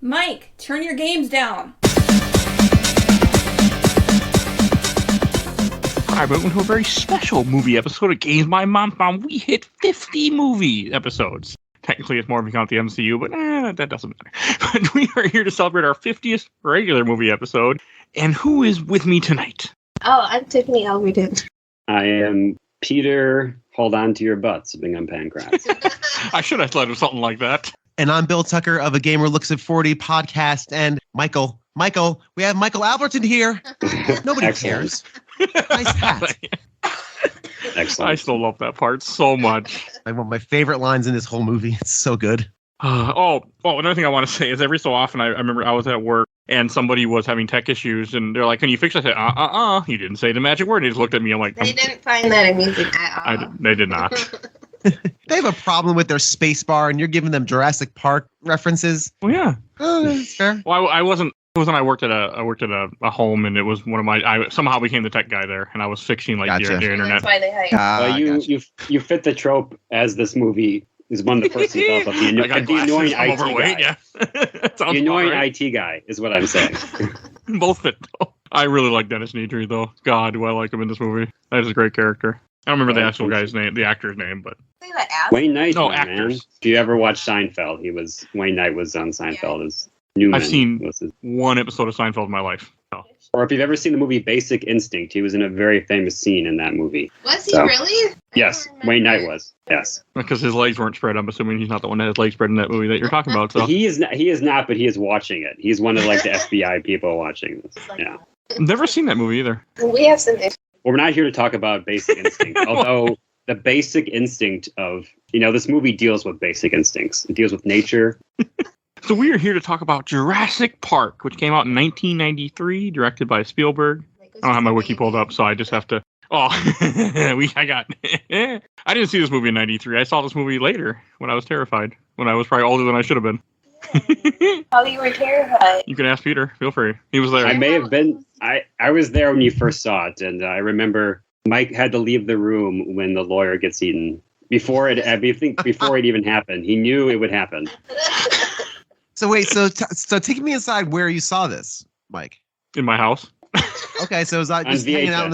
Mike, turn your games down. Hi, welcome to a very special movie episode of Games My Mom Found. We hit 50 movie episodes. Technically, it's more if you count the MCU, but that doesn't matter. But we are here to celebrate our 50th regular movie episode. And who is with me tonight? Oh, I'm Tiffany Albertin. I am Peter, hold on to your butts, Bingham-Pankratz. I should have thought of something like that. And I'm Bill Tucker of A Gamer Looks at 40 podcast. And Michael, we have Michael Albertin here. Nobody cares. Nice hat. Excellent. I still love that part so much. One of my favorite lines in this whole movie. It's so good. Another thing I want to say is every so often I remember I was at work and somebody was having tech issues and they're like, "Can you fix it?" I said, You didn't say the magic word. They just looked at me. I'm like, They didn't find that amusing at all. They did not. They have a problem with their space bar and you're giving them Jurassic Park references. Well, yeah. Oh, that's fair. Well, I wasn't. It was when I worked at a home, and it was one of my. I somehow became the tech guy there, and I was fixing like Gotcha. the internet. That's why they hired You fit the trope as this movie is one of the first things of the annoying IT guy. Yeah. The annoying IT guy is what I'm saying. Both fit though. I really like Dennis Nedry though. God, do I like him in this movie? That is a great character. I don't remember the actual guy's name, the actor's name, but Say that ass. Wayne Knight. No, man. actors. If you ever watched Seinfeld, Wayne Knight was on Seinfeld as Newman. I've seen was his, one episode of Seinfeld in my life. So. or if you've ever seen the movie Basic Instinct, he was in a very famous scene in that movie. Was he So, really? Yes, Wayne Knight was. Yes. Because his legs weren't spread, I'm assuming he's not the one that has legs spread in that movie that you're talking about. So He is not, but he is watching it. He's one of like the FBI people watching this. Yeah. I've never seen that movie either. We have some issues. Well, we're not here to talk about Basic Instinct, although the basic instinct of, this movie deals with basic instincts. It deals with nature. So we are here to talk about Jurassic Park, which came out in 1993, directed by Spielberg. I don't have my wiki pulled up, so I just have to. I didn't see this movie in 93. I saw this movie later when I was terrified, when I was probably older than I should have been. Oh, you were terrified. You can ask Peter. Feel free. He was there. I may have been. I was there when you first saw it, and I remember Mike had to leave the room when the lawyer gets eaten. Before it even happened, he knew it would happen. So wait, so take me inside where you saw this, Mike. In my house. Okay, so it was On just hanging out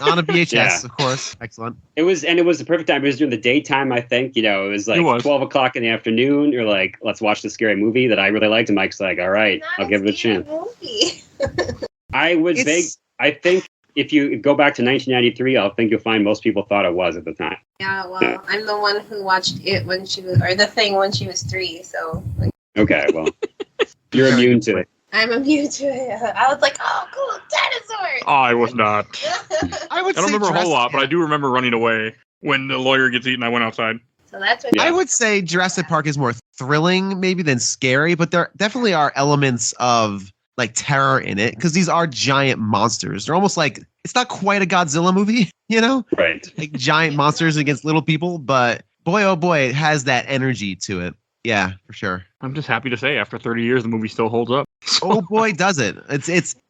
on a VHS, Yeah. of course. Excellent. It was the perfect time. It was during the daytime, I think. It was like 12 o'clock in the afternoon. You're like, let's watch the scary movie that I really liked. And Mike's like, all right, I'll give it a chance. I think if you go back to 1993, I think you'll find most people thought it was at the time. Yeah, well, I'm the one who watched it when she was 3, so. Okay, well, you're immune to it. I'm immune to it. I was like, oh, cool, dinosaurs! I was not. I I don't remember a whole lot, but I do remember running away when the lawyer gets eaten. I went outside. So that's what I would say Jurassic Park is more thrilling maybe than scary, but there definitely are elements of like terror in it because these are giant monsters. They're almost like, it's not quite a Godzilla movie, Right. like giant monsters against little people, but boy, oh boy, it has that energy to it. Yeah, for sure. I'm just happy to say after 30 years, the movie still holds up. Oh boy, does it.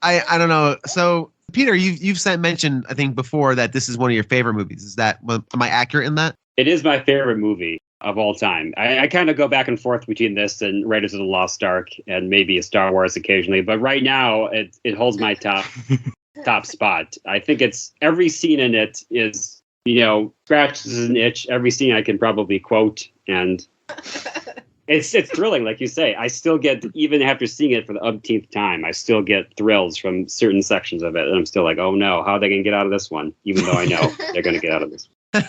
I don't know. So Peter, you've mentioned, I think before that this is one of your favorite movies. Am I accurate in that? It is my favorite movie of all time. I kind of go back and forth between this and Raiders of the Lost Ark and maybe a Star Wars occasionally. But right now, it holds my top spot. I think it's every scene in it is, scratches an itch. Every scene I can probably quote, and it's thrilling, like you say. I still get, even after seeing it for the umpteenth time, I still get thrills from certain sections of it. And I'm still like, oh no, how are they going to get out of this one? Even though I know they're going to get out of this one.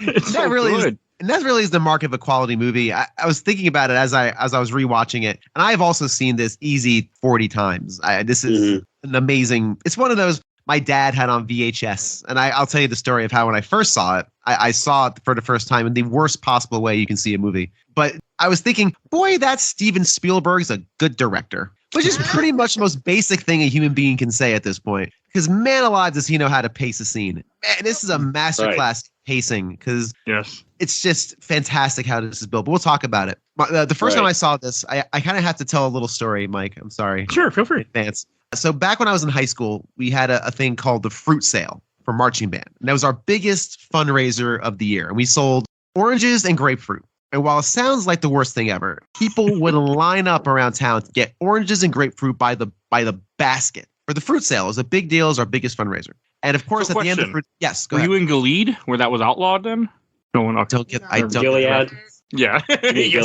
It's so good. And that really is the mark of a quality movie. I was thinking about it as I was rewatching it, and I've also seen this easy 40 times. This is an amazing. It's one of those my dad had on VHS, and I'll tell you the story of how when I first saw it, I saw it for the first time in the worst possible way you can see a movie. But I was thinking, boy, that Steven Spielberg's a good director, which is pretty much the most basic thing a human being can say at this point. Because man alive, does he know how to pace a scene. Man, this is a masterclass pacing because it's just fantastic how this is built. But we'll talk about it. The first time I saw this, I kind of have to tell a little story, Mike. I'm sorry. Sure, feel free. Advance. So back when I was in high school, we had a thing called the fruit sale for marching band. And that was our biggest fundraiser of the year. And we sold oranges and grapefruit. And while it sounds like the worst thing ever, people would line up around town to get oranges and grapefruit by the basket. For the fruit sale, it was a big deal. It was our biggest fundraiser. And of course, So at the end of the question. fruit, yes, go Were ahead. you in Gilead where that was outlawed then? No one. I don't get the Gilead reference. Yeah. Gilead.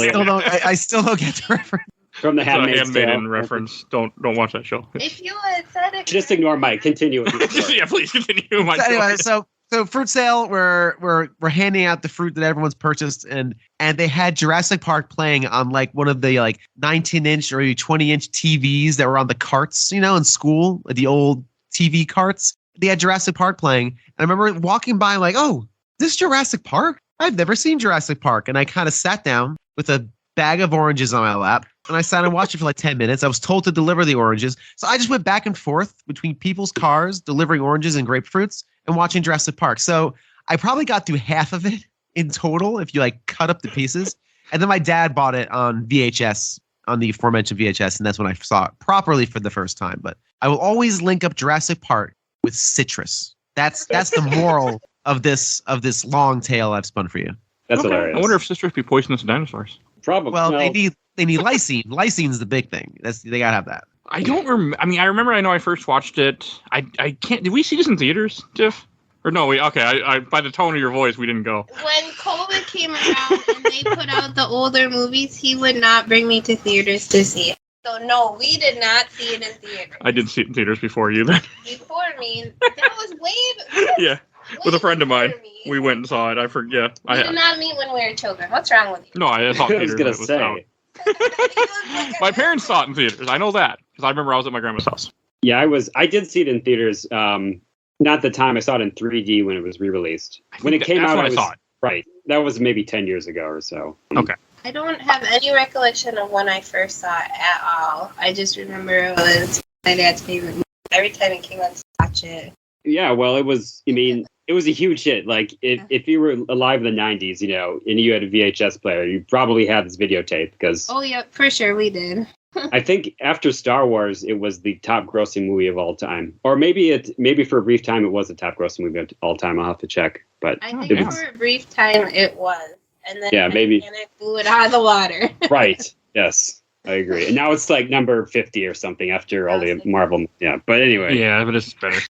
I still don't get the reference. from the It's a Handmaid's Handmaiden Tale reference. Don't watch that show. If you had said it, Just ignore Mike. Continue with your story. Yeah, please continue. My So anyway, story. so fruit sale, we're handing out the fruit that everyone's purchased, and they had Jurassic Park playing on like one of the like 19-inch or maybe 20-inch TVs that were on the carts, in school, the old TV carts. They had Jurassic Park playing, and I remember walking by, I'm like, oh, this Jurassic Park? I've never seen Jurassic Park, and I kind of sat down with a bag of oranges on my lap, and I sat and watched it for like 10 minutes. I was told to deliver the oranges, so I just went back and forth between people's cars, delivering oranges and grapefruits, and watching Jurassic Park. So I probably got through half of it in total if you like cut up the pieces. And then my dad bought it on VHS, on the aforementioned VHS, and that's when I saw it properly for the first time. But I will always link up Jurassic Park with citrus. That's the moral of this long tale I've spun for you. That's Okay. hilarious. I wonder if citrus be poisonous to dinosaurs. Probably. Well, they need lysine. Lysine's the big thing. They gotta have that. I don't remember. I mean, I remember. I know I first watched it. I can't. Did we see this in theaters, Jeff? Or no? Okay. I by the tone of your voice, we didn't go. when COVID came around and they put out the older movies, he would not bring me to theaters to see it. So no, we did not see it in theaters. I did see it in theaters before you. Then. Before me, that was way. Yeah, with a friend of mine, before me. we went and saw it. I forget. We did not meet when we were children. What's wrong with you? No, I saw it in I was theaters. gonna when it was out. say. My parents saw it in theaters. I know that because I remember I was at my grandma's house. Yeah, I did see it in theaters. Not at the time. I saw it in 3D when it was re-released. When it came that's out, when I I saw it. Right. That was maybe 10 years ago or so. Okay. I don't have any recollection of when I first saw it at all. I just remember it was my dad's favorite movie. Every time he came out to watch it. Yeah, well, it was. I mean, it was a huge hit. Like, if you were alive in the 90s, and you had a VHS player, you probably had this videotape because Oh yeah, for sure we did. I think after Star Wars, it was the top grossing movie of all time. Or maybe for a brief time, it was the top grossing movie of all time. I'll have to check. But I Oh, think damn. for a brief time it was, and then Yeah, maybe. Titanic blew it out of the water. right. Yes, I agree. And now it's like number 50 or something after all the Marvel. Yeah. But anyway. Yeah, but it's better.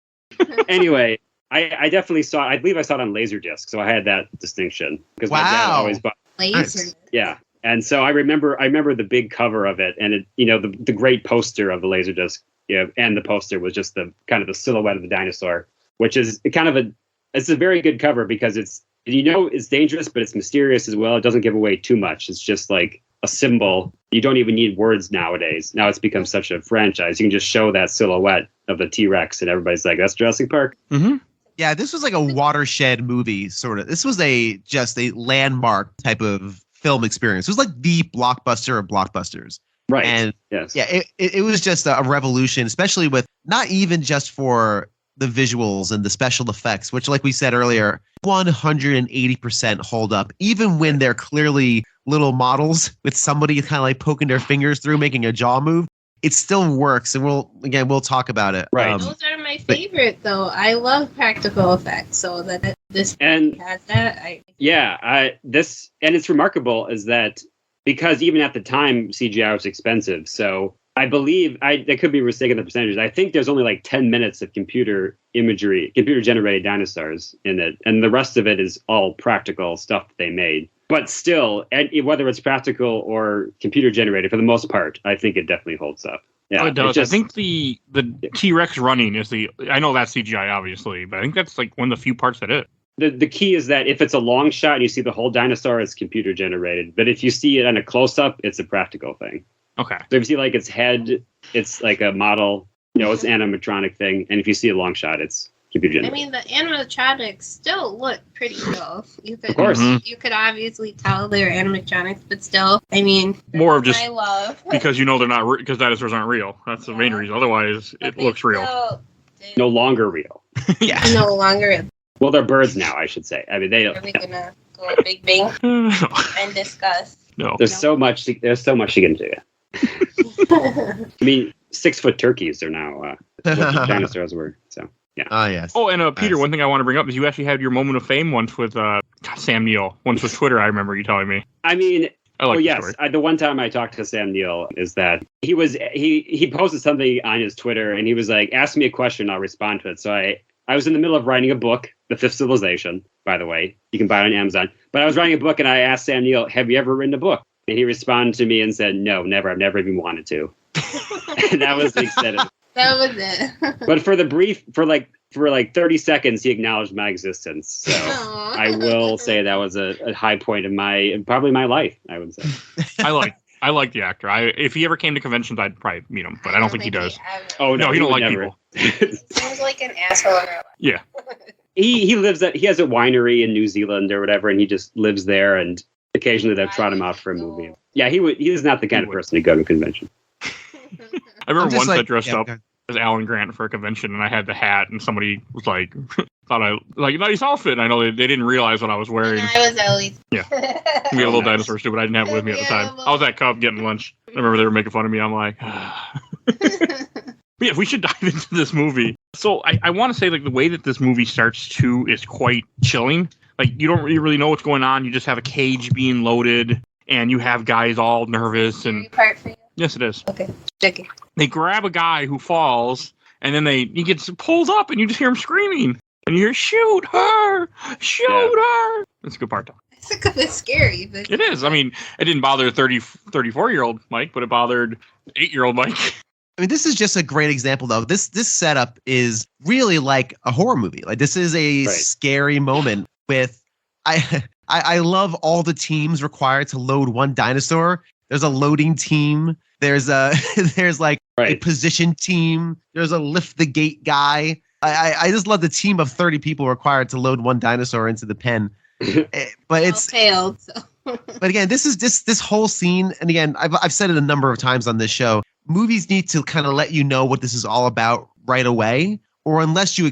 Anyway, I definitely saw it. I believe I saw it on Laserdisc, so I had that distinction because my dad Wow. always bought. Laser. Yeah, and so I remember the big cover of it, and it, the great poster of the Laserdisc, and the poster was just the kind of the silhouette of the dinosaur, which is it's a very good cover because it's dangerous, but it's mysterious as well. It doesn't give away too much. It's just like a symbol. You don't even need words nowadays. Now it's become such a franchise. You can just show that silhouette of the T-Rex, and everybody's like, "That's Jurassic Park." Mm-hmm. Yeah, this was like a watershed movie, sort of. This was just a landmark type of film experience. It was like the blockbuster of blockbusters. Right. And yes. yeah, it was just a revolution, especially with not even just for the visuals and the special effects, which, like we said earlier, 180% hold up, even when they're clearly little models with somebody kind of like poking their fingers through, making a jaw move. It still works, and we'll talk about it. Right. Those are my favorite, though. I love practical effects, so that this And has that. And it's remarkable is that because even at the time CGI was expensive, so I believe I could be mistaken the percentages. I think there's only like 10 minutes of computer generated dinosaurs in it, and the rest of it is all practical stuff that they made. But still, whether it's practical or computer generated, for the most part, I think it definitely holds up. Yeah, Oh, it does. I think the T-Rex running is I know that's CGI, obviously, but I think that's like one of the few parts that is. The key is that if it's a long shot and you see the whole dinosaur, it's computer generated. But if you see it on a close-up, it's a practical thing. Okay. So if you see like its head, it's like a model, it's an animatronic thing. And if you see a long shot, it's computer I generated. mean, the animatronics still look pretty real. Of course. You could obviously tell they're animatronics, but still, I mean, More of just I love because they're not because dinosaurs aren't real. That's the main reason. Otherwise, it looks real. No longer real. Yeah. No longer. Well, they're birds now, I should say. I mean, Are we gonna go big bang and discuss? No. there's so much to get into. I mean, 6-foot turkeys are now what dinosaurs were. So Oh, yes. Oh, and Peter, Nice. one thing I want to bring up is you actually had your moment of fame once with Sam Neill. Once with Twitter, I remember you telling me. I mean, I like the yes. story. The one time I talked to Sam Neill is that he posted something on his Twitter and he was like, ask me a question, I'll respond to it. So I was in the middle of writing a book, The Fifth Civilization, by the way. You can buy it on Amazon. But I was writing a book and I asked Sam Neill, have you ever written a book? And he responded to me and said, no, never. I've never even wanted to. And that was the extent of it. That was it. But for like 30 seconds, he acknowledged my existence. So Aw. I will say that was a high point in probably my life, I would say. I like the actor. If he ever came to conventions, I'd probably meet him, but I don't think he does. Oh, No, he don't would like never. people. Seems like an asshole in real life. Yeah. He has a winery in New Zealand or whatever, and he just lives there, and occasionally they'll trot him out for a movie. Yeah, he is not the kind of person to go to a convention. I remember once I dressed yeah, up as Alan Grant for a convention, and I had the hat, and somebody was like, thought I like nice outfit. And I know they didn't realize what I was wearing. I was always. Yeah. We had a little nice. dinosaur suit, but I didn't have it with me at the time. I was at Cub getting lunch. I remember they were making fun of me. I'm like, But yeah, we should dive into this movie. So I want to say, like, the way that this movie starts too is quite chilling. Like, you don't really know what's going on. You just have a cage being loaded, and you have guys all nervous. And Part for you. yes, it is. Okay. Checking. They grab a guy who falls, and then he gets pulled up, and you just hear him screaming. And you hear, shoot her! Shoot her! That's a good part, though. It's a bit scary, but It is. I mean, it didn't bother 34-year-old Mike, but it bothered 8-year-old Mike. I mean, this is just a great example, though. This setup is really like a horror movie. Like, this is a scary moment with. I love all the teams required to load one dinosaur. There's a loading team. There's a a position team. There's a lift the gate guy. I just love the team of 30 people required to load one dinosaur into the pen. But it's failed. So. But again, this whole scene, and again, I've said it a number of times on this show. Movies need to kind of let you know what this is all about right away, or unless you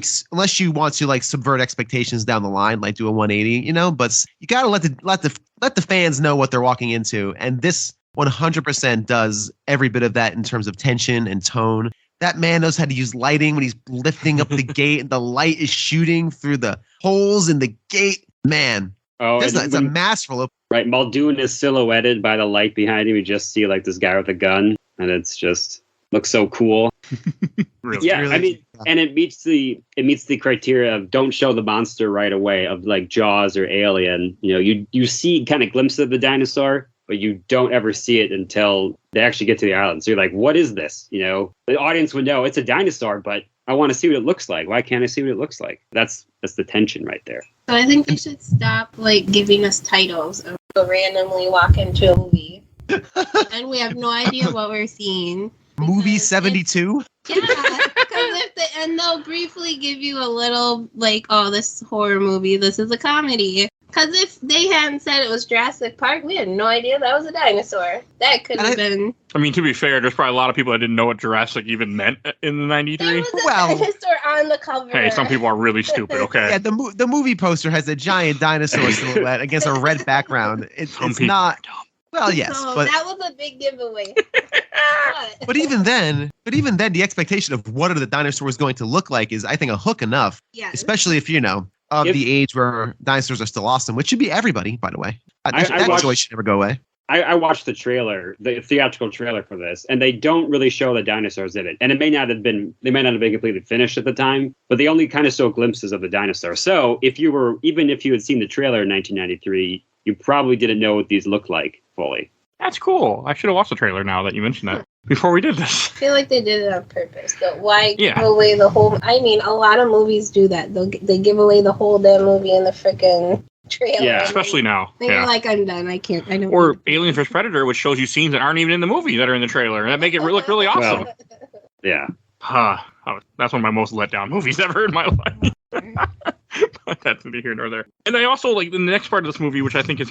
want to like subvert expectations down the line, like do a 180, But you gotta let the fans know what they're walking into, and this 100% does every bit of that in terms of tension and tone. That man knows how to use lighting when he's lifting up the gate, and the light is shooting through the holes in the gate. Man, it's a masterful. Right, Muldoon is silhouetted by the light behind him. You just see like this guy with a gun, and it's just looks so cool. Really? Yeah, really, I mean, and it meets the criteria of don't show the monster right away, of like Jaws or Alien. You see kind of glimpses of the dinosaur, but you don't ever see it until they actually get to the island. So you're like, what is this? The audience would know it's a dinosaur, but I want to see what it looks like. Why can't I see what it looks like? That's the tension right there. So I think we should stop giving us titles and we'll randomly walk into a movie and we have no idea what we're seeing. Movie 72. Yeah, and they'll briefly give you a little this horror movie, this is a comedy. Because if they hadn't said it was Jurassic Park, we had no idea that was a dinosaur. That could have been. I mean, to be fair, there's probably a lot of people that didn't know what Jurassic even meant in the 93. There was a dinosaur on the cover. Hey, some people are really stupid, okay? Yeah, the movie poster has a giant dinosaur silhouette against a red background. It's not. Well, yes, but that was a big giveaway. but even then, the expectation of what are the dinosaurs going to look like is, I think, a hook enough. Yeah. Especially if the age where dinosaurs are still awesome, which should be everybody, by the way. That joy should never go away. I watched the trailer, the theatrical trailer for this, and they don't really show the dinosaurs in it. And they may not have been completely finished at the time, but they only kind of show glimpses of the dinosaur. So even if you had seen the trailer in 1993, you probably didn't know what these look like fully. That's cool. I should have watched the trailer now that you mentioned that before we did this. I feel like they did it on purpose. Why Yeah. give away the whole... I mean, a lot of movies do that. They give away the whole damn movie in the freaking trailer. Yeah, especially now. They're like, I'm done. I can't. I don't. Or Alien vs. Predator, which shows you scenes that aren't even in the movie that are in the trailer, and that make it look really awesome. Well, yeah. That's one of my most let down movies ever in my life. But that's neither here nor there. And I also like the next part of this movie, which I think is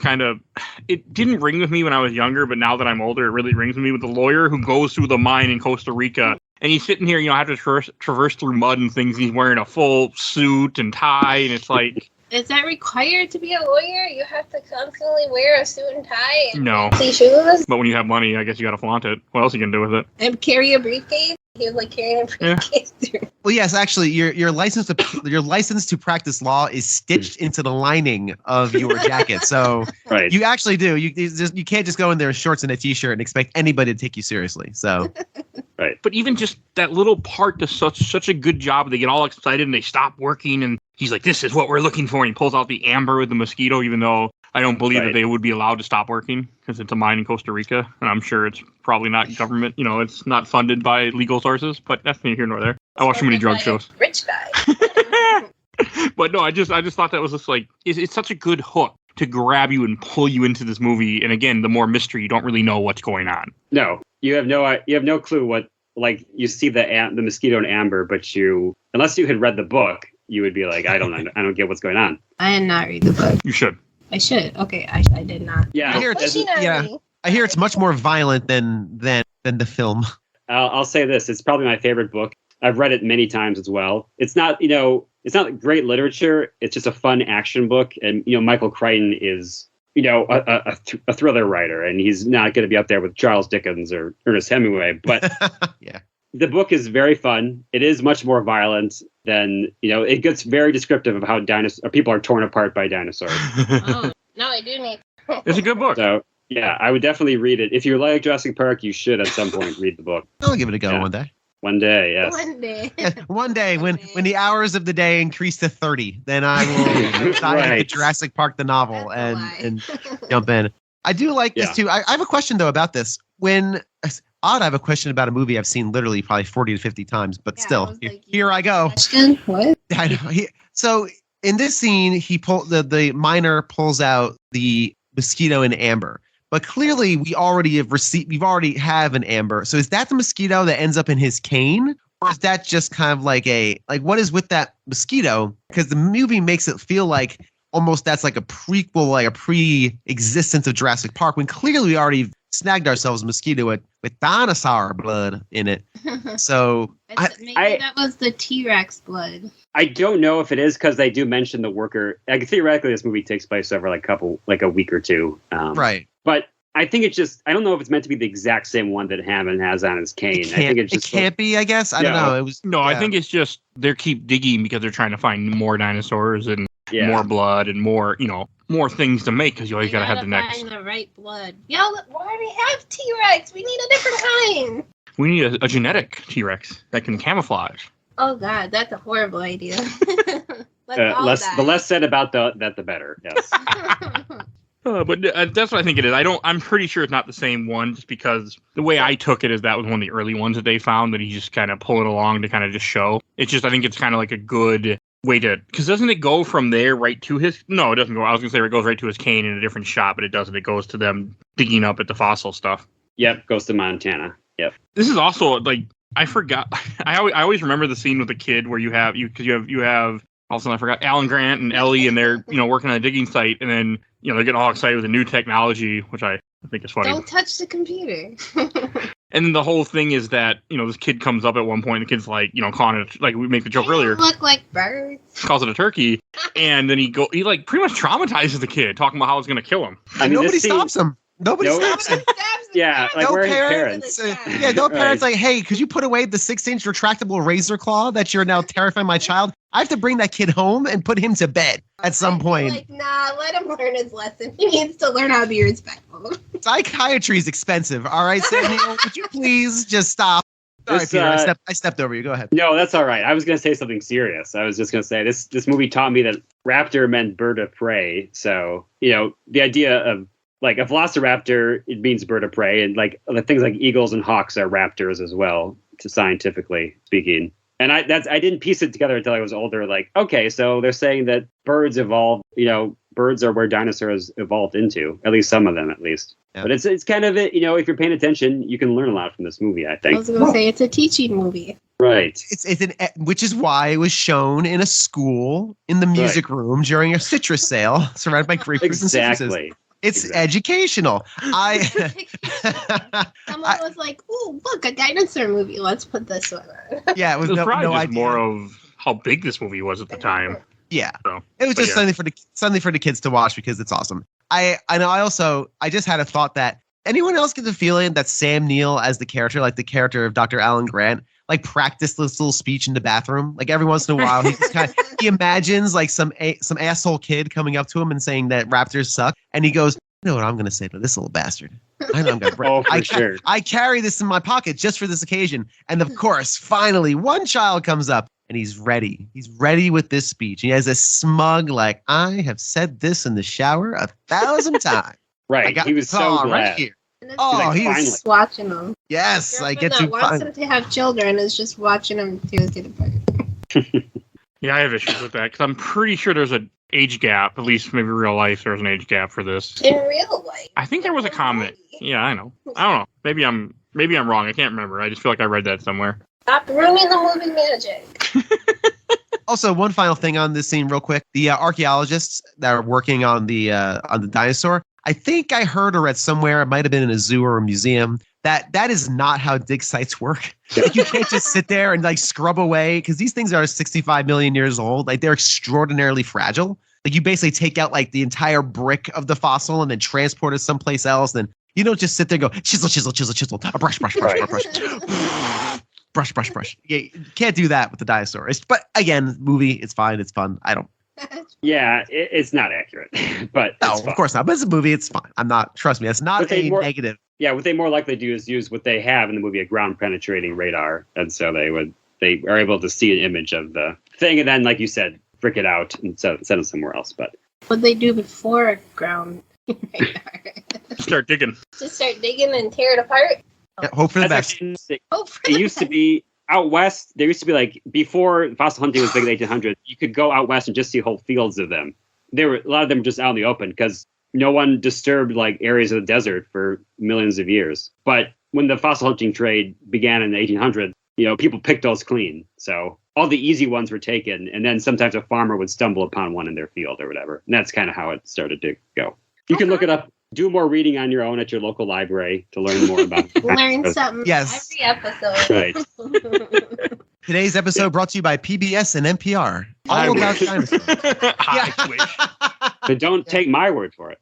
it didn't ring with me when I was younger, but now that I'm older, it really rings with me, with the lawyer who goes through the mine in Costa Rica. And he's sitting here, have to traverse through mud and things. He's wearing a full suit and tie, and it's like... Is that required to be a lawyer? You have to constantly wear a suit and tie and No. fancy shoes But when you have money, I guess you got to flaunt it. What else are you going to do with it? and carry a briefcase? He was like carrying a briefcase through. Well, yes, actually, your license to practice law is stitched into the lining of your jacket. So Right. you actually do. You can't just go in there in shorts and a t-shirt and expect anybody to take you seriously. So Right. But even just that little part does such a good job. They get all excited and they stop working, and he's like, "This is what we're looking for." And he pulls out the amber with the mosquito, even though I don't believe that they would be allowed to stop working because it's a mine in Costa Rica, and I'm sure it's probably not government. It's not funded by legal sources. But that's neither here nor there. I watch too many drug shows. Rich guy. But no, I just thought that was just like it's such a good hook to grab you and pull you into this movie. And again, the more mystery, you don't really know what's going on. No, you have no clue what. Like, you see the mosquito and amber, but unless you had read the book, you would be like, I don't get what's going on. I did not read the book. You should. I should. Okay, I did not. Yeah, I hear it's much more violent than the film. I'll say this: it's probably my favorite book. I've read it many times as well. It's not it's not great literature. It's just a fun action book, and Michael Crichton is a thriller writer, and he's not going to be up there with Charles Dickens or Ernest Hemingway. But yeah, the book is very fun. It is much more violent than it gets very descriptive of how people are torn apart by dinosaurs. Oh, no, I do need. It's a good book. So yeah, I would definitely read it. If you like Jurassic Park, you should at some point read the book. I'll give it a go one day. One day, yes. One day. Yeah, one day when the hours of the day increase to 30, then I will dive into Jurassic Park the novel and jump in. I do like this too. I have a question though about this. I have a question about a movie I've seen literally probably 40 to 50 times, but still, here I go. What? I know. So in this scene, the miner pulls out the mosquito and amber. But clearly, we've already have an amber. So is that the mosquito that ends up in his cane? Or is that just kind of like what is with that mosquito? Because the movie makes it feel like almost that's like a prequel, like a pre-existence of Jurassic Park, when clearly we already snagged ourselves a mosquito with dinosaur blood in it. So maybe that was the T-Rex blood. I don't know if it is, because they do mention the worker. Like, theoretically, this movie takes place over a week or two. Right. But I think it's just, I don't know if it's meant to be the exact same one that Hammond has on his cane. It can't be, I guess. I don't know. I think it's just they keep digging because they're trying to find more dinosaurs and more blood and more things to make, because you always got to have the next. Find the right blood. Yo, why do we have T-Rex? We need a different kind. We need a genetic T-Rex that can camouflage. Oh God, that's a horrible idea. The less said about that, the better. Yes. But that's what I think it is. I'm pretty sure it's not the same one, just because the way I took it is that was one of the early ones that they found that he just kind of pull it along to kind of just show. It's just, I think it's kind of like a good way to, because doesn't it go from there right to his? No, it doesn't go. I was gonna say it goes right to his cane in a different shot, but it doesn't. It goes to them digging up at the fossil stuff. Yep, goes to Montana. Yep. This is also like, I forgot. I always remember the scene with the kid where you have all of a sudden I forgot Alan Grant and Ellie, and they're working on a digging site, and then they're getting all excited with the new technology, which I think is funny. Don't touch the computer. And then the whole thing is that this kid comes up at one point. The kid's like calling it, like we make the joke earlier. Look like birds. Calls it a turkey, and then he like pretty much traumatizes the kid, talking about how it's gonna kill him. Nobody stops him. Nobody stops him. Yeah, like no where parents. Parents? No parents like, hey, could you put away the 6-inch retractable razor claw that you're now terrifying my child? I have to bring that kid home and put him to bed at some point. Like, nah, let him learn his lesson. He needs to learn how to be respectful. Psychiatry is expensive. All right, Samuel, would you please just stop? Sorry, Peter, I stepped over you. Go ahead. No, that's all right. I was going to say something serious. I was just going to say this movie taught me that raptor meant bird of prey. So, the idea of, like, a velociraptor, it means bird of prey, and like things like eagles and hawks are raptors as well, scientifically speaking. And I didn't piece it together until I was older. Like, okay, so they're saying that birds evolved. Birds are where dinosaurs evolved into. At least some of them, at least. Yeah. But it's kind of it. If you're paying attention, you can learn a lot from this movie, I think. I was going to say it's a teaching movie. Right. Which is why it was shown in a school in the music room during a citrus sale, surrounded by grapefruits and citruses. Exactly. It's educational. Someone was like, "Ooh, look, a dinosaur movie. Let's put this one on." Yeah, it was probably no just idea. more of how big this movie was at the time. Yeah, so, it was just something for the kids to watch because it's awesome. I just had a thought that anyone else get the feeling that Sam Neill as the character, like the character of Dr. Alan Grant, like practice this little speech in the bathroom. Like every once in a while, he imagines like some asshole kid coming up to him and saying that raptors suck, and he goes, "You know what I'm going to say to this little bastard? I know I'm going to break. Oh, for sure. I carry this in my pocket just for this occasion." And of course, finally, one child comes up. And he's ready. He's ready with this speech. He has a smug, like, I have said this in the shower 1,000 times. Right. He was so glad. Right here. And it's Oh, like, he's just watching them. yes, I get to wants him to have children is just watching them tear it apart. Yeah, I have issues with that because I'm pretty sure there's an age gap. At least maybe real life, there's an age gap for this. In real life. I think there was a comment. Yeah, I know. I don't know. Maybe I'm wrong. I can't remember. I just feel like I read that somewhere. Stop ruining the movie magic. Also, one final thing on this scene, real quick: the archaeologists that are working on the dinosaur. I think I heard or read somewhere, it might have been in a zoo or a museum, that is not how dig sites work. Like, you can't just sit there and like scrub away, because these things are 65 million years old. Like, they're extraordinarily fragile. Like, you basically take out like the entire brick of the fossil and then transport it someplace else. Then you don't just sit there and go chisel, chisel, chisel, chisel, a brush, brush, brush, brush, brush. Brush, brush, brush. Yeah, you can't do that with the dinosaur. But again, movie, it's fine, it's fun. I don't. Yeah, it's not accurate, but No, of course not. But it's a movie, it's fine. I'm not. Trust me, it's not a negative. Yeah, what they more likely do is use what they have in the movie, a ground penetrating radar, and so they are able to see an image of the thing, and then, like you said, brick it out and send it somewhere else. But what they do before ground radar? Start digging. Just start digging and tear it apart. Yeah, hope for the that's best. actually, Hope for it the used to be out west. There used to be, like, before fossil hunting was big in the 1800s, you could go out west and just see whole fields of them. A lot of them were just out in the open because no one disturbed like areas of the desert for millions of years. But when the fossil hunting trade began in the 1800s, people picked those clean. So all the easy ones were taken, and then sometimes a farmer would stumble upon one in their field or whatever. And that's kind of how it started to go. You can look it up. Do more reading on your own at your local library to learn more about learn something Yes. every episode. Right. Today's episode brought to you by PBS and NPR. All about dinosaurs. I wish. But don't take my word for it.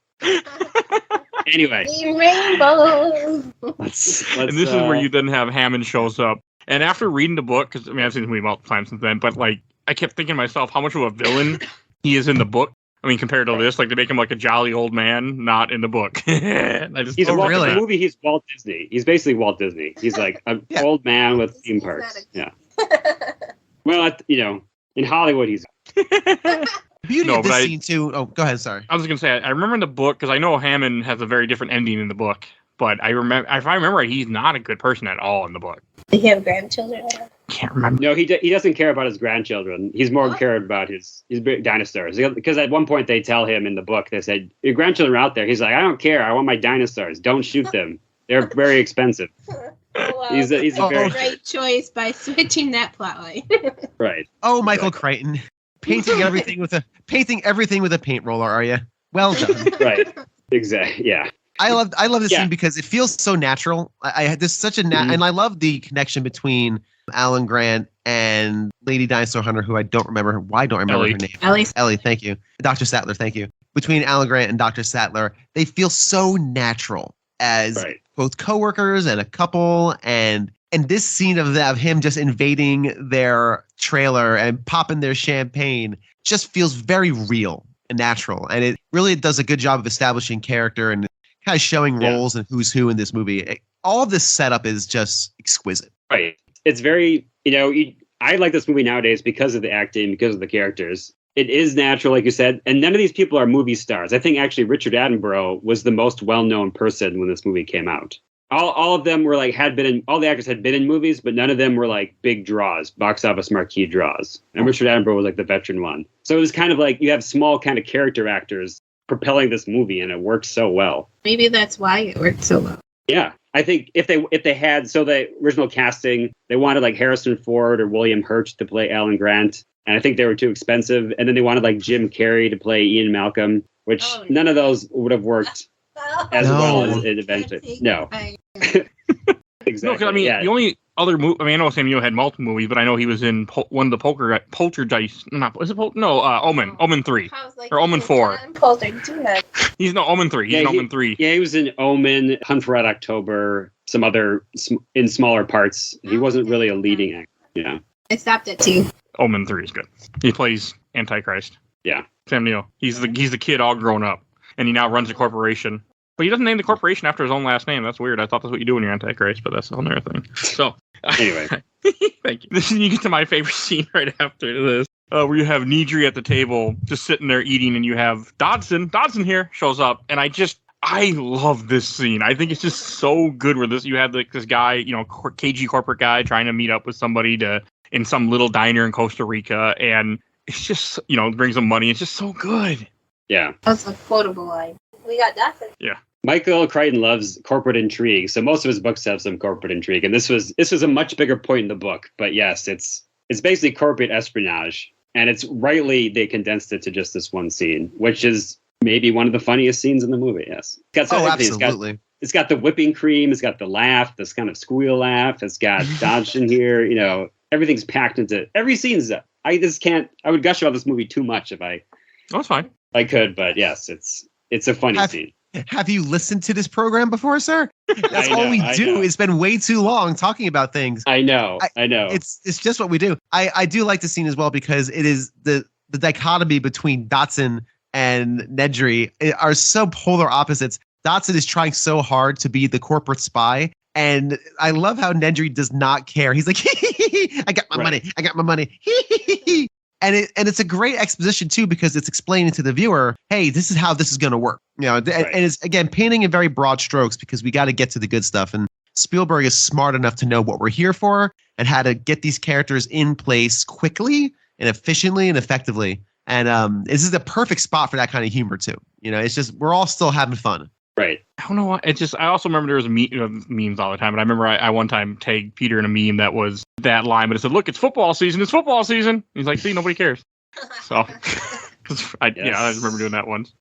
Anyway, Rainbows. let's And this is where you then have Hammond shows up. And after reading the book, because I've seen the movie multiple times since then, but like I kept thinking to myself how much of a villain he is in the book. I mean, compared to this, like they make him like a jolly old man, not in the book. I just He's really? In the movie, he's Walt Disney. He's basically Walt Disney. He's like an old man with theme parks. Yeah. Well, in Hollywood, he's. Beauty of this scene too. Oh, go ahead. Sorry. I was gonna say I remember in the book because I know Hammond has a very different ending in the book, but I remember if I remember right, he's not a good person at all in the book. Did he have grandchildren? Can't remember. No, he doesn't care about his grandchildren. He's more cared about his big dinosaurs. Because at one point they tell him in the book, they said, "Your grandchildren are out there." He's like, "I don't care. I want my dinosaurs. Don't shoot them. They're very expensive." Well, He's a very right choice by switching that plotline. right. Oh, Michael Crichton, painting everything with a paint roller. Are you? Well done. Right. Exactly. Yeah. I love this scene because it feels so natural. I had this such a and I love the connection between Alan Grant and Lady Dinosaur Hunter, who I don't remember. Why don't I remember her name? Ellie, thank you. Dr. Sattler, thank you. Between Alan Grant and Dr. Sattler, they feel so natural as both coworkers and a couple. And this scene of him just invading their trailer and popping their champagne just feels very real and natural. And it really does a good job of establishing character and kind of showing roles and who's who in this movie. All of this setup is just exquisite. Right. It's very, I like this movie nowadays because of the acting, because of the characters. It is natural, like you said, and none of these people are movie stars. I think actually Richard Attenborough was the most well-known person when this movie came out. All of them were all the actors had been in movies, but none of them were like big draws, box office marquee draws. And Richard Attenborough was like the veteran one. So it was kind of like you have small kind of character actors propelling this movie, and it worked so well. Maybe that's why it worked so well. Yeah, I think if they had the original casting, they wanted like Harrison Ford or William Hurt to play Alan Grant, and I think they were too expensive. And then they wanted like Jim Carrey to play Ian Malcolm, which none of those would have worked as well as it eventually. No. Exactly. No, I mean, the only other movie, I know Samuel had multiple movies, but I know he was in one of the Poltergeist. Omen. Omen 3. Or Omen 4. Poltergeist. He's Omen 3. He's in Omen 3. Yeah, he was in Omen, Hunt for Red October. some other in smaller parts. He wasn't really a leading actor. Yeah. I stopped at 2. Omen 3 is good. He plays Antichrist. Yeah. Sam Neill. He's the kid all grown up, and he now runs a corporation. But he doesn't name the corporation after his own last name. That's weird. I thought that's what you do when you're Antichrist, but that's a whole other thing. So, anyway. Thank you. You get to my favorite scene right after this, where you have Nedry at the table just sitting there eating, and you have Dodson. Dodson here shows up, and I love this scene. I think it's just so good where you have this guy, KG corporate guy trying to meet up with somebody in some little diner in Costa Rica, and it's just, brings them money. It's just so good. Yeah. That's a quotable line. We got Dodson. Yeah. Michael Crichton loves corporate intrigue, so most of his books have some corporate intrigue, and this was a much bigger point in the book. But yes, it's basically corporate espionage, and they condensed it to just this one scene, which is maybe one of the funniest scenes in the movie. Yes, absolutely. It's got the whipping cream, it's got the laugh, this kind of squeal laugh, it's got Dodson here. Everything's packed into every scene. I would gush about this movie too much if I. Oh, it's fine. I could, but yes, it's a funny scene. Have you listened to this program before, sir? That's all we do is spend way too long talking about things. I know. It's just what we do. I do like the scene as well because it is the dichotomy between Dodson and Nedry are so polar opposites. Dodson is trying so hard to be the corporate spy. And I love how Nedry does not care. He's like, I got my money. I got my money. And it's a great exposition too, because it's explaining to the viewer, hey, this is how this is going to work. And it's again painting in very broad strokes because we got to get to the good stuff. And Spielberg is smart enough to know what we're here for and how to get these characters in place quickly and efficiently and effectively. And this is the perfect spot for that kind of humor too. It's just we're all still having fun. Right. I don't know why. I also remember there was memes all the time. And I remember I one time tagged Peter in a meme that was that line, but it said, look, it's football season. It's football season. He's like, see, nobody cares. So I remember doing that once.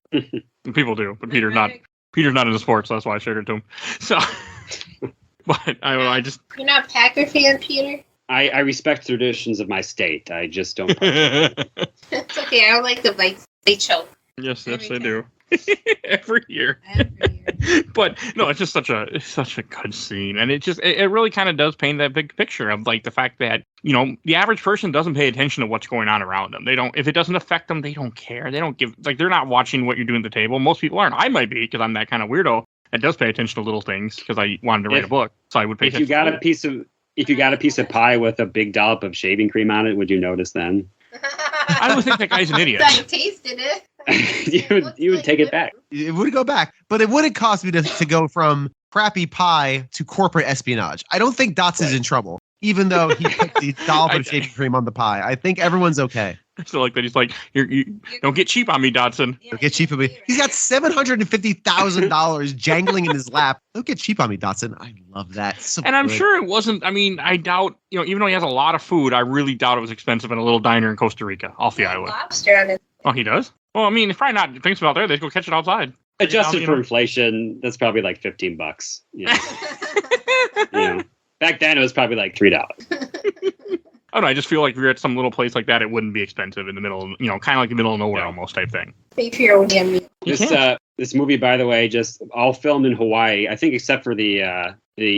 People do, but Peter's not into sports. So that's why I shared it to him. So, but I just. You're not a Packer fan, Peter? I respect traditions of my state. I just don't. It's okay. I don't like the bites. They choke. Yes, they do. Every year. But no, it's just such a good scene, and it really kind of does paint that big picture of like the fact that the average person doesn't pay attention to what's going on around them. They don't, if it doesn't affect them, they don't care. They don't give, like, they're not watching what you're doing at the table. Most people aren't. I might be, because I'm that kind of weirdo that does pay attention to little things because I wanted to write a book, so I would pay attention. If you got a piece of pie with a big dollop of shaving cream on it, would you notice then? I would think that guy's an idiot. I tasted it. you would take it back. It would go back, but it wouldn't cost me to go from crappy pie to corporate espionage. I don't think Dotson's in trouble, even though he put the dollop of shaving cream on the pie. I think everyone's okay. I still like that. He's like, you don't get cheap on me, Dodson. Don't get cheap on me. He's got $750,000 jangling in his lap. Don't get cheap on me, Dodson. I love that. So and I'm sure it wasn't. I mean, I doubt. Even though he has a lot of food, I really doubt it was expensive in a little diner in Costa Rica off the island. Lobster on it. Oh, he does? Well, I mean, it's probably not things about there. They go catch it outside. Adjusted for inflation, that's probably like $15. Back then, it was probably like $3. I don't know. I just feel like if you're at some little place like that, it wouldn't be expensive in the middle, kind of like the middle of nowhere almost type thing. Pay for your own damn meal. This movie, by the way, just all filmed in Hawaii. I think except for the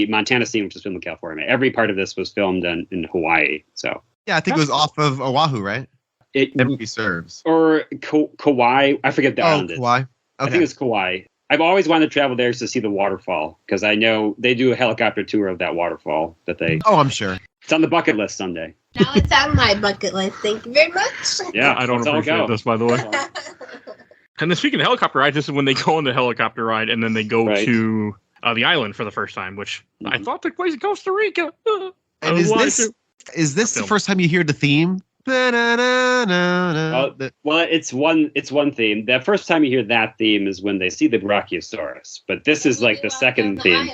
Montana scene, which was filmed in California. Every part of this was filmed in Hawaii. So yeah, I think it was off of Oahu, right? It movie serves or Kauai. I forget the island. Kauai. Okay. I think it's Kauai. I've always wanted to travel there to see the waterfall because I know they do a helicopter tour of that waterfall that they. Oh, I'm sure. It's on the bucket list someday. Now it's on my bucket list. Thank you very much. Yeah, I don't appreciate this, by the way. And then speaking of helicopter rides, this is when they go on the helicopter ride and then they go to the island for the first time, which I thought took place in Costa Rica. And is this the first time you hear the theme? Well, it's one theme. The first time you hear that theme is when they see the Brachiosaurus, but this is like the second theme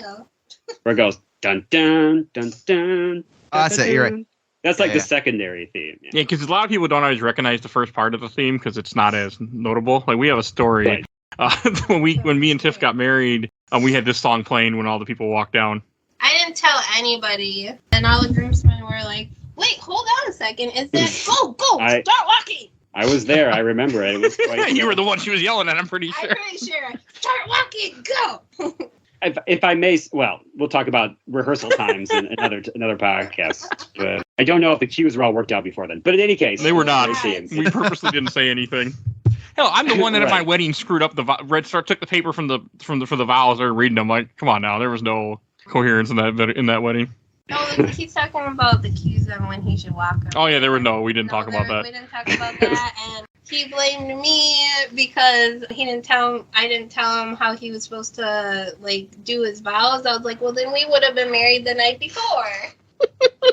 where it goes dun dun dun dun. That's it. You're right. That's like the secondary theme. Yeah, because a lot of people don't always recognize the first part of the theme because it's not as notable. Like we have a story when me and Tiff got married, we had this song playing when all the people walked down. I didn't tell anybody, and all the groomsmen were like, "Wait, hold on a second! Is that go start walking?" I was there. I remember it. It was quite You were the one she was yelling at. I'm pretty sure. Start walking. Go. if I may, well, we'll talk about rehearsal times in another podcast. But I don't know if the cues were all worked out before then. But in any case, They were not. great scenes. We purposely didn't say anything. Hell, I'm the one that at my wedding screwed up the Red Star, took the paper for the vows, or reading them. Like, come on now, there was no coherence in that wedding. No, he's talking about the cues on when he should walk. Oh yeah, we didn't talk about that. We didn't talk about that, and he blamed me because I didn't tell him how he was supposed to do his vows. I was like, well, then we would have been married the night before,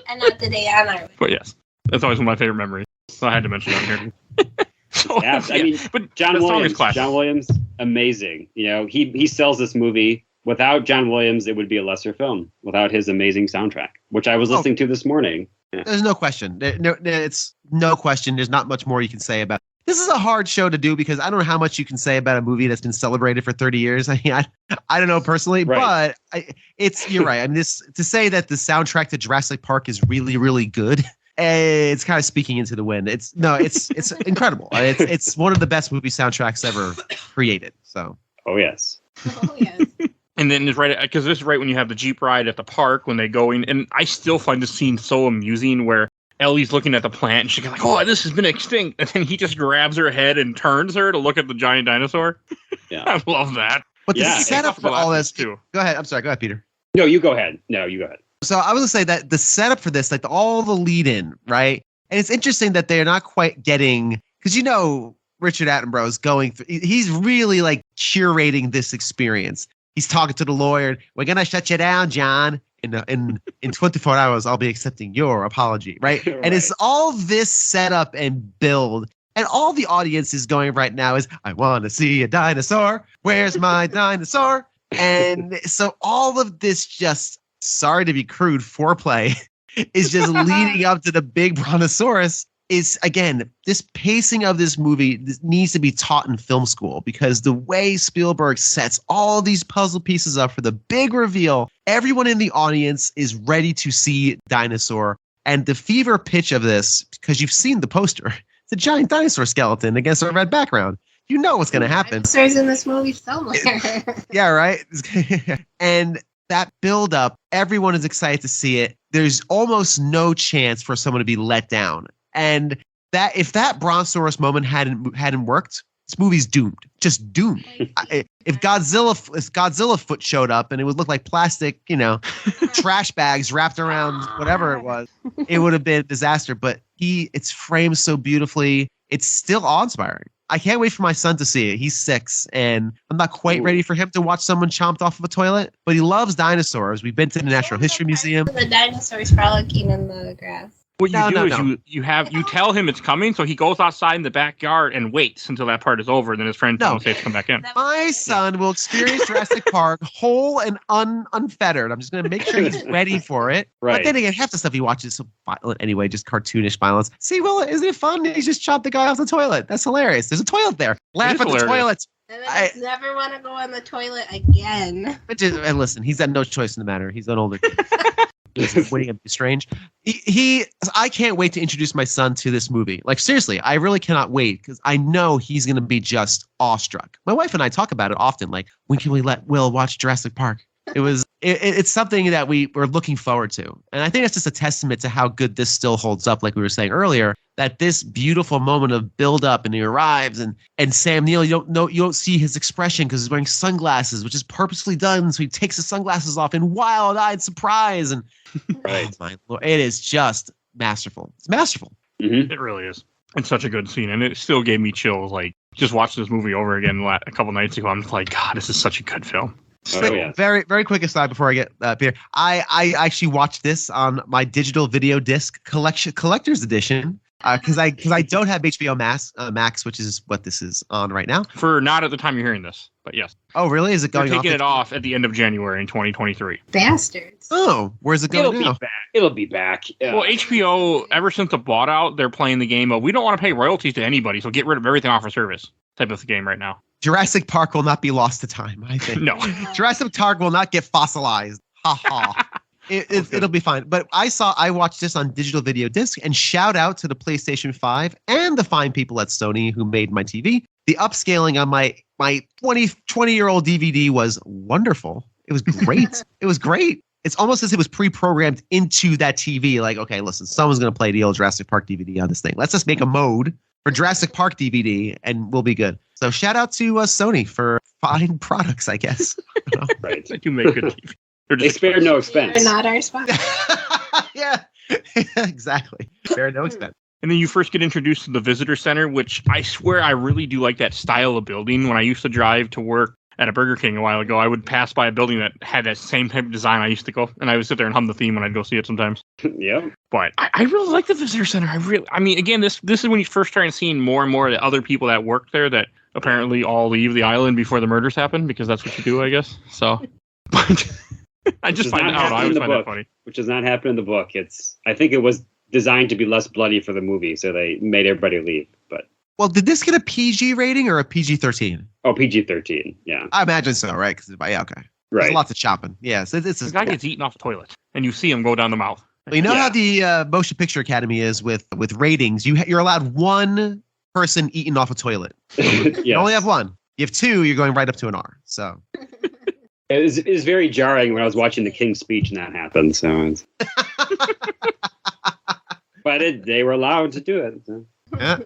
and not the day on our wedding. But yes, that's always one of my favorite memories. So I had to mention that here. So, Yeah, I mean, but John the song is Williams. classic. John Williams, amazing. He sells this movie. Without John Williams, it would be a lesser film. Without his amazing soundtrack, which I was listening to this morning. Yeah. There's no question. It's no question. There's not much more you can say about it. This is a hard show to do because I don't know how much you can say about a movie that's been celebrated for 30 years. I mean, I don't know personally, Right. but you're right. I mean, to say that the soundtrack to Jurassic Park is really, really good, it's kind of speaking into the wind. It's incredible. It's one of the best movie soundtracks ever created. So. Oh yes. Oh yes. And then it's right because this is right when you have the Jeep ride at the park when they go in, and I still find this scene so amusing where Ellie's looking at the plant and she's like, "Oh, this has been extinct," and then he just grabs her head and turns her to look at the giant dinosaur. Yeah. I love that. But the Yeah. setup for all this too. Go ahead. I'm sorry. Go ahead, Peter. No, you go ahead. No, you go ahead. So I was gonna say that the setup for this, all the lead in, right? And it's interesting that they're not quite getting, because Richard Attenborough is going through. He's really curating this experience. He's talking to the lawyer. We're gonna shut you down, John. In 24 hours, I'll be accepting your apology, right? Right. And it's all this setup and build, and all the audience is going right now is, I want to see a dinosaur. Where's my dinosaur? And so all of this just, sorry to be crude, foreplay is just leading up to the big brontosaurus. Is, again, this pacing of this movie needs to be taught in film school, because the way Spielberg sets all these puzzle pieces up for the big reveal, everyone in the audience is ready to see dinosaur. And the fever pitch of this, because you've seen the poster, it's a giant dinosaur skeleton against a red background. You know what's going to happen. Dinosaurs in this movie somewhere. Yeah, right? And that build up, everyone is excited to see it. There's almost no chance for someone to be let down. And that if that Brontosaurus moment hadn't worked, this movie's doomed. Just doomed. If Godzilla foot showed up and it would look like plastic, trash bags wrapped around whatever it was, it would have been a disaster. But it's framed so beautifully. It's still awe-inspiring. I can't wait for my son to see it. He's 6, and I'm not quite ready for him to watch someone chomped off of a toilet, but he loves dinosaurs. We've been to the Natural History Museum. The dinosaurs fronking in the grass. What you you tell him it's coming, so he goes outside in the backyard and waits until that part is over, and then his friends don't say to come back in. My son will experience Jurassic Park whole and unfettered. I'm just going to make sure he's ready for it. Right. But then again, half the stuff he watches is so violent anyway, just cartoonish violence. See, well, isn't it fun? He just chopped the guy off the toilet. That's hilarious. There's a toilet there. Laugh at the toilet. And then I never want to go on the toilet again. And listen, he's got no choice in the matter. He's an older kid. Waiting to be strange. I can't wait to introduce my son to this movie. Seriously, I really cannot wait, because I know he's going to be just awestruck. My wife and I talk about it often. When can we let Will watch Jurassic Park? It's something that we're looking forward to. And I think that's just a testament to how good this still holds up, like we were saying earlier, that this beautiful moment of build up, and he arrives, and Sam Neill, you don't see his expression because he's wearing sunglasses, which is purposefully done. So he takes his sunglasses off in wild-eyed surprise. And Right. oh my Lord, it is just masterful. It's masterful. Mm-hmm. It really is. It's such a good scene, and it still gave me chills. Just watching this movie over again a couple nights ago, I'm like, God, this is such a good film. Oh, yeah. Very, very quick aside before I get Peter. I actually watched this on my digital video disc collector's edition, because I don't have HBO Max, which is what this is on right now. For not at the time you're hearing this, but yes. Oh, really? Is it They're going taking off? it off at the end of January in 2023. Bastards. Oh, where's it going now? It'll be back. Well, HBO, ever since the bought out, they're playing the game of, we don't want to pay royalties to anybody, so get rid of everything off our service type of game right now. Jurassic Park will not be lost to time, I think. No. Jurassic Park will not get fossilized. Ha ha. It'll be fine. But I watched this on digital video disc, and shout out to the PlayStation 5 and the fine people at Sony who made my TV. The upscaling on my 20-year-old DVD was wonderful. It was great. It was great. It's almost as if it was pre-programmed into that TV. Like, okay, listen, someone's going to play the old Jurassic Park DVD on this thing. Let's just make a mode for Jurassic Park DVD and we'll be good. So shout out to Sony for fine products, I guess. Right. They do make good TV. They spared no expense. They're not our spot. Yeah, exactly. Spared no expense. And then you first get introduced to the visitor center, which I swear I really do like that style of building. When I used to drive to work at a Burger King a while ago, I would pass by a building that had that same type of design. I used to go, and I would sit there and hum the theme when I'd go see it sometimes. Yeah. But I really like the visitor center. I mean, again, this is when you first start seeing more and more of the other people that work there that apparently all leave the island before the murders happen, because that's what you do, I guess. So, but I just find out. I always find that funny. Which does not happen in the book. I think it was designed to be less bloody for the movie, so they made everybody leave. But well, did this get a PG rating or a PG-13? Oh, PG-13. Yeah, I imagine so, right? Yeah, okay. Right. There's lots of chopping. Yeah, so it's The guy gets eaten off the toilet, and you see him go down the mouth. Well, you know how the Motion Picture Academy is with ratings. You're allowed one person eaten off a toilet. You only have one. You have two, you're going right up to an R. So it was very jarring when I was watching the King's speech and that happened. So, but they were allowed to do it. So. Yeah,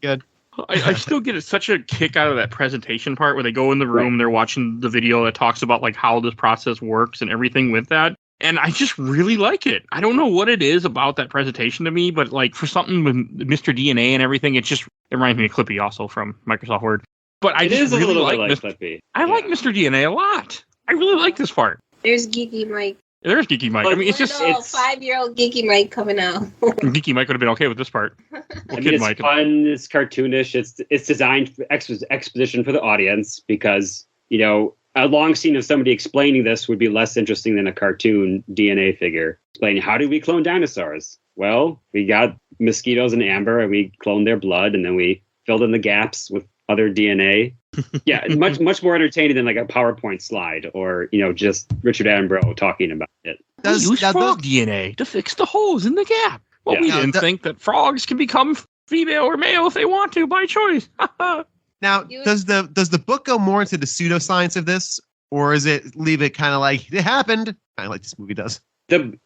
good. I still get such a kick out of that presentation part where they go in the room, they're watching the video that talks about like how this process works and everything with that. And I just really like it. I don't know what it is about that presentation to me, but like for something with Mr. DNA and everything, it reminds me of Clippy also from Microsoft Word. But I just really like Clippy. I like Mr. DNA a lot. I really like this part. There's Geeky Mike. There's Geeky Mike. I mean, it's 5-year-old Geeky Mike coming out. Geeky Mike would have been okay with this part. I mean, it's fun. It's cartoonish. It's designed for exposition for the audience because, you know, a long scene of somebody explaining this would be less interesting than a cartoon DNA figure explaining how did we clone dinosaurs? Well, we got mosquitoes and amber and we cloned their blood and then we filled in the gaps with other DNA. Yeah, much more entertaining than like a PowerPoint slide or, you know, just Richard Attenborough talking about it. Use frog DNA to fix the holes in the gap. Well, we didn't think that frogs can become female or male if they want to by choice. Now, does the book go more into the pseudoscience of this, or is it leave it kind of like it happened, kind of like this movie does? I'm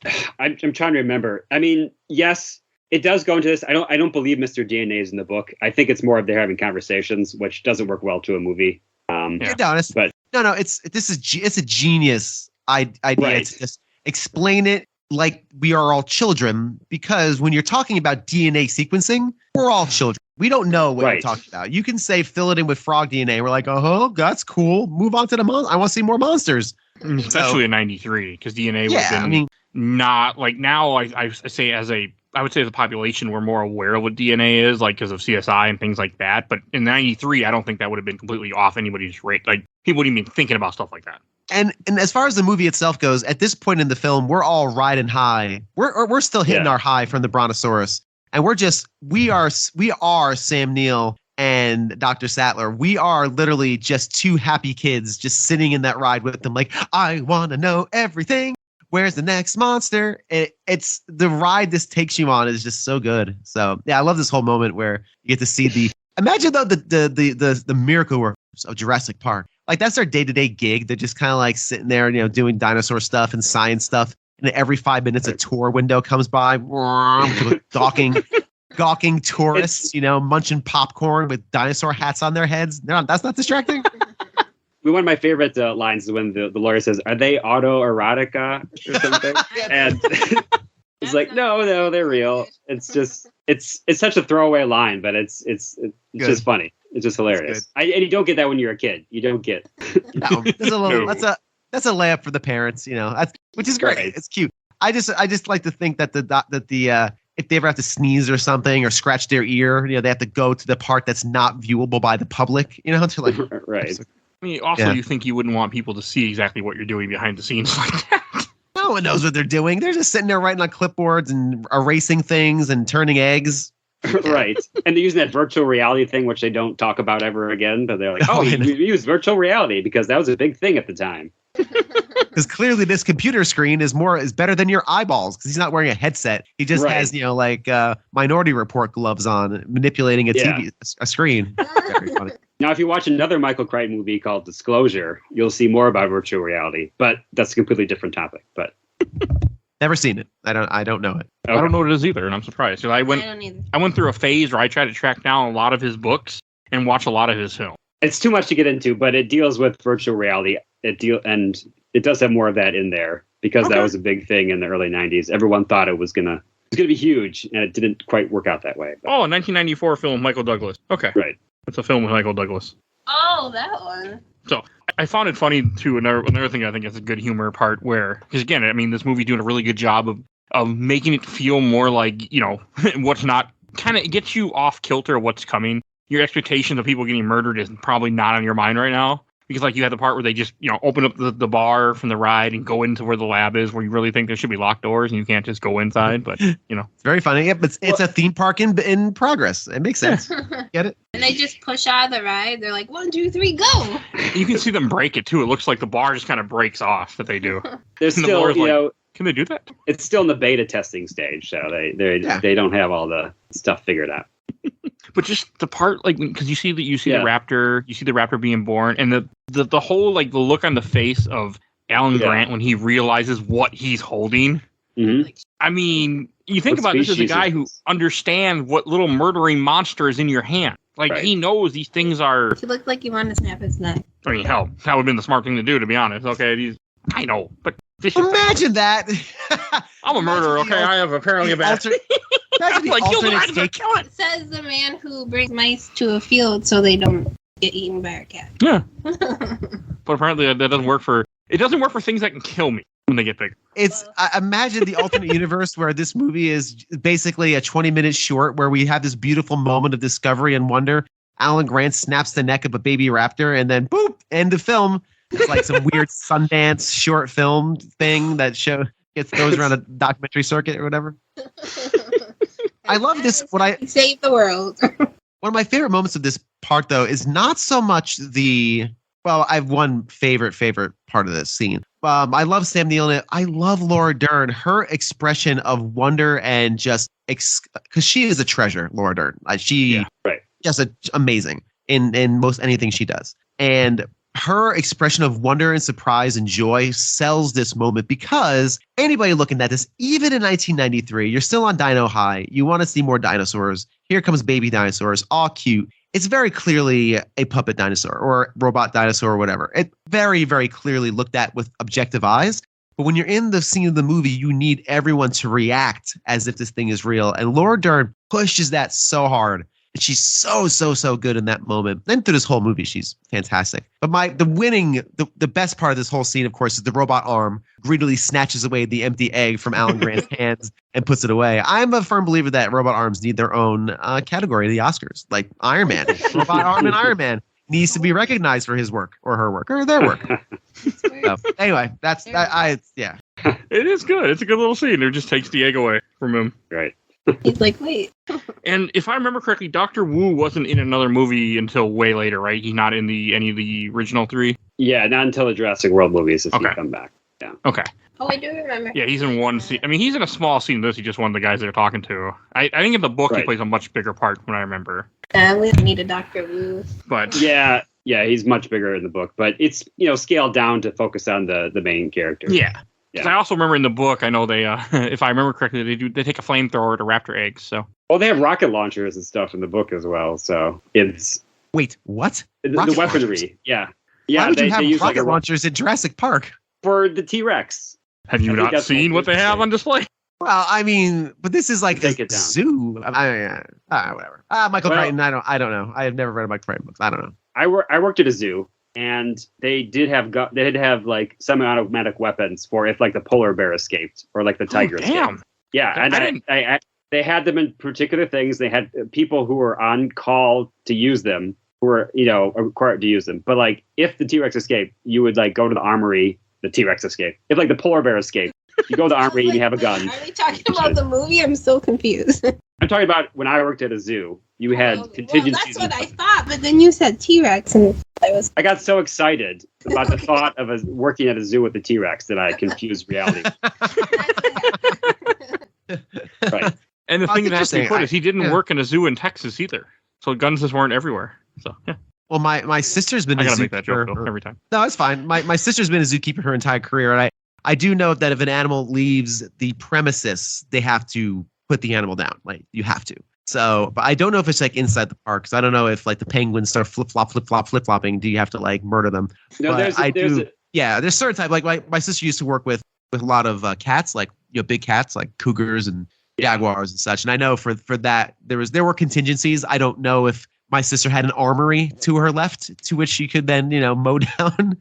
trying to remember. I mean, yes, it does go into this. I don't believe Mr. DNA is in the book. I think it's more of they're having conversations, which doesn't work well to a movie. But no, it's a genius idea to just explain it like we are all children, because when you're talking about DNA sequencing, we're all children. We don't know what you're talking about. You can say fill it in with frog DNA. We're like, oh, that's cool. Move on to the monster. I want to see more monsters. Especially in '93, because DNA would have been not like now. I say as a population, we're more aware of what DNA is, like because of CSI and things like that. But in '93, I don't think that would have been completely off anybody's rate. Like people wouldn't even be thinking about stuff like that. And as far as the movie itself goes, at this point in the film, we're all riding high. We're still hitting our high from the Brontosaurus, and we are Sam Neill and Dr. Sattler. We are literally just two happy kids just sitting in that ride with them, like, I want to know everything. Where's the next monster? It's the ride this takes you on is just so good. So yeah, I love this whole moment where you get to see imagine though the miracle workers of Jurassic Park. Like that's their day-to-day gig. They're just kind of like sitting there, you know, doing dinosaur stuff and science stuff. And every 5 minutes, a tour window comes by, gawking tourists, you know, munching popcorn with dinosaur hats on their heads. That's not distracting. One of my favorite lines is when the lawyer says, "Are they autoerotica or something?" And it's like, no, they're real. It's just it's such a throwaway line, but it's just funny. It's just hilarious. And you don't get that when you're a kid. You don't get. No, that's a layup for the parents, you know. Which is great. Right. It's cute. I just like to think that the if they ever have to sneeze or something or scratch their ear, you know, they have to go to the part that's not viewable by the public, you know, to like right. I mean, also, you think you wouldn't want people to see exactly what you're doing behind the scenes like that. No one knows what they're doing. They're just sitting there writing on clipboards and erasing things and turning eggs. Right. And they're using that virtual reality thing, which they don't talk about ever again. But they're like, we use virtual reality because that was a big thing at the time. Because clearly this computer screen is better than your eyeballs because he's not wearing a headset. He just has, you know, like Minority Report gloves on, manipulating a TV, a screen. Very funny. Now, if you watch another Michael Crichton movie called Disclosure, you'll see more about virtual reality, but that's a completely different topic. But Never seen it. I don't know it. I don't know what it is either, and I'm surprised. I I don't either. went through a phase where I tried to track down a lot of his books and watch a lot of his film. It's too much to get into, but it deals with virtual reality. And it does have more of that in there because that was a big thing in the early 90s. Everyone thought it was gonna be huge, and it didn't quite work out that way. But. Oh, a 1994 film, Michael Douglas. Okay. Right. It's a film with Michael Douglas. Oh, that one. So I found it funny too. Another thing I think is a good humor part where, because again, I mean, this movie doing a really good job of making it feel more like, you know, what's not, kind of gets you off kilter of what's coming. Your expectations of people getting murdered is probably not on your mind right now. Because like you had the part where they just, you know, open up the bar from the ride and go into where the lab is, where you really think there should be locked doors and you can't just go inside. But, you know. It's very funny. Yeah, but it's a theme park in progress. It makes sense. Get it? And they just push out of the ride. They're like, 1, 2, 3, go. You can see them break it too. It looks like the bar just kind of breaks off that they do. There's And the still, Lord's you like, know, can they do that? it's still in the beta testing stage, so they don't have all the stuff figured out. But just the part, like, because you see the Yeah. raptor being born, and the whole, like, the look on the face of Alan Grant when he realizes what he's holding. Mm-hmm. I mean, you think What about this as a species guy is who this? understands what little murdering monster is in your hand. Like, Right. he knows these things are. He looked like he wanted to snap his neck. I mean, hell, that would have been the smart thing to do, to be honest. Okay, I know, but this is. Imagine that. I'm a murderer. Okay, I have apparently a bad. Imagine the Like, kill the alternate guys that take. kill it. It says the man who brings mice to a field so they don't get eaten by a cat. Yeah, but apparently that doesn't work for. It doesn't work for things that can kill me when they get big. Imagine the alternate universe where this movie is basically a 20-minute short where we have this beautiful moment of discovery and wonder. Alan Grant snaps the neck of a baby raptor and then boop, end of film. It's like some weird Sundance short film thing that goes around a documentary circuit or whatever. I love this. Save the world. One of my favorite moments of this part, though, is not so much I have one favorite part of this scene. I love Sam Neill in it. I love Laura Dern. Her expression of wonder and just because she is a treasure, Laura Dern. Just amazing in most anything she does. And her expression of wonder and surprise and joy sells this moment because anybody looking at this, even in 1993, you're still on Dino High. You want to see more dinosaurs. Here comes baby dinosaurs, all cute. It's very clearly a puppet dinosaur or robot dinosaur or whatever. It very, very clearly looked at with objective eyes. But when you're in the scene of the movie, you need everyone to react as if this thing is real. And Laura Dern pushes that so hard. And she's so good in that moment. And through this whole movie, she's fantastic. But the best part of this whole scene, of course, is the robot arm greedily snatches away the empty egg from Alan Grant's hands and puts it away. I'm a firm believer that robot arms need their own category, the Oscars, like Iron Man. Robot arm in Iron Man needs to be recognized for his work or her work or their work. So, anyway, yeah. It is good. It's a good little scene. It just takes the egg away from him. Right. He's like, wait. And if I remember correctly, Dr. Wu wasn't in another movie until way later, right? He's not in any of the original 3? Yeah, not until the Jurassic World movies does he Okay. come back. Yeah. Okay. Oh, I do remember. Yeah, he's in one scene. I mean, he's in a small scene. He's just one of the guys they're talking to. I think in the book he Right. plays a much bigger part when I remember. We don't need a Dr. Wu. But Yeah, he's much bigger in the book, but it's scaled down to focus on the main character. yeah. 'Cause Yeah. I also remember in the book, I know they, if I remember correctly, they take a flamethrower to raptor eggs. So Well, they have rocket launchers and stuff in the book as well, so it's Wait, what? the Rocket weaponry. launchers? Yeah, Why would they you have use rocket like launchers in Jurassic Park? for the T-Rex. have you I think not that's seen what they have on display? Well, I mean, but this is like Take a it down. zoo. Whatever. Michael Well- Crichton. I don't know. I have never read a Michael Crichton books. I don't know. I worked at a zoo, and they did have like semi-automatic weapons for if like the polar bear escaped or like the tiger escaped. Damn. Yeah, I and didn't- they had them in particular things. They had people who were on call to use them, who were required to use them. But like if the T-Rex escaped, you would like go to the armory. The T-Rex escaped. If like the polar bear escaped, you go to the armory and you have a gun. Are we talking about the movie? I'm so confused. I'm talking about when I worked at a zoo. You had Well, contingencies. that's what I thought, but then you said T-Rex, and I was. I got so excited about the thought of working at a zoo with the T-Rex that I confused reality. Right. And the Well, thing it's that has to be interesting. put is he didn't Yeah. work in a zoo in Texas either. So guns just weren't everywhere. So, yeah. Well, my sister's been I a gotta make that joke zookeeper. though, every time. No, it's fine. My sister's been a zookeeper her entire career, and I do know that if an animal leaves the premises, they have to put the animal down. Like you have to. So, but I don't know if it's like inside the park. Because I don't know if like the penguins start flip flopping. Do you have to like murder them? No, But yeah, there's certain type. Like my sister used to work with a lot of cats, like big cats, like cougars and jaguars and such. And I know for that there were contingencies. I don't know if my sister had an armory to her left to which she could then mow down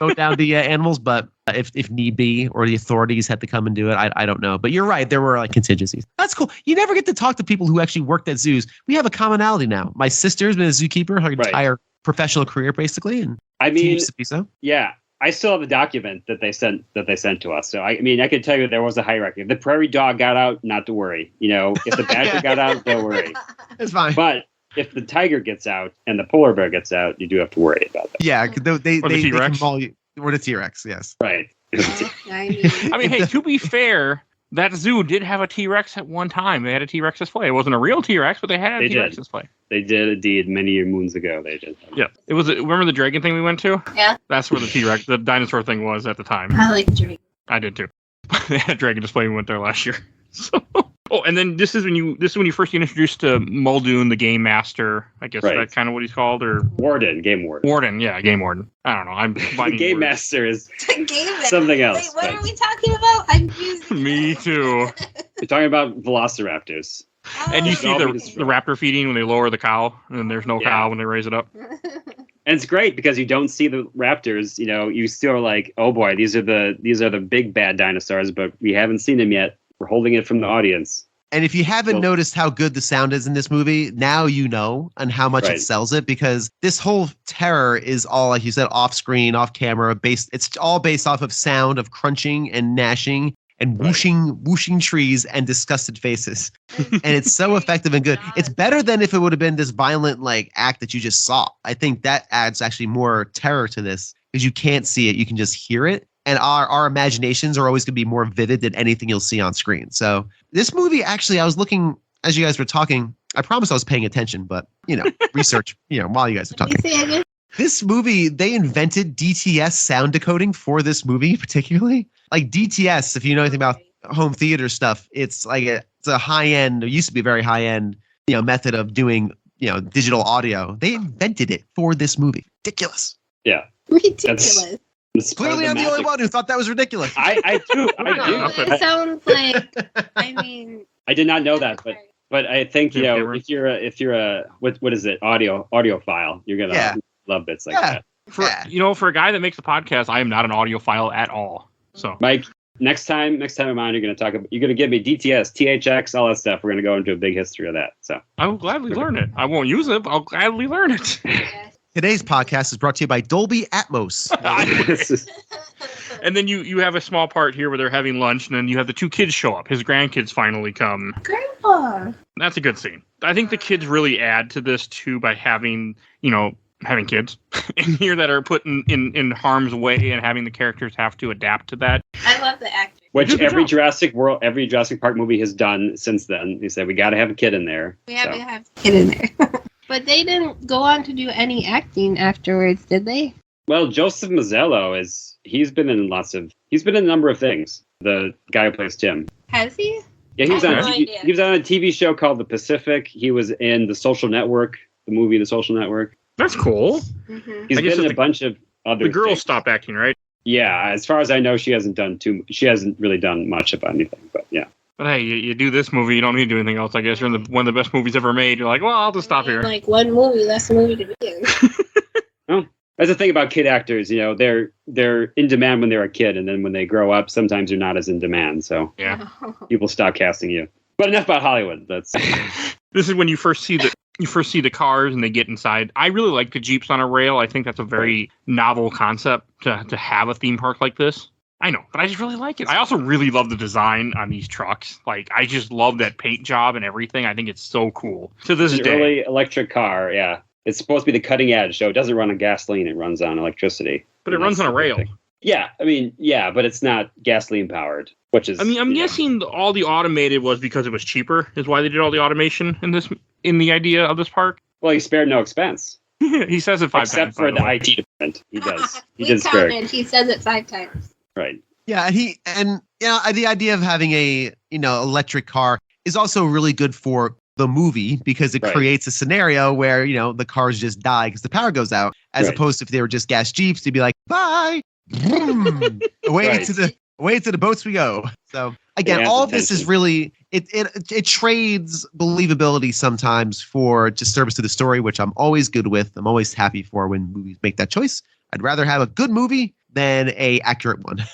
the animals. But if need be, or the authorities had to come and do it, I don't know. But you're right, there were like contingencies. That's cool. You never get to talk to people who actually worked at zoos. We have a commonality now. My sister's been a zookeeper her entire professional career, basically, and continues to be so. Yeah. I still have a document that they sent to us. So I could tell you there was a hierarchy. If the prairie dog got out, not to worry. If the badger got out, don't worry. It's fine. But if the tiger gets out and the polar bear gets out, you do have to worry about that. Yeah, they T-Rex? can maul you. Or the T-Rex, yes. Right. I mean, hey, to be fair, that zoo did have a T-Rex at one time. They had a T-Rex display. It wasn't a real T-Rex, but they had a T-Rex display. They did indeed many moons ago. They did. Yeah, it was. Remember the dragon thing we went to? Yeah. That's where the T-Rex, the dinosaur thing, was at the time. I like Drake. I did too. They had a dragon display. We went there last year. So, and then this is when you first get introduced to Muldoon, the game master. I guess that's kind of what he's called, or game warden. Warden, yeah, game warden. I don't know. I'm the game master is Game something else. Wait, what are we talking about? I'm confused. Me too. We're talking about velociraptors. And you see the raptor feeding when they lower the cow, and then there's no cow when they raise it up. And it's great because you don't see the raptors. You still are like, oh boy, these are the big bad dinosaurs, but we haven't seen them yet. We're holding it from the audience. And if you haven't noticed how good the sound is in this movie, now you know, and how much it sells it, because this whole terror is all, like you said, off screen, off camera, it's all based off of sound of crunching and gnashing and whooshing trees and disgusted faces. And it's so effective and good. It's better than if it would have been this violent like act that you just saw. I think that adds actually more terror to this because you can't see it. You can just hear it. And our imaginations are always going to be more vivid than anything you'll see on screen. So this movie, actually, I was looking as you guys were talking. I promise I was paying attention, but, research, while you guys are talking. This movie, they invented DTS sound decoding for this movie, particularly. Like DTS, if you know anything about home theater stuff, it's like it's a high-end, it used to be a very high-end, method of doing, digital audio. They invented it for this movie. Ridiculous. Yeah. Ridiculous. Clearly, I'm the only one who thought that was ridiculous. I do. It sounds like. I did not know that, but I think if you're a what is it, audiophile, you're gonna love bits like that. For a guy that makes a podcast, I am not an audiophile at all. So, Mike, next time I'm on, you're gonna give me DTS, THX, all that stuff. We're gonna go into a big history of that. So I will gladly learn it. I won't use it, but I'll gladly learn it. Today's podcast is brought to you by Dolby Atmos. And then you have a small part here where they're having lunch, and then you have the two kids show up. His grandkids finally come. Grandpa. That's a good scene. I think the kids really add to this too by having kids in here that are put in harm's way and having the characters have to adapt to that. I love the actors. Which every Jurassic Park movie has done since then. They said we got to have a kid in there. We have to have a kid in there. But they didn't go on to do any acting afterwards, did they? Well, Joseph Mazzello he's been in a number of things. The guy who plays Tim. Has he? Yeah, he was on a TV show called The Pacific. He was in The Social Network, the movie The Social Network. That's cool. Mm-hmm. He's been in a bunch of other The girl things. stopped acting, right? Yeah, as far as I know, she hasn't really done much about anything, but yeah. But hey, you do this movie, you don't need to do anything else, I guess. You're in one of the best movies ever made. You're like, well, I'll just stop here. Like one movie, that's the movie to be in. Well, that's the thing about kid actors, they're in demand when they're a kid, and then when they grow up, sometimes they're not as in demand, so people stop casting you. But enough about Hollywood. This is when you first see the cars and they get inside. I really like the Jeeps on a rail. I think that's a very novel concept to have a theme park like this. I know, but I just really like it. I also really love the design on these trucks. Like, I just love that paint job and everything. I think it's so cool. To this day. Early electric car, yeah. It's supposed to be the cutting edge, so it doesn't run on gasoline. It runs on electricity. But it runs on a rail. Yeah, but it's not gasoline powered, which is... I'm guessing all the automated was because it was cheaper, is why they did all the automation in the idea of this park. Well, he spared no expense. He says it 5 times. Except for by the way. IT department. He does. He We does very counted. He says it 5 times. right. Yeah, the idea of having a electric car is also really good for the movie because it Right. creates a scenario where the cars just die because the power goes out, as Right. opposed to if they were just gas jeeps, they'd be like, bye, vroom, away Right. to the boats we go. So again, It adds all of this is attention. really it trades believability sometimes for just service to the story, which I'm always good with. I'm always happy for when movies make that choice. I'd rather have a good movie than a accurate one.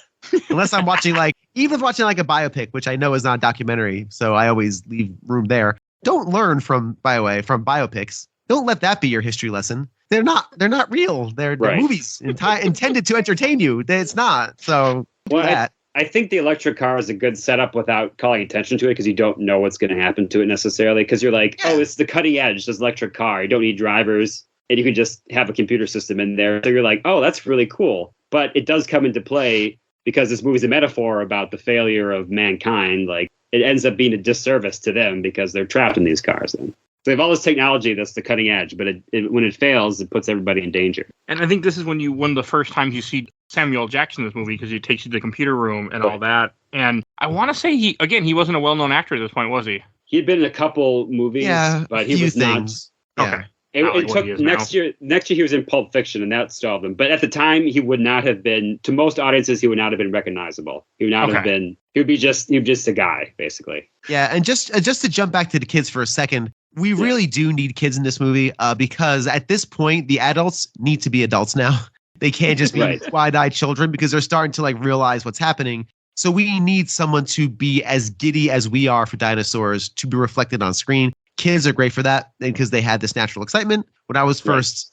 Unless I'm watching even watching like a biopic, which I know is not a documentary, so I always leave room there. Don't learn from biopics. Don't let that be your history lesson. They're not real. They're Right. movies intended to entertain you. It's not. So do Well, that. I think the electric car is a good setup without calling attention to it because you don't know what's going to happen to it necessarily. Because you're like, oh, it's the cutting edge, this electric car. You don't need drivers, and you can just have a computer system in there. So you're like, oh, that's really cool. But it does come into play because this movie's a metaphor about the failure of mankind. Like, it ends up being a disservice to them because they're trapped in these cars. Then. So they have all this technology that's the cutting edge, but when it fails, it puts everybody in danger. And I think this is one of the first times you see Samuel Jackson in this movie because he takes you to the computer room and all that. And I want to say he wasn't a well-known actor at this point, was he? He had been in a couple movies, but he few was things. not. Yeah. Okay. It Not like took what he is next year he was in Pulp Fiction, and that stalled him. But at the time, he would not have been, to most audiences, he would not have been recognizable. He would not have been, he would be just a guy, basically. Yeah, and just to jump back to the kids for a second, we really do need kids in this movie because at this point, the adults need to be adults now. They can't just be Right. wide-eyed children because they're starting to realize what's happening. So we need someone to be as giddy as we are for dinosaurs to be reflected on screen. Kids are great for that because they had this natural excitement. When I first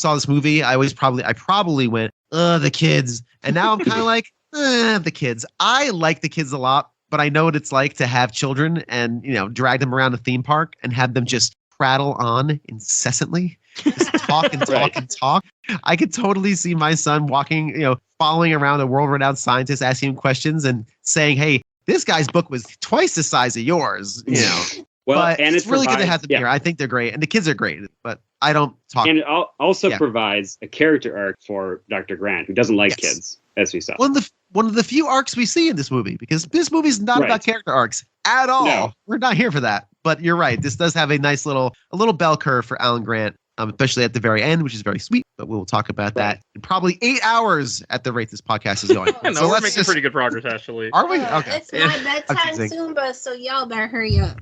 saw this movie, I probably went, the kids. And now I'm kind of like, the kids. I like the kids a lot, but I know what it's like to have children and, drag them around a theme park and have them just prattle on incessantly. Just talk and talk Right. and talk. I could totally see my son walking, following around a world-renowned scientist, asking him questions and saying, hey, this guy's book was twice the size of yours, Well, but and it's really good to have them yeah. here. I think they're great. And the kids are great, but I don't talk. And it also Yeah. provides a character arc for Dr. Grant, who doesn't like Yes. kids, as we saw. One of the few arcs we see in this movie, because this movie's not Right. about character arcs at all. No. We're not here for that. But you're right. This does have a nice little bell curve for Alan Grant, especially at the very end, which is very sweet. But we'll talk about that in probably 8 hours at the rate this podcast is going. Yeah, no, So we're let's making just, pretty good progress, actually. Are we? Okay. It's my bedtime teasing. soon, but so y'all better hurry up.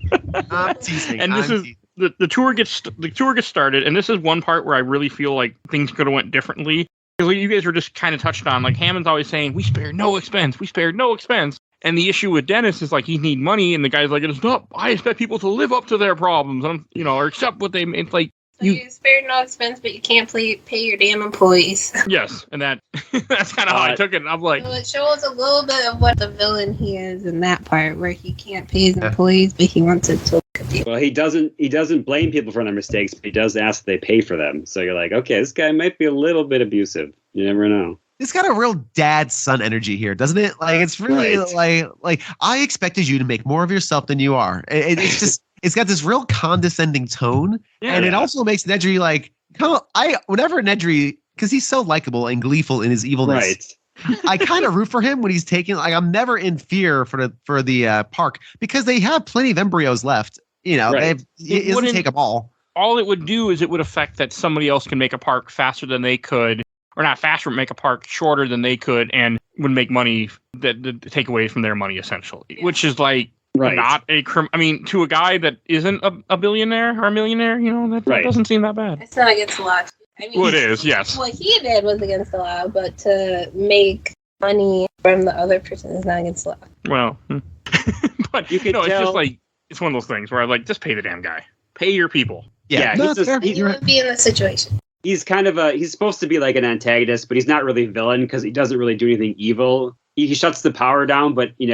I'm teasing. And this I'm is teasing. the tour gets started, and this is one part where I really feel like things could have went differently. Because you guys were just kind of touched on, like Hammond's always saying, we spared no expense. And the issue with Dennis is like he need money, and the guy's like, it's not. I expect people to live up to their problems, or accept what they. It's like So you spared no expense, but you can't pay your damn employees. yes, and that's kind of how I took it. And I'm like, So it shows a little bit of what the villain he is in that part, where he can't pay his employees, but he wants it to look at people. Well, he doesn't blame people for their mistakes, but he does ask that they pay for them. So you're like, okay, this guy might be a little bit abusive. You never know. It's got a real dad-son energy here, doesn't it? Like it's really Right. like I expected you to make more of yourself than you are. It's just it's got this real condescending tone, and it also makes Nedry like whenever Nedry, because he's so likable and gleeful in his evilness. Right. I kind of root for him when he's taking. Like I'm never in fear for the park because they have plenty of embryos left. Right. It doesn't take them all. all it would do is it would affect that somebody else can make a park faster than they could, or not faster, but make a park shorter than they could, and would make money that take away from their money essentially, which is like not a I mean, to a guy that isn't a billionaire or a millionaire, that doesn't seem that bad. It's not against the law. I mean, Well, it is, yes. What he did was against the law, but to make money from the other person is not against the law. Well, but You could it's tell- just like it's one of those things where I like just pay the damn guy, pay your people. Yeah, no, he's just- fair. You You're right. would be in this situation. He's kind of he's supposed to be like an antagonist, but he's not really a villain because he doesn't really do anything evil. He shuts the power down, but he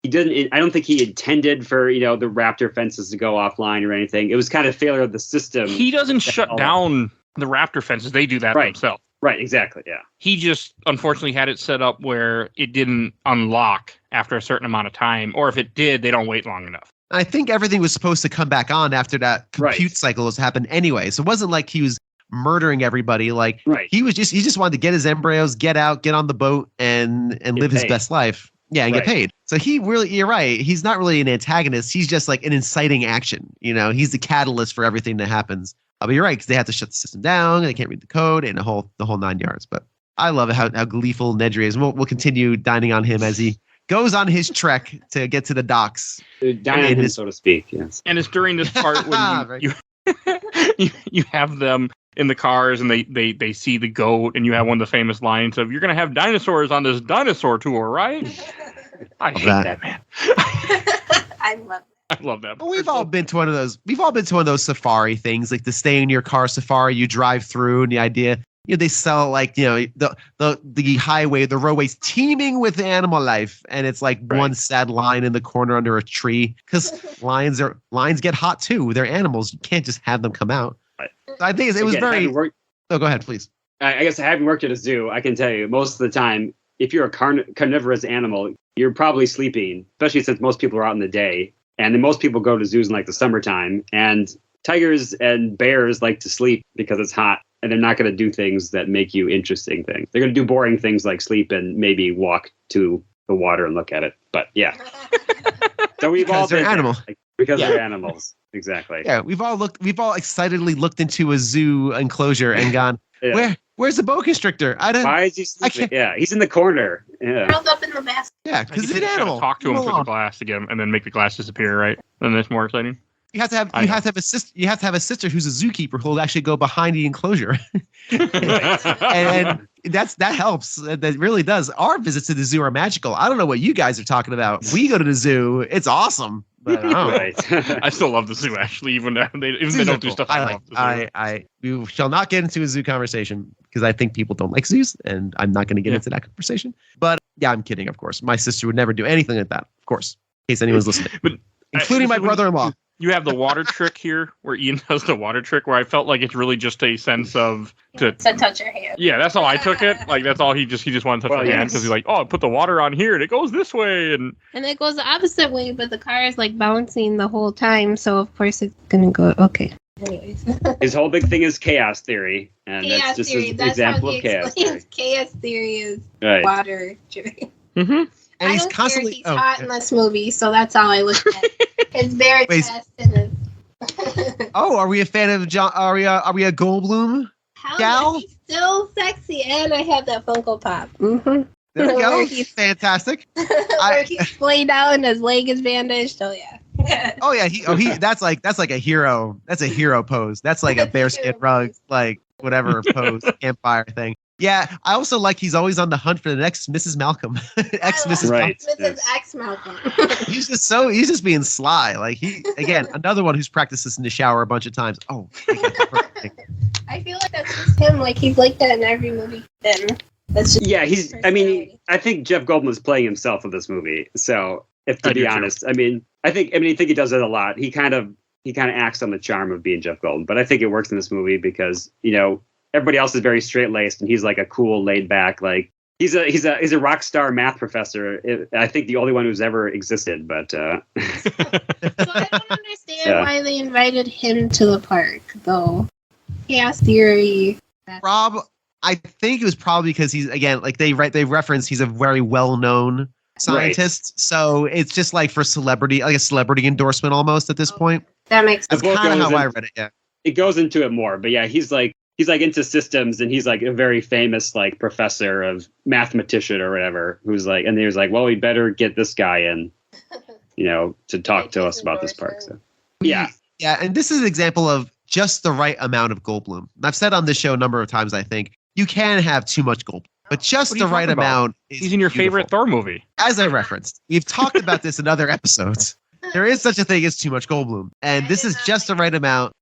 didn't. I don't think he intended for the raptor fences to go offline or anything. It was kind of failure of the system. He doesn't shut down the raptor fences; they do that themselves. Right, exactly. Yeah. He just unfortunately had it set up where it didn't unlock after a certain amount of time, or if it did, they don't wait long enough. I think everything was supposed to come back on after that compute cycle has happened anyway. So it wasn't like he was murdering everybody. Like Right. he just wanted to get his embryos, get out, get on the boat, and live his paid. best life. Yeah, and get paid. So you're right. He's not really an antagonist. He's just like an inciting action. He's the catalyst for everything that happens. But you're right, because they have to shut the system down. They can't read the code and the whole 9 yards. But I love how gleeful Nedry is. We'll continue dining on him as he goes on his trek to get to the docks. Dining him, so to speak, yes. And it's during this part when you have them in the cars and they see the goat, and you have one of the famous lines of, "You're going to have dinosaurs on this dinosaur tour, right?" I hate that, man. I love it. I love that. But we've all been to one of those. We've all been to one of those safari things, like the stay in your car safari. You drive through, and the idea, they sell like the highway, the roadways teeming with animal life, and it's like one sad lion in the corner under a tree, because lions get hot too. They're animals. You can't just have them come out. Right. So I think it was very. Oh, go ahead, please. I guess having worked at a zoo, I can tell you most of the time, if you're a carnivorous animal, you're probably sleeping, especially since most people are out in the day. And then most people go to zoos in like the summertime, and tigers and bears like to sleep because it's hot, and they're not going to do things that make you interesting things. They're going to do boring things like sleep and maybe walk to the water and look at it. But yeah. So we've all been animals. Because they're animals. Exactly. Yeah, we've all excitedly looked into a zoo enclosure and gone, where's the boa constrictor? Why is he sleeping? Yeah, he's in the corner. Yeah. Curled up in the basket. Yeah, because it's an animal. Talk to him through the glass to get him, and then make the glass disappear. Right? Then that's more exciting. You have to have a sister who's a zookeeper who'll actually go behind the enclosure, and that helps. That really does. Our visits to the zoo are magical. I don't know what you guys are talking about. We go to the zoo. It's awesome. But I still love the zoo, actually, even though they don't do stuff. We shall not get into a zoo conversation because I think people don't like zoos, and I'm not going to get into that conversation. But yeah, I'm kidding, of course. My sister would never do anything like that, of course, in case anyone's listening, including my brother-in-law. You have the water trick here, where Ian does the water trick, where I felt like it's really just a sense of to touch your hand. Yeah, that's how I took it. Like that's all he just wanted to touch your hand because he's like, oh, put the water on here and it goes this way, and it goes the opposite way, but the car is like bouncing the whole time, so of course it's gonna go okay. Anyways, his whole big thing is chaos theory, and that's just an example of chaos theory. Chaos theory is water trick. Mm-hmm. And he's constantly he's hot in this movie, so that's all I looked at. His bare chest and his. Oh, are we a fan of John? Are we a Goldblum gal? He's still sexy, and I have that Funko Pop. Mm-hmm. There we go. Fantastic. Where he's laid out and his leg is bandaged. Oh yeah. Oh yeah. He. That's like a hero. That's a hero pose. That's like a bearskin rug, like whatever pose, campfire thing. Yeah, I also like he's always on the hunt for the next Mrs. Malcolm. Mrs. Right. Mrs. X Malcolm. he's just being sly. Like again, another one who's practiced this in the shower a bunch of times. Oh, I feel like that's just him. Like he's like that in every movie. Then that's just I think Jeff Goldblum is playing himself in this movie. So to be honest, I think he does it a lot. He kind of acts on the charm of being Jeff Goldblum, but I think it works in this movie because everybody else is very straight-laced, and he's like a cool, laid-back, like he's a rock star math professor. I think the only one who's ever existed. But so I don't understand why they invited him to the park, though. Chaos theory. Rob, I think it was probably because he's they reference he's a very well-known scientist, so it's just like for a celebrity endorsement almost at this point. That makes sense. That's kind of how I read it. Yeah, it goes into it more, but yeah, he's like into systems, and he's like a very famous like professor of mathematician or whatever, who's like, and he was like, well, we better get this guy in, to talk to us about this park. So yeah, and this is an example of just the right amount of Goldblum. I've said on this show a number of times, I think you can have too much Goldblum, but just the right amount. He's in your favorite Thor movie, as I referenced. We've talked about this in other episodes. There is such a thing as too much Goldblum, and this is just the right amount.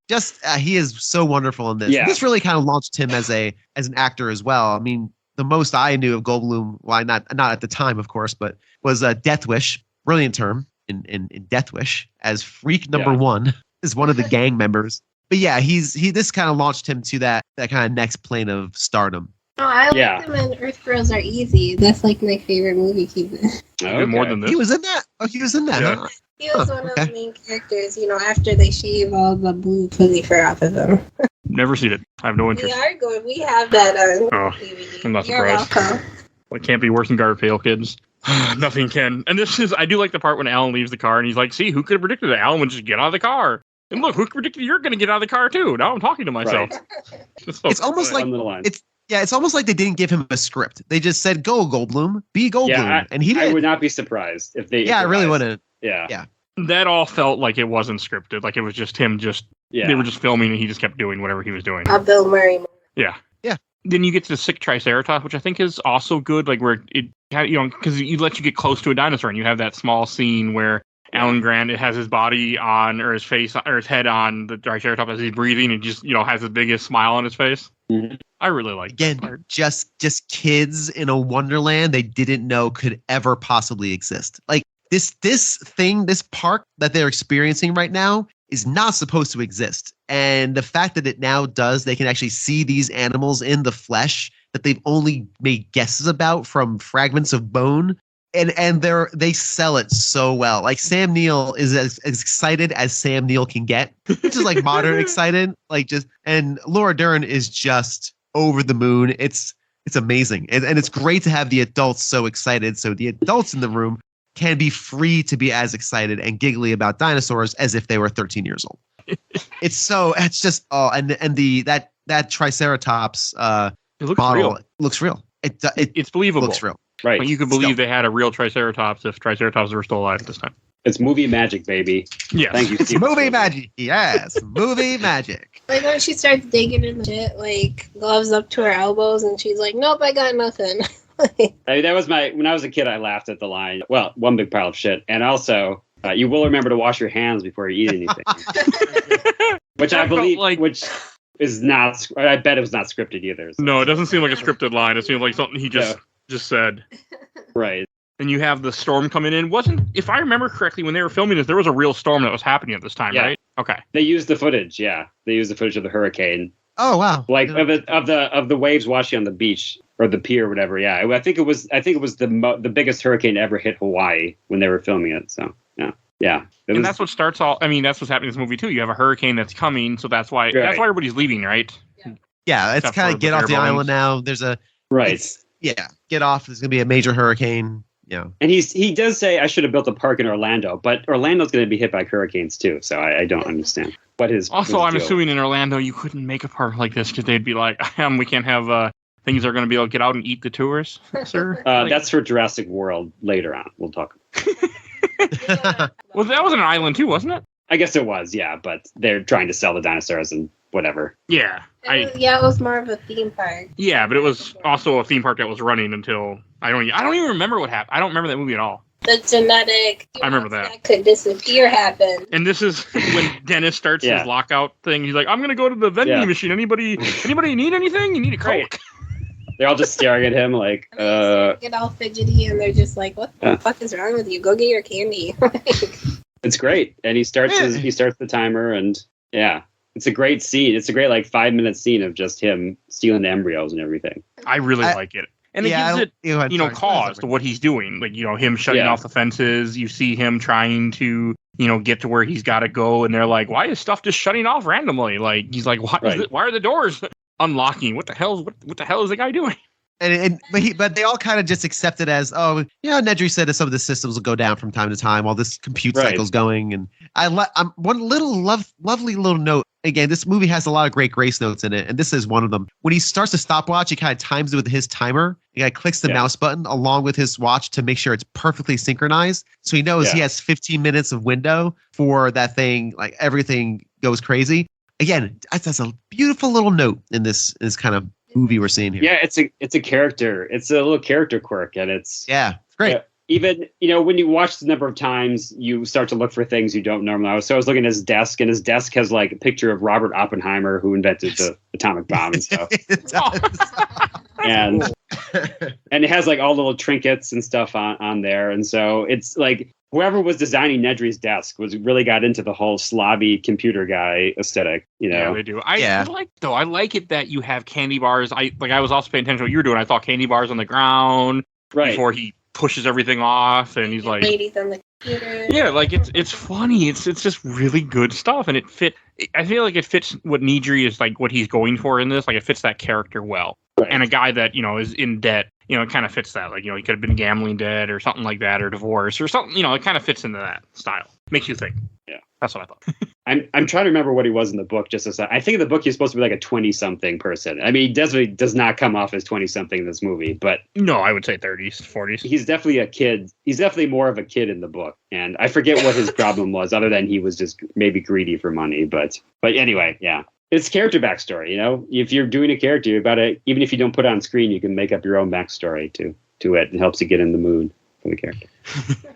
He is so wonderful in this. Yeah. This really kind of launched him as an actor as well. I mean, the most I knew of Goldblum, well, not at the time, of course, but was Death Wish. Brilliant term in Death Wish as Freak Number 1 is one of the gang members. But yeah, this kind of launched him to that kind of next plane of stardom. Oh, I like him in Earth Girls Are Easy. That's like my favorite movie he's in. Okay. More than this. He was in that. Oh, he was in that. Yeah. Huh? He was one of the main characters, after they shave all the blue fuzzy fur off of him. Never seen it. I have no We interest. are good. We have that on Oh, DVD. I'm not You're surprised. welcome. Well, it can't be worse than Garfield, kids. Nothing can. And I do like the part when Alan leaves the car and he's like, see, who could have predicted that Alan would just get out of the car? And look, who predicted you're going to get out of the car too? Now I'm talking to myself. Right. It's almost like Fun little line. it's almost like they didn't give him a script. They just said, "Go Goldblum, be Goldblum," Yeah, and he did. I would not be surprised if they. Yeah, I really improvised. wouldn't. Yeah. That all felt like it wasn't scripted. Like it was just him they were just filming and he just kept doing whatever he was doing. A Bill Murray moment. Yeah. Yeah. Then you get to the sick Triceratops, which I think is also good, like where it because it lets you get close to a dinosaur and you have that small scene where Alan Grant has his body on or his face or his head on the Triceratops as he's breathing and just has the biggest smile on his face. Mhm. I really like Again, that part. just kids in a wonderland they didn't know could ever possibly exist. Like this park that they're experiencing right now is not supposed to exist. And the fact that it now does, they can actually see these animals in the flesh that they've only made guesses about from fragments of bone. And they sell it so well. Like Sam Neill is as excited as Sam Neill can get, which is like modern excited. And Laura Dern is just over the moon. It's amazing. And it's great to have the adults so excited. So the adults in the room can be free to be as excited and giggly about dinosaurs as if they were 13 years old. That Triceratops It looks model real. looks real. It's believable. Looks real. Right. Like you could believe they had a real Triceratops if Triceratops were still alive at this time. It's movie magic, baby. Yes. Thank you. It's Steve. movie magic. Yes, movie magic. Like when she starts digging in the shit, like gloves up to her elbows, and she's like, "Nope, I got nothing." That was when I was a kid, I laughed at the line. Well, one big pile of shit. And also, you will remember to wash your hands before you eat anything. Which I believe, which is not, I bet it was not scripted either. So. No, it doesn't seem like a scripted line. It seems like something he just said. Right. And you have the storm coming in. If I remember correctly, when they were filming this, there was a real storm that was happening at this time, right? Okay. They used the footage. Yeah, they used the footage of the hurricane. Oh wow! Like of the waves washing on the beach or the pier or whatever. Yeah, I think it was the biggest hurricane to ever hit Hawaii when they were filming it. So yeah. And that's what starts all. I mean, that's what's happening in this movie too. You have a hurricane that's coming, so that's why everybody's leaving, right? Yeah, it's Except kind for of get the off the bare island bones. now. There's a get off. There's gonna be a major hurricane. Yeah. And he does say I should have built a park in Orlando, but Orlando's going to be hit by hurricanes too, so I don't understand what his. Also, I'm deal. assuming in Orlando you couldn't make a park like this because they'd be like, we can't have things that are going to be able to get out and eat the tourists, sir. That's for Jurassic World later on. We'll talk. Well, that was an island too, wasn't it? I guess it was, yeah, but they're trying to sell the dinosaurs and whatever. Yeah. It was more of a theme park. Yeah, but it was also a theme park that was running until I don't even remember what happened. I don't remember that movie at all. The genetic I remember that could disappear happened. And this is when Dennis starts his lockout thing. He's like, "I'm gonna go to the vending machine. Anybody need anything? You need a Coke?" Right. They're all just staring at him like, Get all fidgety, and they're just like, "What the fuck is wrong with you? Go get your candy." It's great, and he starts the timer, and it's a great scene. It's a great 5-minute scene of just him stealing the embryos and everything. I really like it. And it gives it, cause to what he's doing. Like, him shutting off the fences. You see him trying to, get to where he's got to go. And they're like, why is stuff just shutting off randomly? Like, he's like, why are the doors unlocking? What the hell is the guy doing? But they all kind of just accept it as, Nedry said that some of the systems will go down from time to time while this compute cycle's going. And one lovely little note. Again, this movie has a lot of great grace notes in it, and this is one of them. When he starts the stopwatch, he kind of times it with his timer. He kind of clicks the mouse button along with his watch to make sure it's perfectly synchronized. So he knows he has 15 minutes of window for that thing. Like everything goes crazy. Again, that's a beautiful little note in this kind of movie we're seeing here. Yeah, it's a character. It's a little character quirk, and it's great. Even when you watch the number of times, you start to look for things you don't normally know. So I was looking at his desk, and his desk has a picture of Robert Oppenheimer, who invented the atomic bomb and stuff. It does. And it has all little trinkets and stuff on there, and so it's like whoever was designing Nedry's desk really got into the whole slobby computer guy aesthetic. Yeah, they do. I like it that you have candy bars. I was also paying attention to what you were doing. I saw candy bars on the ground before he pushes everything off, and he's like, ladies on the Yeah, like it's funny. It's just really good stuff, and it fit. I feel like it fits what Nidri is like, what he's going for in this. Like it fits that character well. Right. And a guy that is in debt, it kind of fits that. Like he could have been gambling debt or something like that, or divorce or something. It kind of fits into that style. Makes you think. Yeah, that's what I thought. I'm trying to remember what he was in the book. I think in the book he's supposed to be like a 20-something person. I mean, he definitely does not come off as 20-something in this movie, but no, I would say 30s, 40s. He's definitely a kid. He's definitely more of a kid in the book, and I forget what his problem was, other than he was just maybe greedy for money. But anyway, yeah, it's character backstory. If you're doing a character, you got to, even if you don't put it on screen, you can make up your own backstory to it. It helps you get in the mood for the character.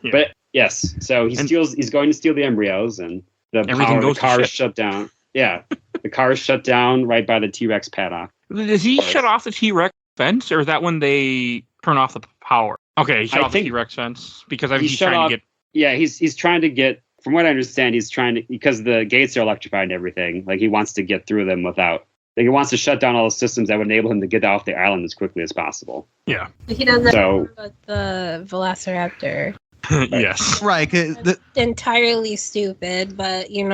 Yeah. But yes, so he's going to steal the embryos, and the car is shut down. Yeah, the car is shut down right by the T-Rex paddock. Does he shut off the T-Rex fence, or is that when they turn off the power? Okay, he shut off the T-Rex fence because he's trying to get. Yeah, he's trying to get. From what I understand, he's trying to, because the gates are electrified and everything. Like he wants to get through them without. Like he wants to shut down all the systems that would enable him to get off the island as quickly as possible. Yeah. He doesn't know about the Velociraptor. Yes. Right. Entirely stupid, but leave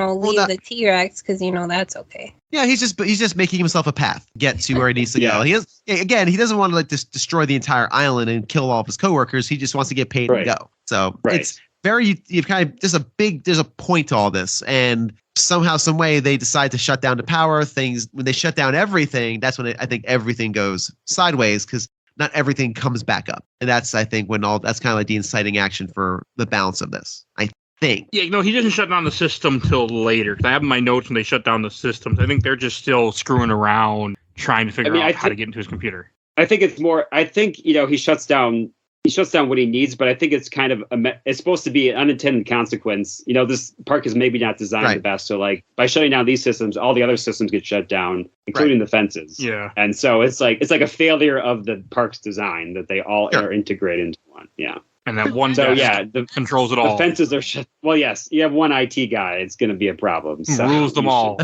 the T-Rex because that's okay. Yeah, he's just making himself a path, get to where he needs to go. He doesn't want to just destroy the entire island and kill all of his coworkers. He just wants to get paid and go. So it's very, you've kind of, there's a point to all this, and somehow, some way, they decide to shut down the power. Things, when they shut down everything, that's when I think everything goes sideways, because not everything comes back up. And that's, I think, that's kind of like the inciting action for the balance of this, I think. Yeah, he doesn't shut down the system till later. I have in my notes when they shut down the systems. I think they're just still screwing around, trying to figure out how to get into his computer. I think it's more, he shuts down what he needs, but I think it's kind of it's supposed to be an unintended consequence. This park is maybe not designed the best, so like by shutting down these systems, all the other systems get shut down, including the fences. Yeah, and so it's like a failure of the park's design that they all are integrated into one. Yeah, and that one controls it all. The fences are shut. Well, yes, you have one IT guy, it's going to be a problem. So rules them all.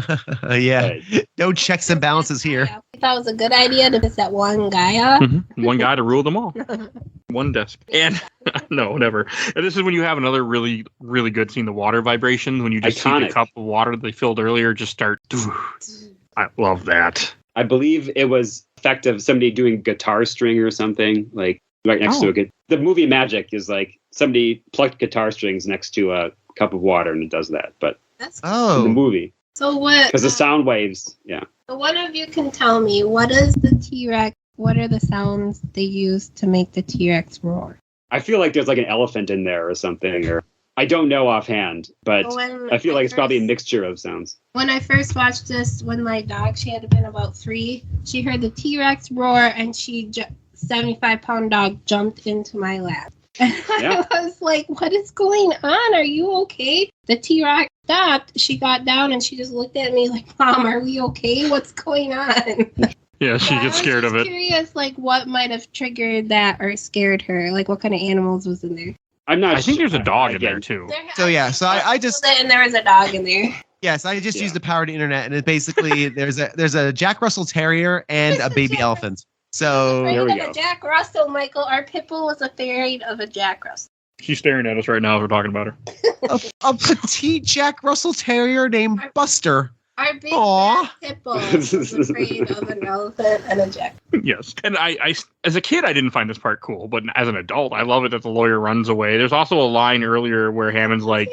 No checks and balances here. I thought it was a good idea to piss that one guy off. Mm-hmm. One guy to rule them all. One desk. And no, never. And this is when you have another really, really good scene, the water vibrations, when you just see the cup of water that they filled earlier just start. I love that. I believe it was effective somebody doing guitar string or something, like right next to it. The movie magic is like somebody plucked guitar strings next to a cup of water and it does that. But that's in the movie. So what? Because the sound waves, So one of you can tell me, what is the T-Rex? What are the sounds they use to make the T-Rex roar? I feel like there's like an elephant in there or something, or I don't know offhand, but I feel like it's probably a mixture of sounds. When I first watched this, when my dog, she had been about 3, she heard the T-Rex roar, and 75-pound dog jumped into my lap. And I was like, what is going on? Are you okay? The T-Rex stopped. She got down and she just looked at me like, Mom, are we okay? What's going on? Yeah, she gets scared of it. I'm curious, like, what might have triggered that or scared her? Like, what kind of animals was in there? I think there's a dog in there, too. I just... And there was a dog in there. Yes, I just used the power to internet, and it basically, there's a Jack Russell Terrier and a baby elephant. So there we go. A Jack Russell, Michael. Our Pitbull was afraid of a Jack Russell. She's staring at us right now as we're talking about her. a petite Jack Russell Terrier named Buster. Our big Pitbull was afraid of an elephant and a jack. Yes, and I as a kid I didn't find this part cool, but as an adult I love it that the lawyer runs away. There's also a line earlier where Hammond's like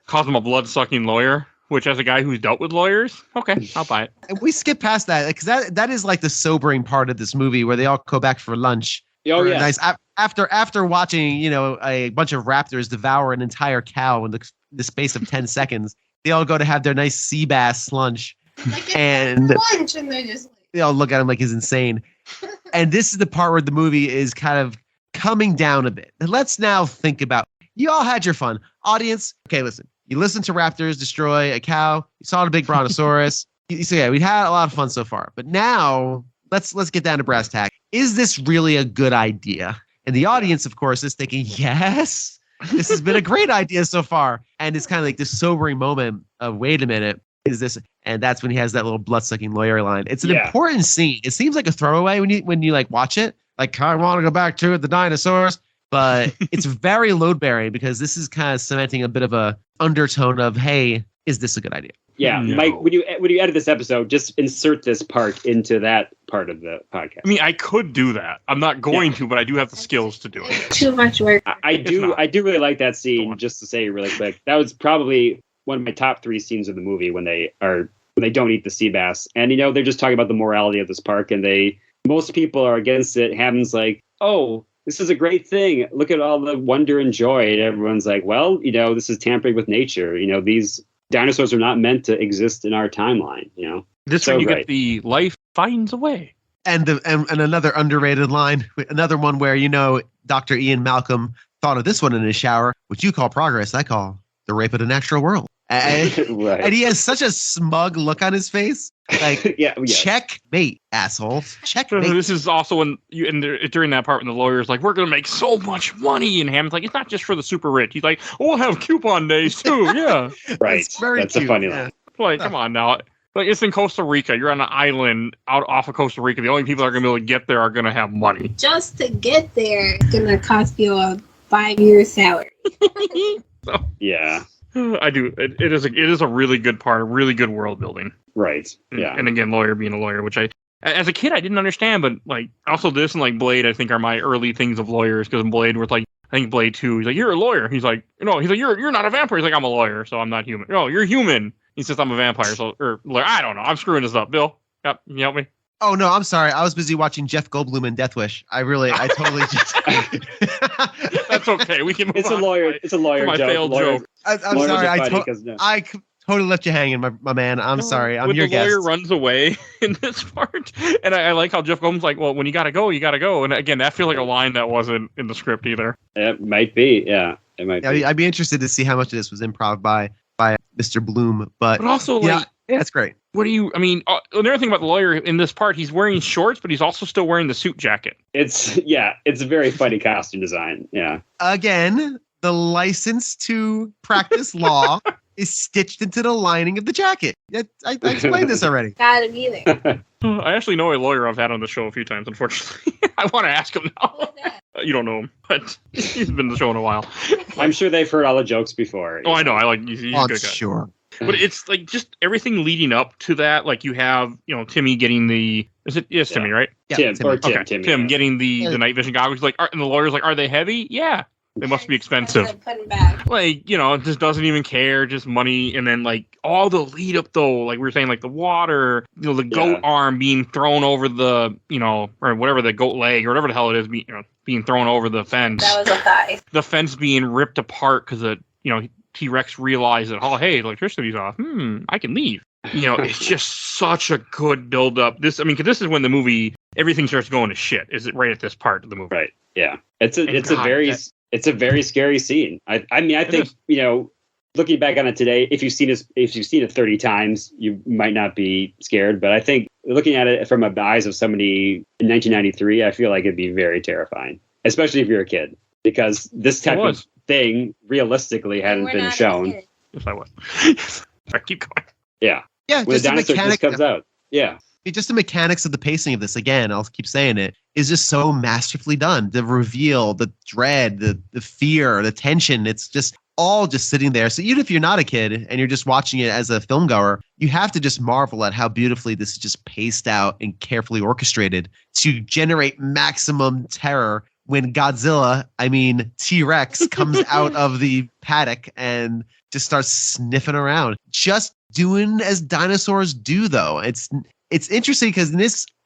calls him a blood-sucking lawyer, which as a guy who's dealt with lawyers, okay, I'll buy it. And we skip past that because that is like the sobering part of this movie where they all go back for lunch. Oh yeah, nice. After watching a bunch of raptors devour an entire cow in the space of 10 seconds. They all go to have their nice sea bass lunch, and they all look at him like he's insane. And this is the part where the movie is kind of coming down a bit. And let's now think about, you all had your fun. Audience, okay, listen. You listened to raptors destroy a cow. You saw the big brontosaurus. So yeah, we had a lot of fun so far. But now let's get down to brass tack. Is this really a good idea? And the audience, of course, is thinking, yes. This has been a great idea so far. And it's kind of like this sobering moment of, wait a minute, is this? And that's when he has that little blood-sucking lawyer line. It's an important scene. It seems like a throwaway when you like watch it. Like, I want to go back to the dinosaurs. but it's very load bearing because this is kind of cementing a bit of a undertone of, hey, is this a good idea? Yeah, No. Mike, when you edit this episode, just insert this part into that part of the podcast. I mean, I could do that. I'm not going to, but I do have the skills to do it. Too much work. I do really like that Go scene. on. Just to say really quick, that was probably one of my top 3 scenes of the movie when they don't eat the sea bass, and they're just talking about the morality of this park, and most people are against it. Hammond's like, oh, this is a great thing. Look at all the wonder and joy, and everyone's like, well, this is tampering with nature. These dinosaurs are not meant to exist in our timeline. This So one you great. get the life finds a way. And another underrated line, another one where, Dr. Ian Malcolm thought of this one in his shower, which you call progress, I call the rape of the natural world. And, Right. and he has such a smug look on his face. Like, yeah. checkmate, asshole. Checkmate. This is also when during that part when the lawyer's like, we're going to make so much money. And Hammond's like, it's not just for the super rich. He's like, oh, we'll have coupon days too. Yeah. Right. It's very That's a cute, funny yeah. line. Like, come on now. Like, it's in Costa Rica. You're on an island off of Costa Rica. The only people that are going to be able to get there are going to have money. Just to get there, it's gonna cost you a 5-year salary. Yeah. I do. It is a really good part, a really good world building. Right. Yeah. And again, lawyer being a lawyer, which as a kid, I didn't understand, but like also this and like Blade, I think are my early things of lawyers, because in Blade, was like, I think Blade 2, he's like, you're a lawyer. He's like, you're not a vampire. He's like, I'm a lawyer, so I'm not human. No, you're human. He says I'm a vampire, or I don't know. I'm screwing this up. Bill, yep, can you help me? Oh, no, I'm sorry. I was busy watching Jeff Goldblum in Death Wish. I totally just... That's okay. We can move It's a on. lawyer. It's a lawyer my joke. failed Lawyers- joke. I'm lawyers sorry. are I funny 'cause no. totally left you hanging, my man. I'm sorry. I'm When your the lawyer guest. runs away in this part, and I like how Jeff Goldblum's like, well, when you gotta go, you gotta go. And again, that feels like a line that wasn't in the script either. It might be. Yeah. It might be. I'd be interested to see how much of this was improv by Mr. Bloom, but But also, yeah, like, that's great. what do you? I mean, another thing about the lawyer in this part, he's wearing shorts, but he's also still wearing the suit jacket. It's a very funny costume design. Yeah. Again, the license to practice law is stitched into the lining of the jacket. I explained this already. Gotta be there. I actually know a lawyer I've had on the show a few times. Unfortunately, I want to ask him now. Who's that? You don't know him, but he's been on the show in a while. I'm sure they've heard all the jokes before. Oh, I know. I like. He's a I'm good guy. sure. But it's like just everything leading up to that. Like you have, Timmy getting the. Yes, Timmy, right? Yeah, Tim, Timmy. or Tim, Okay, Timmy, Tim yeah. getting the night vision goggles. Like, and the lawyer's like, are they heavy? Yeah, they must be expensive. Put 'em back. Like, just doesn't even care, just money. And then like all the lead up though, like we were saying, like the water, the goat arm being thrown over the, or whatever, the goat leg or whatever the hell it is, being thrown over the fence. That was a thigh. The fence being ripped apart because T-Rex realized that, oh, hey, electricity's off. I can leave. It's just such a good build up. Because this is when the movie, everything starts going to shit. Is it right at this part of the movie? Right. Yeah. It's a God, very scary scene. I think, looking back on it today, if you've seen it 30 times, you might not be scared. But I think looking at it from the eyes of somebody in 1993, I feel like it'd be very terrifying, especially if you're a kid, because this type of thing realistically hadn't We're been not Yes, shown. I was. I keep going. Yeah. Yeah, When the dinosaur just comes out. Yeah. just the mechanics of the pacing of this, again, I'll keep saying it, is just so masterfully done. The reveal, the dread, the fear, the tension, it's just all just sitting there. So even if you're not a kid and you're just watching it as a film goer, you have to just marvel at how beautifully this is just paced out and carefully orchestrated to generate maximum terror when T-Rex comes out of the paddock and just starts sniffing around. Just doing as dinosaurs do, though. It's interesting because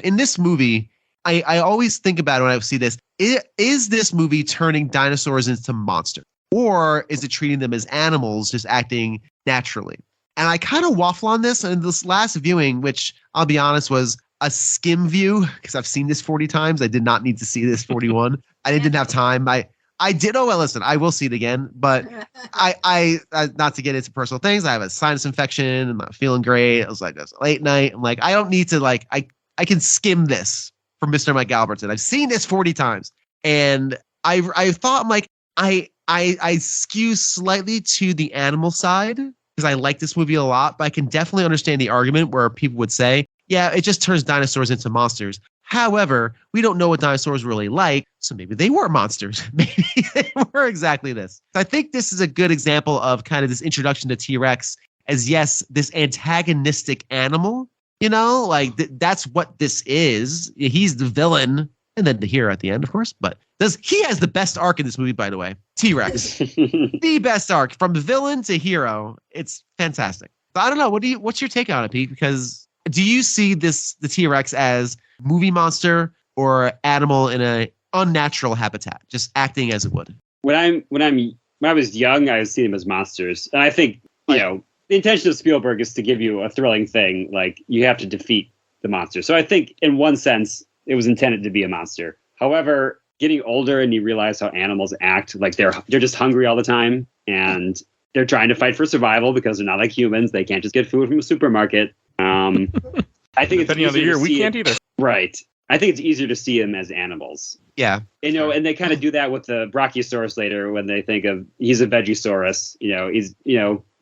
in this movie, I always think about it when I see this. Is this movie turning dinosaurs into monsters? Or is it treating them as animals just acting naturally? And I kind of waffle on this. And this last viewing, which I'll be honest was a skim view, because I've seen this 40 times. I did not need to see this 41. I didn't have time. I did. Oh, well, listen, I will see it again. But I not to get into personal things, I have a sinus infection. I'm not feeling great. I was like, it's a late night. I'm like, I don't need to I can skim this from Mr. Mike Albertin. I've seen this 40 times. And I thought, I'm like, I skew slightly to the animal side because I like this movie a lot, but I can definitely understand the argument where people would say, yeah, it just turns dinosaurs into monsters. However, we don't know what dinosaurs really like, so maybe they were monsters. Maybe they were exactly this. I think this is a good example of kind of this introduction to T-Rex as, yes, this antagonistic animal, like that's what this is. He's the villain and then the hero at the end, of course. But he has the best arc in this movie, by the way. T-Rex. The best arc from villain to hero. It's fantastic. But I don't know. What's your take on it, Pete? Because do you see the T-Rex as movie monster or animal in a unnatural habitat, just acting as it would? When I was young, I was seeing them as monsters, and I think the intention of Spielberg is to give you a thrilling thing, like you have to defeat the monster. So I think in one sense it was intended to be a monster. However, getting older and you realize how animals act, like they're just hungry all the time and they're trying to fight for survival because they're not like humans. They can't just get food from a supermarket. I think depending on the year, we can't either. Right. I think it's easier to see them as animals. Yeah. And they kind of do that with the Brachiosaurus later when they think of he's a Vegisaurus.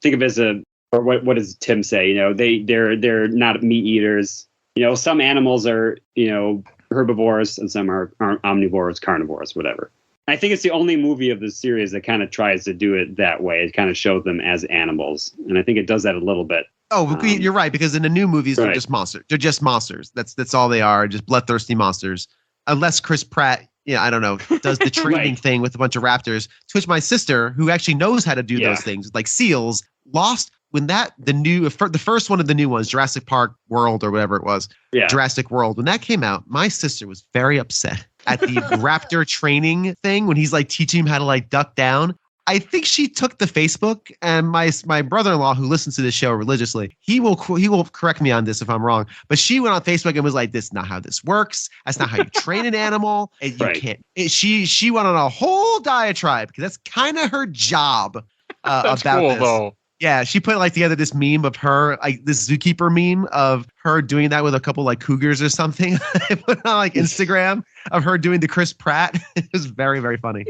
Think of it as or what does Tim say? They're not meat eaters. Some animals are herbivores and some are omnivores, carnivores, whatever. I think it's the only movie of the series that kind of tries to do it that way. It kind of shows them as animals, and I think it does that a little bit. Oh, you're right, because in the new movies, right. They're just monsters. They're just monsters. That's all they are, just bloodthirsty monsters. Unless Chris Pratt, I don't know, does the training right. thing with a bunch of raptors, to which my sister, who actually knows how to do those things, like seals, lost when the first one of the new ones, Jurassic Park World or whatever it was, Jurassic World, when that came out, my sister was very upset at the raptor training thing when he's like teaching him how to like duck down. I think she took to Facebook, and my brother-in-law, who listens to this show religiously, he will correct me on this if I'm wrong, but she went on Facebook and was like, "This is not how this works. That's not how you train an animal. And you can't." She went on a whole diatribe because that's kind of her job that's about cool, this. Though. Yeah, she put like together this meme of her, like this zookeeper meme of her doing that with a couple like cougars or something. I put on like Instagram of her doing the Chris Pratt. It was very, very funny.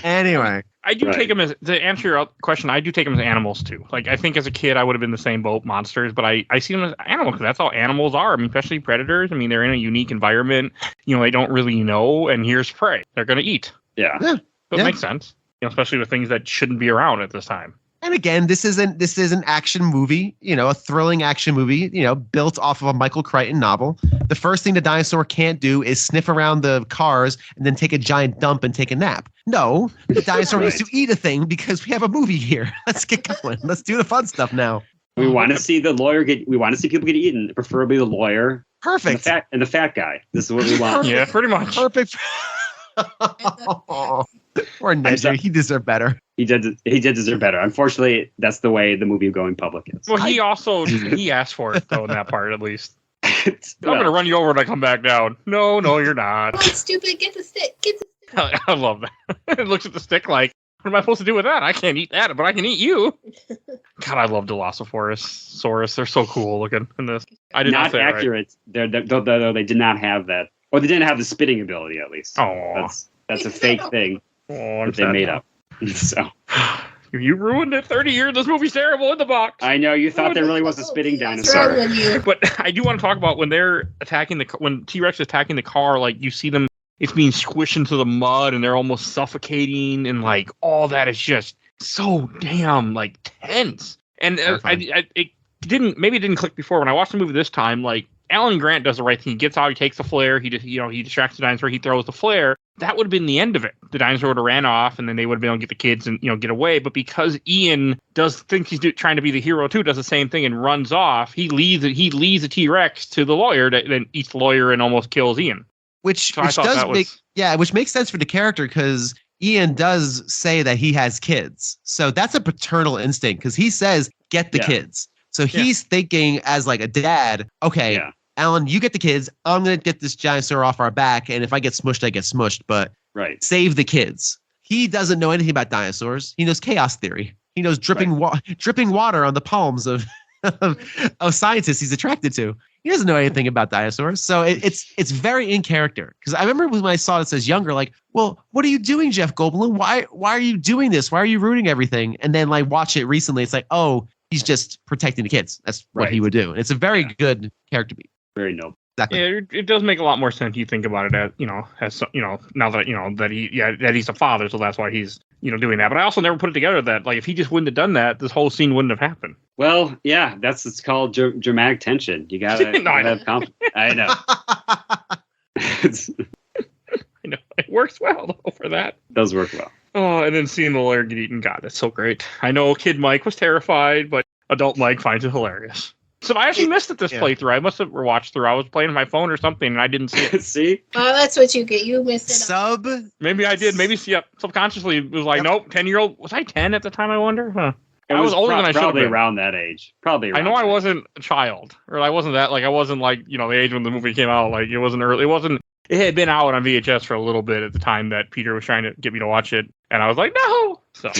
Anyway, I do take them as, to answer your question, I do take them as animals too. Like I think as a kid I would have been the same boat, monsters, but I see them as animals because that's all animals are. I mean, especially predators. I mean, they're in a unique environment. They don't really know, and here's prey. They're going to eat. Yeah. So it makes sense. Especially with things that shouldn't be around at this time. And again, this is an action movie, a thrilling action movie, built off of a Michael Crichton novel. The first thing the dinosaur can't do is sniff around the cars and then take a giant dump and take a nap. No, the dinosaur needs to eat a thing because we have a movie here. Let's get going. Let's do the fun stuff now. We want to see we want to see people get eaten, preferably the lawyer. Perfect. And the fat guy. This is what we want. Yeah, pretty much. Perfect. Poor Nedry. He deserved better. He did deserve better. Unfortunately, that's the way the movie going public is. Well, he asked for it though in that part at least. I'm gonna run you over when I come back down. No, you're not. Come on, stupid, get the stick. I love that. It looks at the stick like, what am I supposed to do with that? I can't eat that, but I can eat you. God, I love Dilophosaurus. They're so cool looking in this. I did not say accurate. Right. They did not have that. Or they didn't have the spitting ability, at least. Oh, that's a fake thing that they made up. So you ruined it. 30 years. This movie's terrible in the box. I know you thought there really was a spitting dinosaur. But I do want to talk about when they're attacking when T-Rex is attacking the car. Like you see them, it's being squished into the mud, and they're almost suffocating, and like all that is just so damn like tense. And it didn't click before when I watched the movie this time. Like Alan Grant does the right thing. He gets out, he takes the flare, he distracts the dinosaur, he throws the flare. That would have been the end of it. The dinosaur would have ran off, and then they would have been able to get the kids and get away. But because Ian thinks he's trying to be the hero too, does the same thing and runs off. He leads the T-Rex to the lawyer that then eats the lawyer and almost kills Ian. Which makes sense for the character because Ian does say that he has kids. So that's a paternal instinct because he says, get the kids. So he's thinking as like a dad, okay, Alan, you get the kids. I'm going to get this dinosaur off our back. And if I get smushed, I get smushed. But save the kids. He doesn't know anything about dinosaurs. He knows chaos theory. He knows dripping water on the palms of scientists he's attracted to. He doesn't know anything about dinosaurs. So it's very in character. Because I remember when I saw this as younger, like, well, what are you doing, Jeff Goldblum? Why are you doing this? Why are you ruining everything? And then like watch it recently. It's like, oh, he's just protecting the kids. That's what he would do. And it's a very good character beat. Very noble. Exactly. Yeah, it does make a lot more sense. You think about it as now that that he's a father, so that's why he's doing that. But I also never put it together that like if he just wouldn't have done that, this whole scene wouldn't have happened. Well, yeah, it's called dramatic tension. You gotta, No, I know. have conflict. I know. I know it works well though for that. It does work well. Oh, and then seeing the lawyer get eaten, God, that's so great. I know kid Mike was terrified, but adult Mike finds it hilarious. So I actually missed it this playthrough. I must have watched through. I was playing my phone or something, and I didn't see it. See? Oh, that's what you get. You missed it. Sub. Maybe I did. Maybe subconsciously it was like, nope, 10-year-old. Was I 10 at the time? I wonder. Huh. I was older than I should have been. Probably around that age. I know I wasn't a child, or I wasn't that. Like I wasn't like the age when the movie came out. Like it wasn't early. It wasn't. It had been out on VHS for a little bit at the time that Peter was trying to get me to watch it, and I was like, no. So.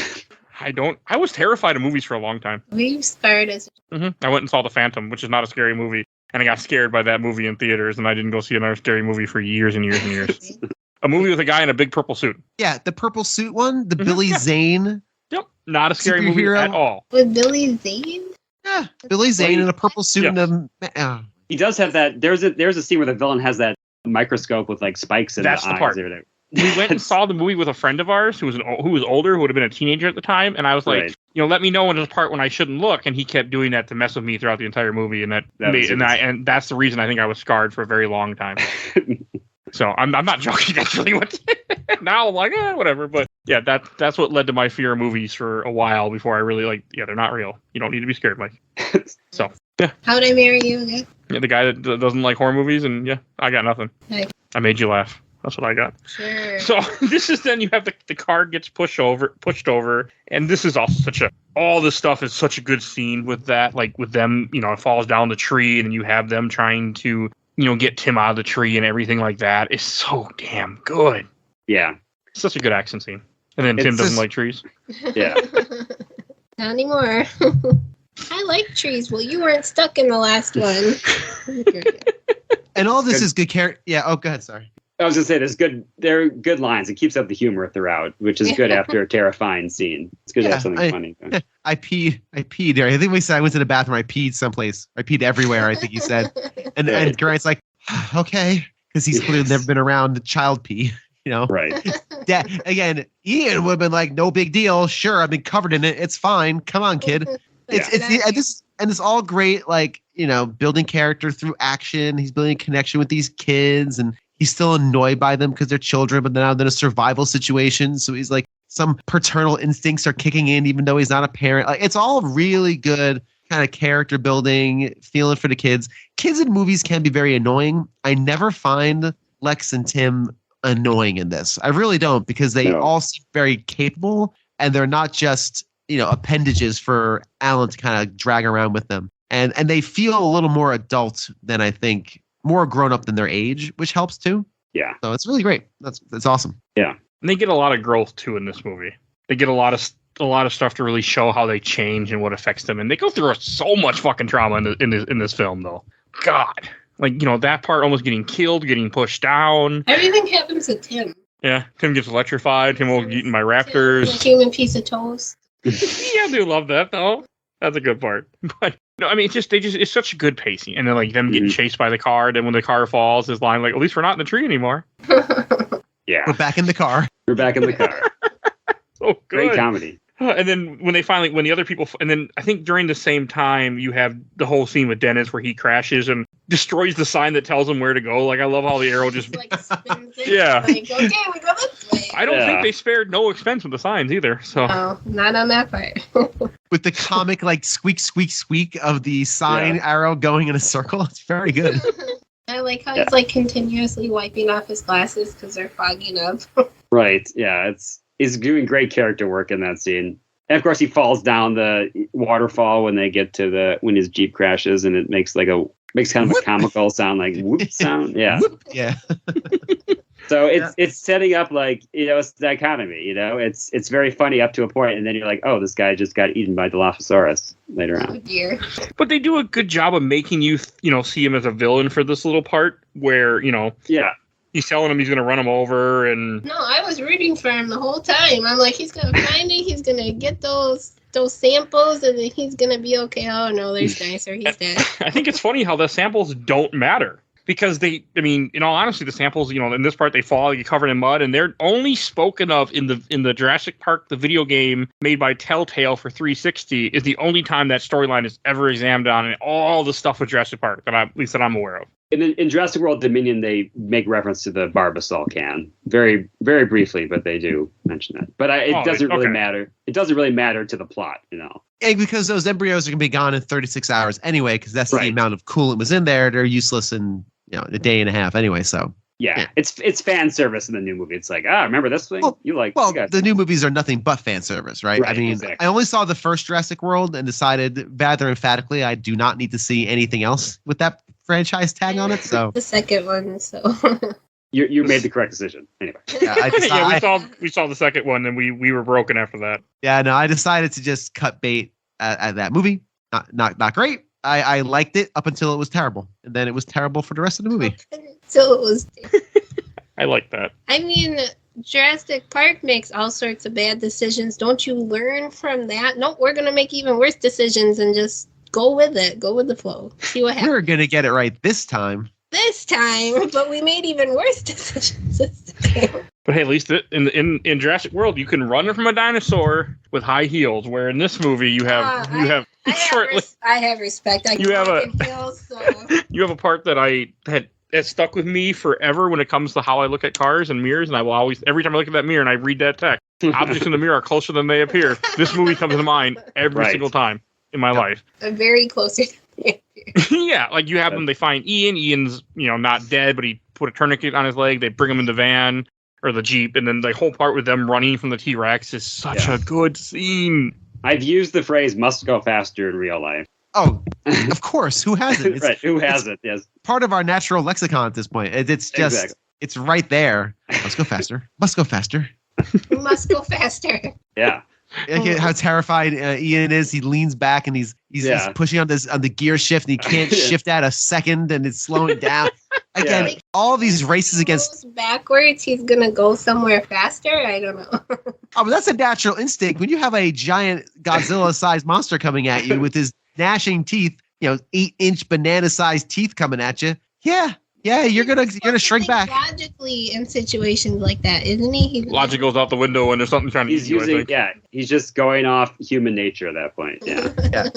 I was terrified of movies for a long time. We started as... I went and saw The Phantom, which is not a scary movie, and I got scared by that movie in theaters, and I didn't go see another scary movie for years and years and years. A movie with a guy in a big purple suit. Yeah, the purple suit one, the Billy Zane. Yep, not a scary movie at all. With Billy Zane? Yeah, Billy Zane in a purple suit and a... He does have that. There's a scene where the villain has that microscope with like spikes in the eyes. That's the part. We went and saw the movie with a friend of ours who was older, who would have been a teenager at the time, and I was like, let me know when there's a part when I shouldn't look, and he kept doing that to mess with me throughout the entire movie, and that's the reason I think I was scarred for a very long time. So I'm not joking. That's really what. Now I'm like, whatever. But yeah, that's what led to my fear of movies for a while before I really they're not real. You don't need to be scared, Mike. So yeah. How'd I marry you again? Yeah, the guy that doesn't like horror movies, and yeah, I got nothing. Hey. I made you laugh. That's what I got. Sure. So this is then you have the car gets pushed over, and this is also all this stuff is such a good scene with that, like with them, it falls down the tree, and then you have them trying to, get Tim out of the tree and everything like that. It's so damn good. Yeah. It's such a good action scene. And then Tim doesn't like trees. Yeah. Not anymore. I like trees. Well, you weren't stuck in the last one. And all this is good character. Yeah. Oh, go ahead. Sorry. I was gonna say there are good lines. It keeps up the humor throughout, which is good after a terrifying scene. It's good to have something funny. I peed there. I think we said I went to the bathroom. I peed someplace. I peed everywhere. I think he said. And Grant's like, okay, because he's clearly never been around child pee. Right. Again, Ian would have been like, no big deal. Sure, I've been covered in it. It's fine. Come on, kid. It's all great. Like building character through action. He's building a connection with these kids and. He's still annoyed by them because they're children, but now they're in a survival situation. So he's like, some paternal instincts are kicking in, even though he's not a parent. Like, it's all really good kind of character building, feeling for the kids. Kids in movies can be very annoying. I never find Lex and Tim annoying in this. I really don't, because they all seem very capable, and they're not just, appendages for Alan to kind of drag around with them. And they feel a little more adult than I think. More grown up than their age, which helps too. Yeah. So it's really great. That's awesome. Yeah. And they get a lot of growth too in this movie. They get a lot of stuff to really show how they change and what affects them. And they go through so much fucking trauma in this film though. God. Like, that part almost getting killed, getting pushed down. Everything happens to Tim. Yeah. Tim gets electrified. Tim will get eaten by raptors. A human piece of toast. Yeah, I do love that though. That's a good part. But no, I mean, it's such a good pacing. And then like them getting chased by the car. Then when the car falls, his line like, at least we're not in the tree anymore. Yeah. We're back in the car. We're back in the car. So good. Great comedy. And then when the other people, and then I think during the same time, you have the whole scene with Dennis where he crashes and destroys the sign that tells him where to go. Like, I love how the arrow just like spins it. Yeah. Like, okay, we go this way. I don't think they spared no expense with the signs either. So no, not on that part. With the comic like squeak, squeak, squeak of the sign arrow going in a circle. It's very good. I like how he's like continuously wiping off his glasses because they're fogging up. Right. Yeah. He's doing great character work in that scene. And of course he falls down the waterfall when they get to when his Jeep crashes, and it makes kind of a comical sound, like whoop sound. Yeah. Yeah. So it's setting up like, it's dichotomy, it's very funny up to a point, and then you're like, oh, this guy just got eaten by Dilophosaurus later on. Oh dear. But they do a good job of making you, see him as a villain for this little part where, he's telling him he's going to run him over, and no, I was rooting for him the whole time. I'm like, he's going to find it, he's going to get those samples, and then he's going to be okay. Oh no, there's Dinosaur, he's dead. I think it's funny how the samples don't matter. because in all honesty, the samples, in this part they fall, you covered in mud, and they're only spoken of in the Jurassic Park, the video game made by Telltale for 360, is the only time that storyline is ever examined on, and all the stuff with Jurassic Park at least that I'm aware of. In Jurassic World Dominion, they make reference to the Barbasol can very, very briefly, but they do mention it. But it doesn't really matter. It doesn't really matter to the plot, And because those embryos are going to be gone in 36 hours anyway, because that's the amount of coolant was in there. They're useless in a day and a half anyway. So yeah. It's fan service in the new movie. It's like, remember this thing? Well, the new movies are nothing but fan service, right? I mean, exactly. I only saw the first Jurassic World and decided rather emphatically I do not need to see anything else with that franchise tag on it. So the second one, so you made the correct decision anyway. Yeah, we saw the second one and we were broken after that. Yeah, no, I decided to just cut bait at that movie. Not great. I liked it up until it was terrible, and then it was terrible for the rest of the movie. So it was. I like that. I mean, Jurassic Park makes all sorts of bad decisions. Don't you learn from that? No, we're gonna make even worse decisions and just go with it. Go with the flow. See what happens. We're gonna get it right this time. But we made even worse decisions this time. But hey, at least in Jurassic World, you can run from a dinosaur with high heels. Where in this movie, you have I have respect. You have a part that stuck with me forever when it comes to how I look at cars and mirrors, and I will always, every time I look at that mirror and I read that text, objects in the mirror are closer than they appear. This movie comes to mind every single time in my life. I'm very closer than they appear. Yeah, like you have them. They find Ian. Ian's not dead, but he put a tourniquet on his leg. They bring him in the van or the Jeep, and then the whole part with them running from the T-Rex is such a good scene. I've used the phrase "must go faster" in real life. Oh, of course. Who hasn't? Right. Who hasn't? Yes. Part of our natural lexicon at this point. It's just, It's right there. Must go faster. Must go faster. Must go faster. Yeah. How terrified Ian is. He leans back and he's pushing on the gear shift, and he can't shift out a second, and it's slowing down. Again, all these races against backwards, he's gonna go somewhere faster. I don't know. But that's a natural instinct when you have a giant Godzilla-sized monster coming at you with his gnashing teeth, 8-inch banana-sized teeth coming at you. Yeah, you're gonna shrink back. Logically, in situations like that, isn't he? Logic goes out the window when there's something trying to eat you. He's just going off human nature at that point. Yeah.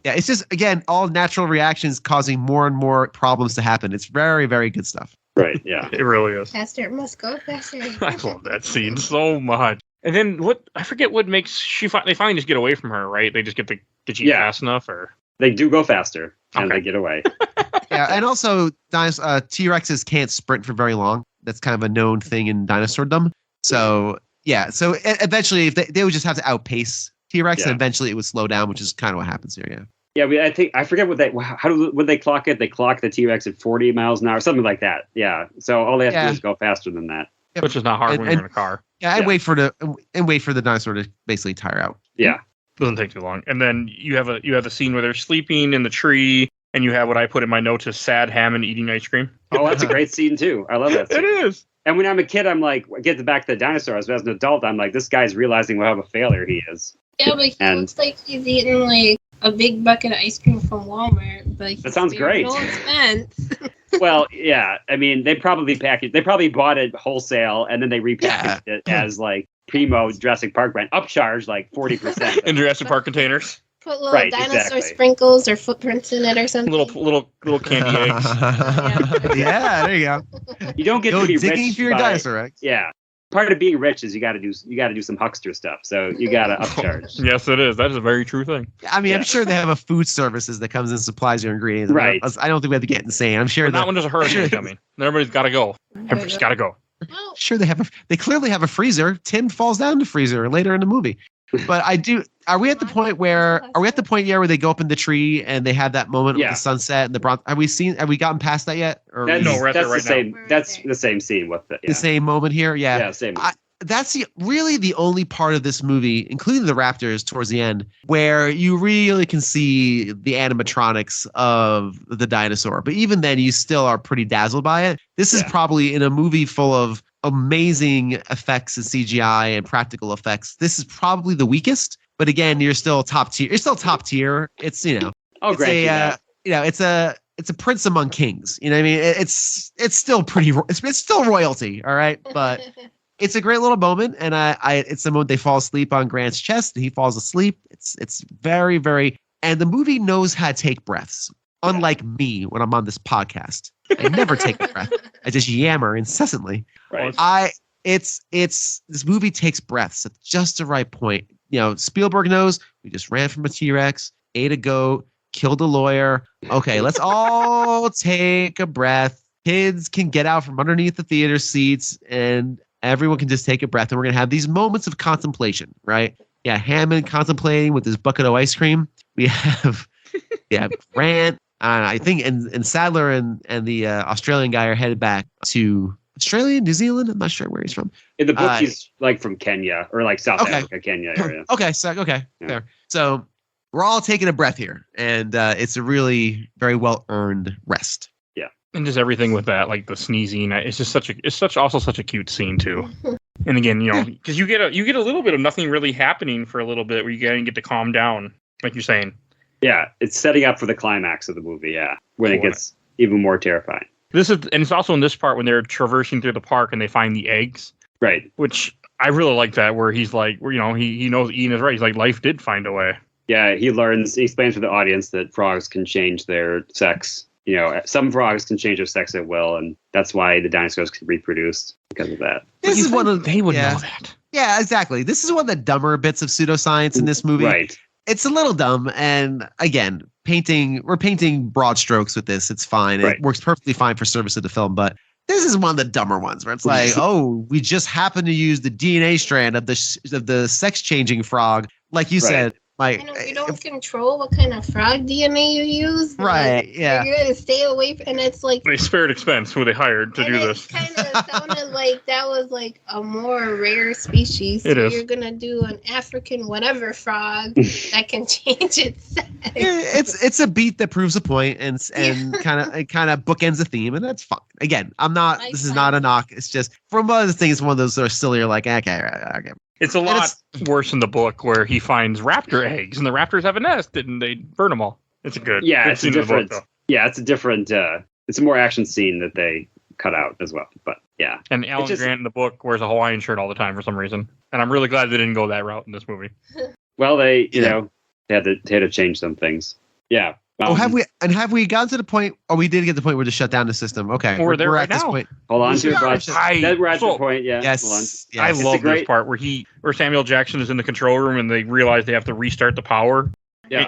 Yeah, it's just, again, all natural reactions causing more and more problems to happen. It's very, very good stuff. Right, yeah. It really is. Faster, must go faster. I love that scene so much. And then I forget what makes they finally just get away from her, right? They just get the Jeep fast enough, or they do go faster and they get away. Yeah, and also T-Rexes can't sprint for very long. That's kind of a known thing in dinosaurdom. So eventually if they would just have to outpace T-Rex, and eventually it would slow down, which is kind of what happens here. Yeah, I forget would they clock it? They clock the T-Rex at 40 miles an hour, something like that. Yeah. So all they have to do is go faster than that. Yep. Which is not hard when you're in a car. Yeah, and wait for the dinosaur to basically tire out. Yeah. Doesn't take too long. And then you have a scene where they're sleeping in the tree, and you have what I put in my notes as sad Hammond eating ice cream. Oh, that's a great scene too. I love that scene. It is. And when I'm a kid, I'm like, get back to the dinosaurs. But as an adult, I'm like, this guy's realizing what a failure he is. Yeah, but he looks like he's eating like a big bucket of ice cream from Walmart. But that sounds great. No expense. Well, yeah. I mean, they probably bought it wholesale, and then they repackaged it as like primo Jurassic Park brand, upcharged like 40%. In Jurassic Park containers. Put little dinosaur sprinkles or footprints in it or something. Little candy eggs. Yeah, there you go. You don't get to be digging rich for your dinosaur eggs. Yeah. Part of being rich is you got to do some huckster stuff. So you got to upcharge. Yes, it is. That is a very true thing. I mean, I'm sure they have a food services that comes and supplies your ingredients. Right. I don't think we have to get insane. I'm sure that one there's a hurricane coming. Everybody's got to go. Everybody's got to go. Sure, they clearly have a freezer. Tin falls down the freezer later in the movie. But are we at the point where where they go up in the tree and they have that moment with the sunset and the bronze? Have we gotten past that yet? Or that's the same. That's the same scene with the same moment here. Yeah. Yeah, same. That's really the only part of this movie, including the raptors towards the end, where you really can see the animatronics of the dinosaur. But even then, you still are pretty dazzled by it. This is probably, in a movie full of amazing effects and CGI and practical effects, this is probably the weakest. But again, you're still top tier. It's, it's a prince among kings. You know what I mean? It's still pretty. It's still royalty. All right, but it's a great little moment, and it's the moment they fall asleep on Grant's chest, and he falls asleep. It's very, very, and the movie knows how to take breaths. Unlike me when I'm on this podcast, I never take a breath. I just yammer incessantly. Right. This movie takes breaths at just the right point. You know, Spielberg knows we just ran from a T-Rex, ate a goat, killed a lawyer. Okay, let's all take a breath. Kids can get out from underneath the theater seats, and everyone can just take a breath. And we're gonna have these moments of contemplation, right? Yeah, Hammond contemplating with his bucket of ice cream. We have Grant. I think and Sadler and the Australian guy are headed back to Australia, New Zealand. I'm not sure where he's from. In the book, he's like from Kenya or like South Africa, Kenya area. Fair. So we're all taking a breath here, and it's a really very well earned rest. Yeah, and just everything with that, like the sneezing. It's just also such a cute scene too. And again, you know, because you get a little bit of nothing really happening for a little bit, where you get to calm down, like you're saying. Yeah, it's setting up for the climax of the movie. Yeah, when it gets even more terrifying. And it's also in this part when they're traversing through the park and they find the eggs. Right. Which I really like that, where he's like, you know, he knows Ian is right. He's like, life did find a way. Yeah, he explains to the audience that frogs can change their sex. You know, some frogs can change their sex at will, and that's why the dinosaurs can reproduce because of that. This is one of they would know that. Yeah, exactly. This is one of the dumber bits of pseudoscience in this movie. Right. It's a little dumb, and again, we're painting broad strokes with this. It's fine. It works perfectly fine for service of the film, but this is one of the dumber ones where it's like, oh, we just happen to use the DNA strand of the sex-changing frog, like you said. Like, you don't control what kind of frog DNA you use. Right, yeah. You're going to stay away from, and it's like... They spared expense who they hired to do this. It kind of sounded like that was like a more rare species. So you're going to do an African whatever frog that can change its sex. It's a beat that proves a point and kind of bookends a theme, and that's fine. Again, this is not a knock. It's just, from one of the things, one of those that are silly, you're like, okay. It's a lot worse in the book where he finds raptor eggs and the raptors have a nest and they burn them all. It's a good. Yeah, it's a different. It's a different. It's a more action scene that they cut out as well. But yeah. And Alan Grant in the book wears a Hawaiian shirt all the time for some reason, and I'm really glad they didn't go that route in this movie. Well, they had to change some things. Yeah. Have we gotten to the point? Oh, we did get to the point where to shut down the system. Okay, we're there at now. This point. Hold on to it, Bryce. We're at the point. Yeah. Yes. I love this part where Samuel Jackson is in the control room and they realize they have to restart the power. Yeah.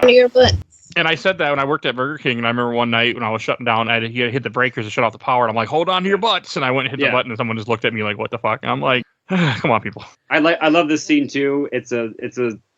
And I said that when I worked at Burger King, and I remember one night when I was shutting down, I had to hit the breakers to shut off the power, and I'm like, hold on to your butts, and I went and hit the button, and someone just looked at me like, what the fuck? And I'm like, come on, people. I love this scene too. It's a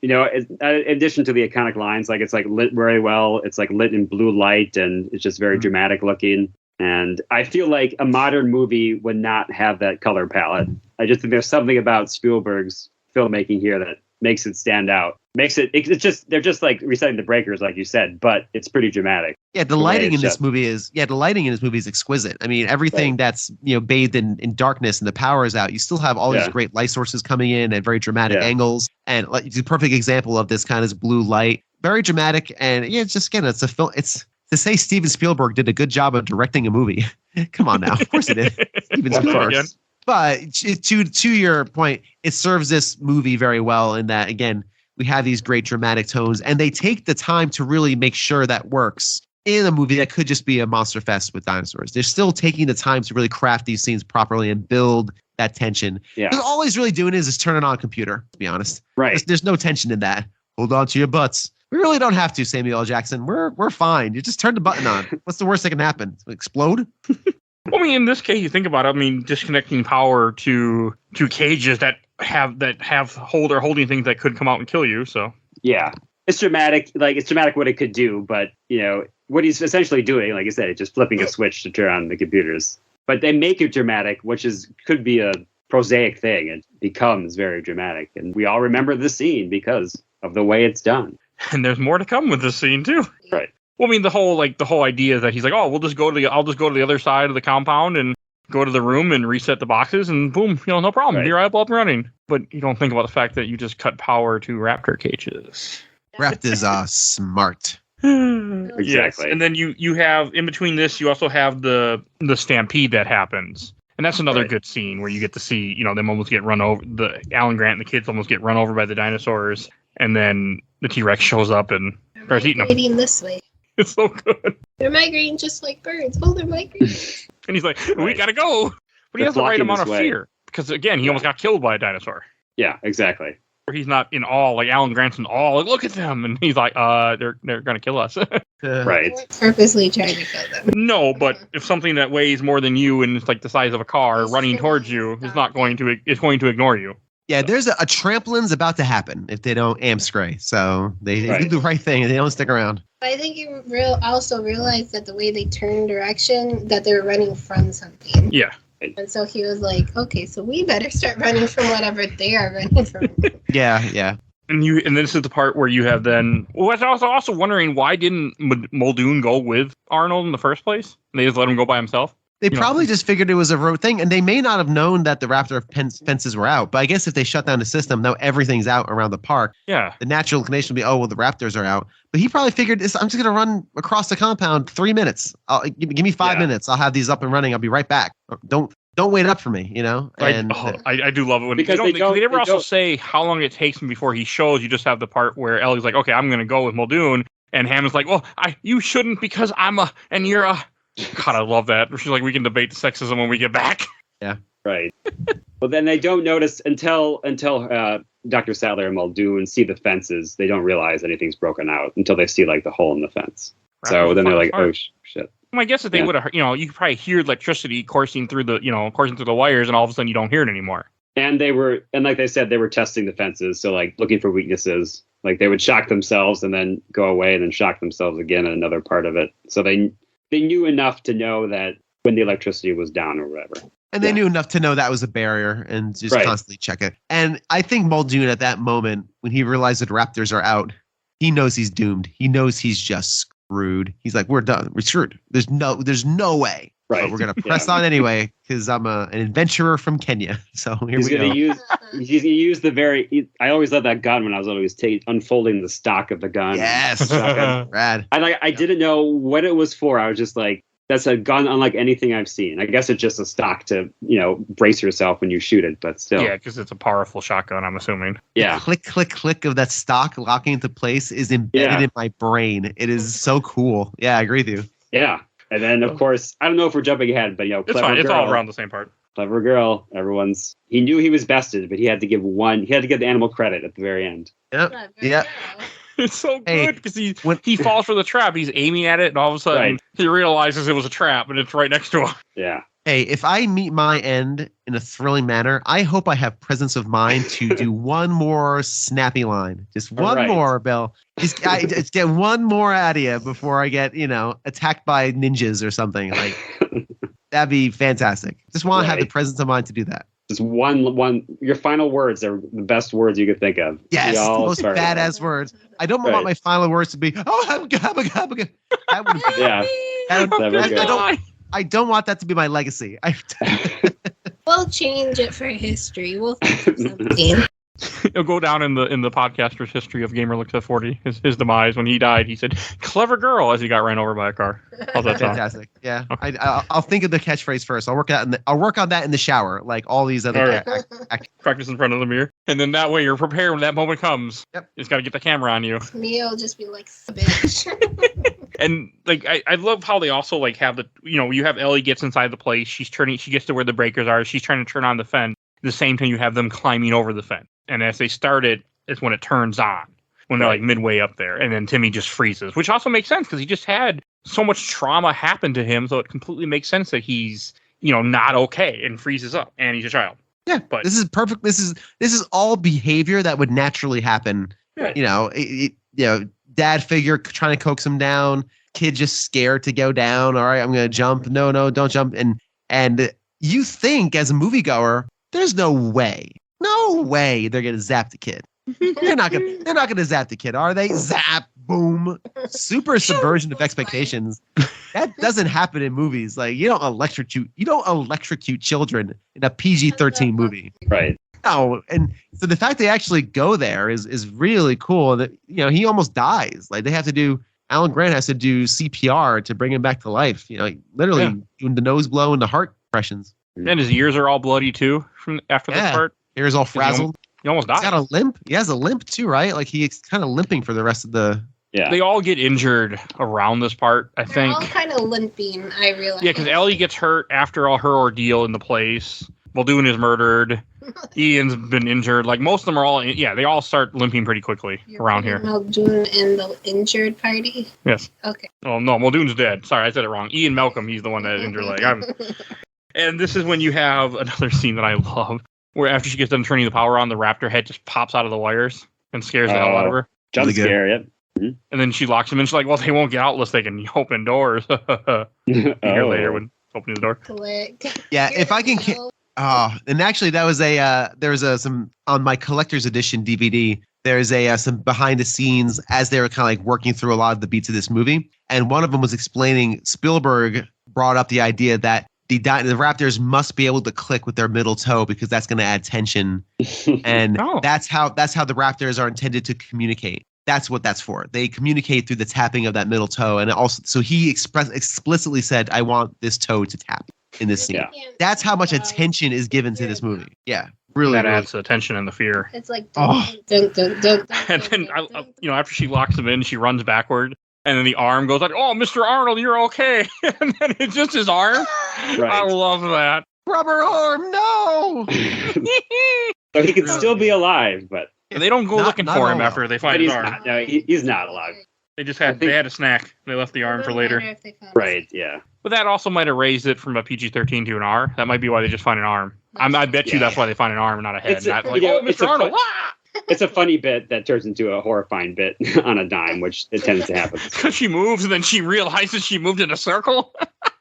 you know, in addition to the iconic lines, like it's like lit very well. It's like lit in blue light, and it's just very dramatic looking. And I feel like a modern movie would not have that color palette. I just think there's something about Spielberg's filmmaking here that makes it stand out. It's just, they're just like resetting the breakers, like you said, but it's pretty dramatic. Yeah, the lighting in this movie is exquisite. I mean, everything that's, you know, bathed in darkness and the power is out. You still have all these great light sources coming in at very dramatic angles. And like, it's a perfect example of this kind of blue light. Very dramatic. And yeah, it's just, again, it's a film. It's to say Steven Spielberg did a good job of directing a movie. Come on now. Of course it did. Steven Spielberg. But to your point, it serves this movie very well in that, again, we have these great dramatic tones, and they take the time to really make sure that works in a movie that could just be a monster fest with dinosaurs. They're still taking the time to really craft these scenes properly and build that tension. Yeah. Because all he's really doing is turn it on a computer, to be honest. Right. There's no tension in that. Hold on to your butts. We really don't have to, Samuel L. Jackson. We're fine. You just turn the button on. What's the worst that can happen? Explode? Well, I mean, in this case, you think about it. I mean, disconnecting power to cages that have holding things that could come out and kill you. So yeah, it's dramatic. Like, it's dramatic what it could do, but you know what he's essentially doing, like I said, it's just flipping a switch to turn on the computers. But they make it dramatic, which could be a prosaic thing. It becomes very dramatic, and we all remember the scene because of the way it's done. And there's more to come with this scene too. Right. Well, I mean, the whole idea that he's like, oh, I'll just go to the other side of the compound and go to the room and reset the boxes, and boom, no problem. Right. You're up and running. But you don't think about the fact that you just cut power to raptor cages. Raptors are smart. Exactly. Yes. And then you have, in between this, you also have the stampede that happens. And that's another good scene where you get to see, them almost get run over. The Alan Grant and the kids almost get run over by the dinosaurs. And then the T-Rex shows up and starts eating them. Migrating this way. It's so good. They're migrating just like birds. Oh, they're migrating. And he's like, we gotta go. But he has the right amount of fear. Because, again, he almost got killed by a dinosaur. Yeah, exactly. Where he's not in awe, like Alan Grant's in awe. Like, look at them. And he's like, they're going to kill us. Right. Purposely trying to kill them. No, but if something that weighs more than you and it's like the size of a car running towards you is not going to, it's going to ignore you. Yeah, there's a tramplin's about to happen if they don't amscray. So they do the right thing and they don't stick around. I think you also realize that the way they turn direction, that they're running from something. Yeah. And so he was like, okay, so we better start running from whatever they are running from. Yeah. And this is the part where you have then. Well, I was also wondering, why didn't Muldoon go with Arnold in the first place? They just let him go by himself. They probably just figured it was a road thing, and they may not have known that the raptor fences were out. But I guess if they shut down the system, now everything's out around the park. Yeah. The natural inclination would be, the raptors are out. But he probably figured, I'm just going to run across the compound 3 minutes. Give me 5 minutes. I'll have these up and running. I'll be right back. Don't wait up for me, And I do love it when because they never also say how long it takes him before he shows. You just have the part where Ellie's like, okay, I'm going to go with Muldoon. And Hammond's like, well, you shouldn't because and you're a... God, I love that. She's like, we can debate the sexism when we get back. Yeah. Right. Well, then they don't notice until Dr. Sattler and Muldoon see the fences. They don't realize anything's broken out until they see like the hole in the fence. So then they're like, oh, shit. I guess if they would have, you could probably hear electricity coursing through the wires, and all of a sudden you don't hear it anymore. And like they said, they were testing the fences, so like looking for weaknesses. Like they would shock themselves and then go away and then shock themselves again in another part of it. So they knew enough to know that when the electricity was down or whatever. And they knew enough to know that was a barrier and just constantly check it. And I think Muldoon at that moment, when he realized that raptors are out, he knows he's doomed. He knows he's just screwed. He's like, we're done. We're screwed. There's no way. Right. But we're going to press on anyway because I'm an adventurer from Kenya. So here we go. He's going to use I always love that gun when I was always unfolding the stock of the gun. Yes. Rad. I didn't know what it was for. I was just like, that's a gun unlike anything I've seen. I guess it's just a stock to, brace yourself when you shoot it, but still. Yeah, because it's a powerful shotgun, I'm assuming. Yeah. The click, click, click of that stock locking into place is embedded in my brain. It is so cool. Yeah, I agree with you. Yeah. And then, of course, I don't know if we're jumping ahead, but, it's fine. It's all around the same part. Clever girl. He knew he was bested, but he had to give the animal credit at the very end. Yep. Yeah. It's so good because he falls for the trap. He's aiming at it, and all of a sudden he realizes it was a trap, and it's right next to him. Yeah. Hey, if I meet my end in a thrilling manner, I hope I have presence of mind to do one more snappy line. Just one more, Bill. Just get one more out of you before I get, attacked by ninjas or something. Like that'd be fantastic. Just want to have the presence of mind to do that. Just one. Your final words are the best words you could think of. Yes, the most badass words. I don't want my final words to be, oh, that would be, I don't want that to be my legacy. We'll change it for history. We'll think of something. It'll go down in the podcaster's history of Gamer Looks at 40. His demise when he died. He said, "Clever girl," as he got ran over by a car. How's that sound? Fantastic. Yeah, okay. I'll think of the catchphrase first. I'll work on that in the shower, like all these other. Practice in front of the mirror, and then that way you're prepared when that moment comes. Yep. You just got to get the camera on you. Me will just be like, bitch. And like I love how they also like have the you have Ellie gets inside the place. She gets to where the breakers are. She's trying to turn on the fence. At the same time, you have them climbing over the fence. And as they start it, it's when it turns on, when they're like midway up there. And then Timmy just freezes, which also makes sense because he just had so much trauma happen to him. So it completely makes sense that he's, not okay and freezes up and he's a child. Yeah, but this is perfect. This is all behavior that would naturally happen. Right. Dad figure trying to coax him down, kid just scared to go down. All right, I'm going to jump. No, don't jump. And you think as a moviegoer, there's no way they're gonna zap the kid. They're not gonna zap the kid, are they? Zap, boom, super subversion of expectations. That doesn't happen in movies. Like you don't electrocute children in a PG-13 movie, right? No, and so the fact they actually go there is really cool. That he almost dies. Like they have to do. Alan Grant has to do CPR to bring him back to life. Literally doing the nose blow and the heart compressions. And his ears are all bloody too from after this part. Ears all frazzled. He almost died. He's got a limp. He has a limp too, right? Like he's kind of limping for the rest of the. Yeah. They all get injured around this part, I They're think. all kind of limping, I realize. Yeah, because Ellie gets hurt after all her ordeal in the place. Muldoon is murdered. Ian's been injured. Like, most of them are all, they all start limping pretty quickly around here. Muldoon and the injured party? Yes. Okay. Oh, no, Muldoon's dead. Sorry, I said it wrong. Ian Malcolm, he's the one that injured leg. And this is when you have another scene that I love, where after she gets done turning the power on, the raptor head just pops out of the wires and scares the hell out of her. Jump Really scare, yep. And then she locks him in. She's like, well, they won't get out unless they can open doors. A year later when opening the door. Click. Yeah, if I can. And actually, that was there was some on my collector's edition DVD. There's some behind the scenes as they were kind of like working through a lot of the beats of this movie, and one of them was explaining Spielberg brought up the idea that the raptors must be able to click with their middle toe because that's going to add tension, and that's how the raptors are intended to communicate. That's what that's for. They communicate through the tapping of that middle toe, and also so he explicitly said, "I want this toe to tap." In this scene. Yeah. That's how much attention is given to this movie. Yeah, really. That adds the tension and the fear. It's like dun, dun, dun, dun, And then, after she locks him in, she runs backward, and then the arm goes like, "Oh, Mr. Arnold, you're okay." And then it's just his arm. Right. I love that. Rubber arm, no. So he can still be alive, but And they don't go looking for him after they find his arm. he's not alive. They just had they had a snack. They left the arm for later. Right, yeah. But that also might have raised it from a PG-13 to an R. That might be why they just find an arm. I bet you that's why they find an arm and not a head. Not like, Mr. Arnold. It's a funny bit that turns into a horrifying bit on a dime, which it tends to happen. Because she moves and then she realizes she moved in a circle.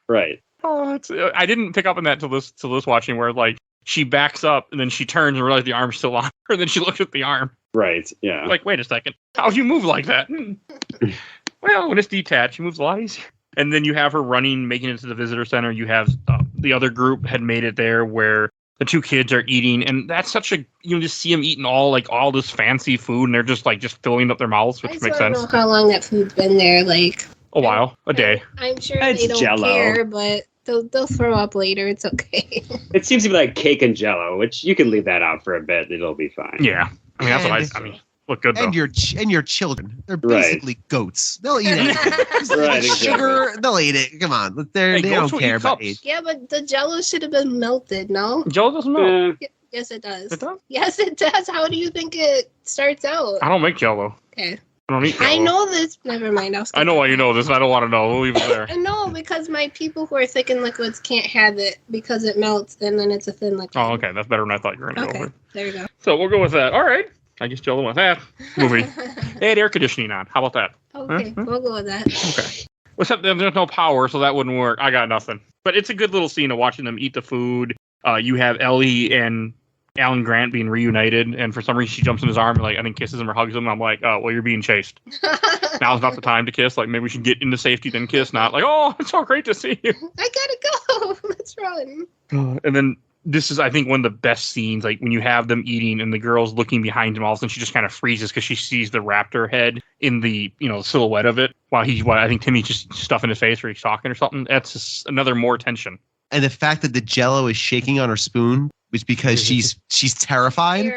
Right. Oh, I didn't pick up on that till this watching, where like she backs up and then she turns and realizes the arm's still on her. And then she looks at the arm. Right. Yeah. Like, wait a second, how'd you move like that? Well, when it's detached, she moves a lot easier. And then you have her running, making it to the visitor center. You have the other group had made it there where the two kids are eating, and that's such a just see them eating all this fancy food, and they're just filling up their mouths, which makes sense. I don't know how long that food's been there, like a while, a day. I'm sure It's they don't Jell-O. care, but they'll throw up later. It's okay. It seems to be like cake and Jell-O, which you can leave that out for a bit; it'll be fine. Yeah, I mean that's what I mean. Look good though. And your children, they're basically goats. They'll eat it. Right, Sugar, exactly. they'll eat it. Come on, they don't goats will care eat about cups. age. Yeah, but the Jell-O should have been melted, no? Jello doesn't melt. Yes, it does. It does? Yes, it does. How do you think it starts out? I don't make Jello. Okay. I don't eat Jello. I know this. Never mind. I know why you know this. I don't want to know. We'll leave it there. I know because my people who are thick in liquids can't have it because it melts and then it's a thin liquid. Oh, okay. That's better than I thought you were going to go Okay. with. There you go. So we'll go with that. All right. I guess Jello went that movie. They had air conditioning on. How about that? Okay, Huh? we'll go with that. Okay. Except there's no power, so that wouldn't work. I got nothing. But it's a good little scene of watching them eat the food. You have Ellie and Alan Grant being reunited, and for some reason she jumps in his arm and I think kisses him or hugs him. And I'm like, oh, well, you're being chased. Now's not the time to kiss. Like maybe we should get into safety then kiss. Not like, oh, it's so great to see you. I gotta go. Let's run. And then this is, I think, one of the best scenes. Like when you have them eating and the girl's looking behind him, all of a sudden she just kind of freezes because she sees the raptor head in the silhouette of it. While I think Timmy's just stuffing his face or he's talking or something. That's just another more tension. And the fact that the Jell-O is shaking on her spoon is because she's terrified.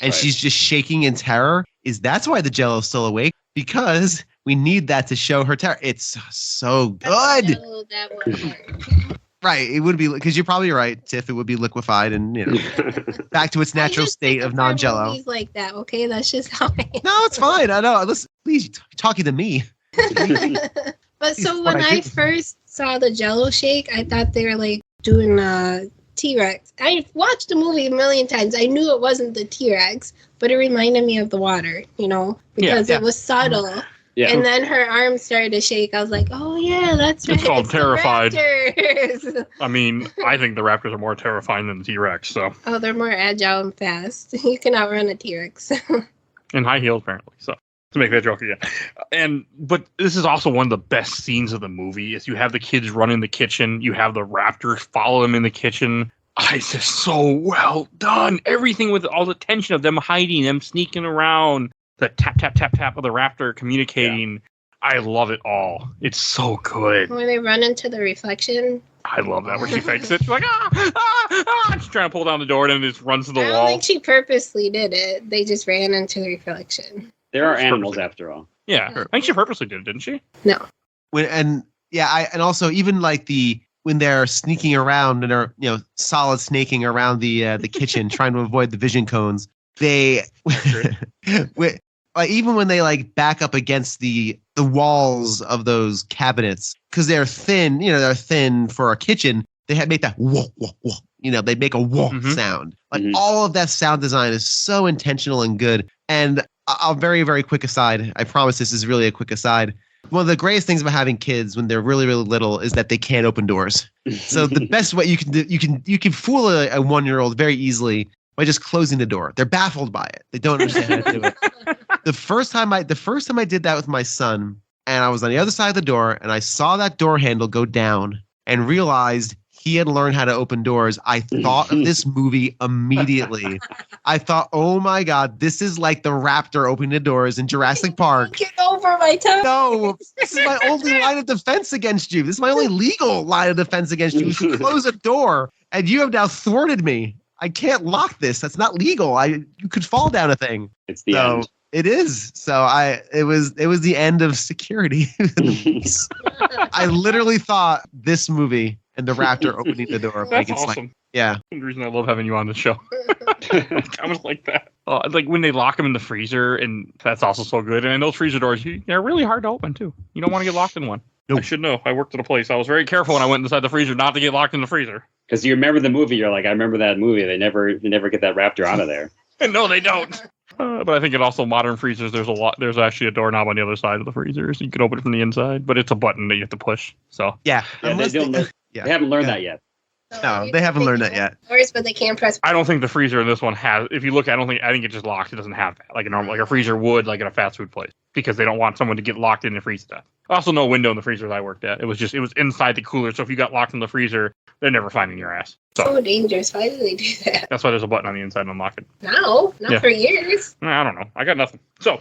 And she's just shaking in terror. That's why the Jell-O is still awake, because we need that to show her terror. It's so good. That would work. Right. It would be, because you're probably right, Tiff. It would be liquefied and back to its natural state of non-Jell-O. Movies like that, okay? That's just how I am. No, it's fine. I know. Listen, please, you're talking to me. But so when I first saw the Jell-O shake, I thought they were doing T-Rex. I watched the movie a million times. I knew it wasn't the T-Rex, but it reminded me of the water, because it was subtle. Yeah. And then her arms started to shake. I was like, oh, yeah, that's right. It's called Terrified. Raptors. I mean, I think the Raptors are more terrifying than the T-Rex. So. Oh, they're more agile and fast. You can outrun a T-Rex. And high heels, apparently. So to make that joke again. But this is also one of the best scenes of the movie. Is you have the kids run in the kitchen. You have the Raptors follow them in the kitchen. It's just so well done. Everything with all the tension of them hiding, them sneaking around. The tap, tap, tap, tap of the raptor communicating. I love it all. It's so good. When they run into the reflection. I love that where she fakes it. She's like, she's trying to pull down the door and then just runs to the I don't wall. think she purposely did it. They just ran into the reflection. There are animals after all. Yeah, I think she purposely did it, didn't she? No. And also even like when they're sneaking around and are solid snaking around the kitchen trying to avoid the vision cones, they even when they like back up against the walls of those cabinets because they're thin, they're thin for a kitchen. They make that whoa whoa whoa. They make a whoa sound. Like all of that sound design is so intentional and good. And a very very quick aside. I promise this is really a quick aside. One of the greatest things about having kids when they're really, really little is that they can't open doors. So the best way you can do, you can fool a 1-year-old very easily by just closing the door. They're baffled by it. They don't understand how to do it. The first time I did that with my son, and I was on the other side of the door, and I saw that door handle go down, and realized he had learned how to open doors. I thought of this movie immediately. I thought, oh my God, this is like the raptor opening the doors in Jurassic Park. Get over my tongue. No, this is my only line of defense against you. This is my only legal line of defense against you. You close a door, and you have now thwarted me. I can't lock this. That's not legal. You could fall down a thing. It's the end. It is. So it was the end of security. I literally thought this movie and the raptor opening the door. That's awesome. Yeah. The reason I love having you on the show. I was like that. Like when they lock them in the freezer, and that's also so good. And those freezer doors, they're really hard to open too. You don't want to get locked in one. Nope. I should know. I worked at a place. I was very careful when I went inside the freezer not to get locked in the freezer. Because you remember the movie, you're like, I remember that movie. They never get that raptor out of there. No, they don't. But I think in also modern freezers, there's actually a doorknob on the other side of the freezer, so you can open it from the inside. But it's a button that you have to push. So yeah, they haven't learned that yet. No, they haven't learned that yet. But they can't press. I don't think the freezer in this one has. If you look, I think it just locks. It doesn't have that like a freezer would, like in a fast food place, because they don't want someone to get locked in and freeze to death. Also, no window in the freezers I worked at. It was inside the cooler. So if you got locked in the freezer, they're never finding your ass. So dangerous. Why do they do that? That's why there's a button on the inside to unlock it. No, not for years. I don't know. I got nothing. So,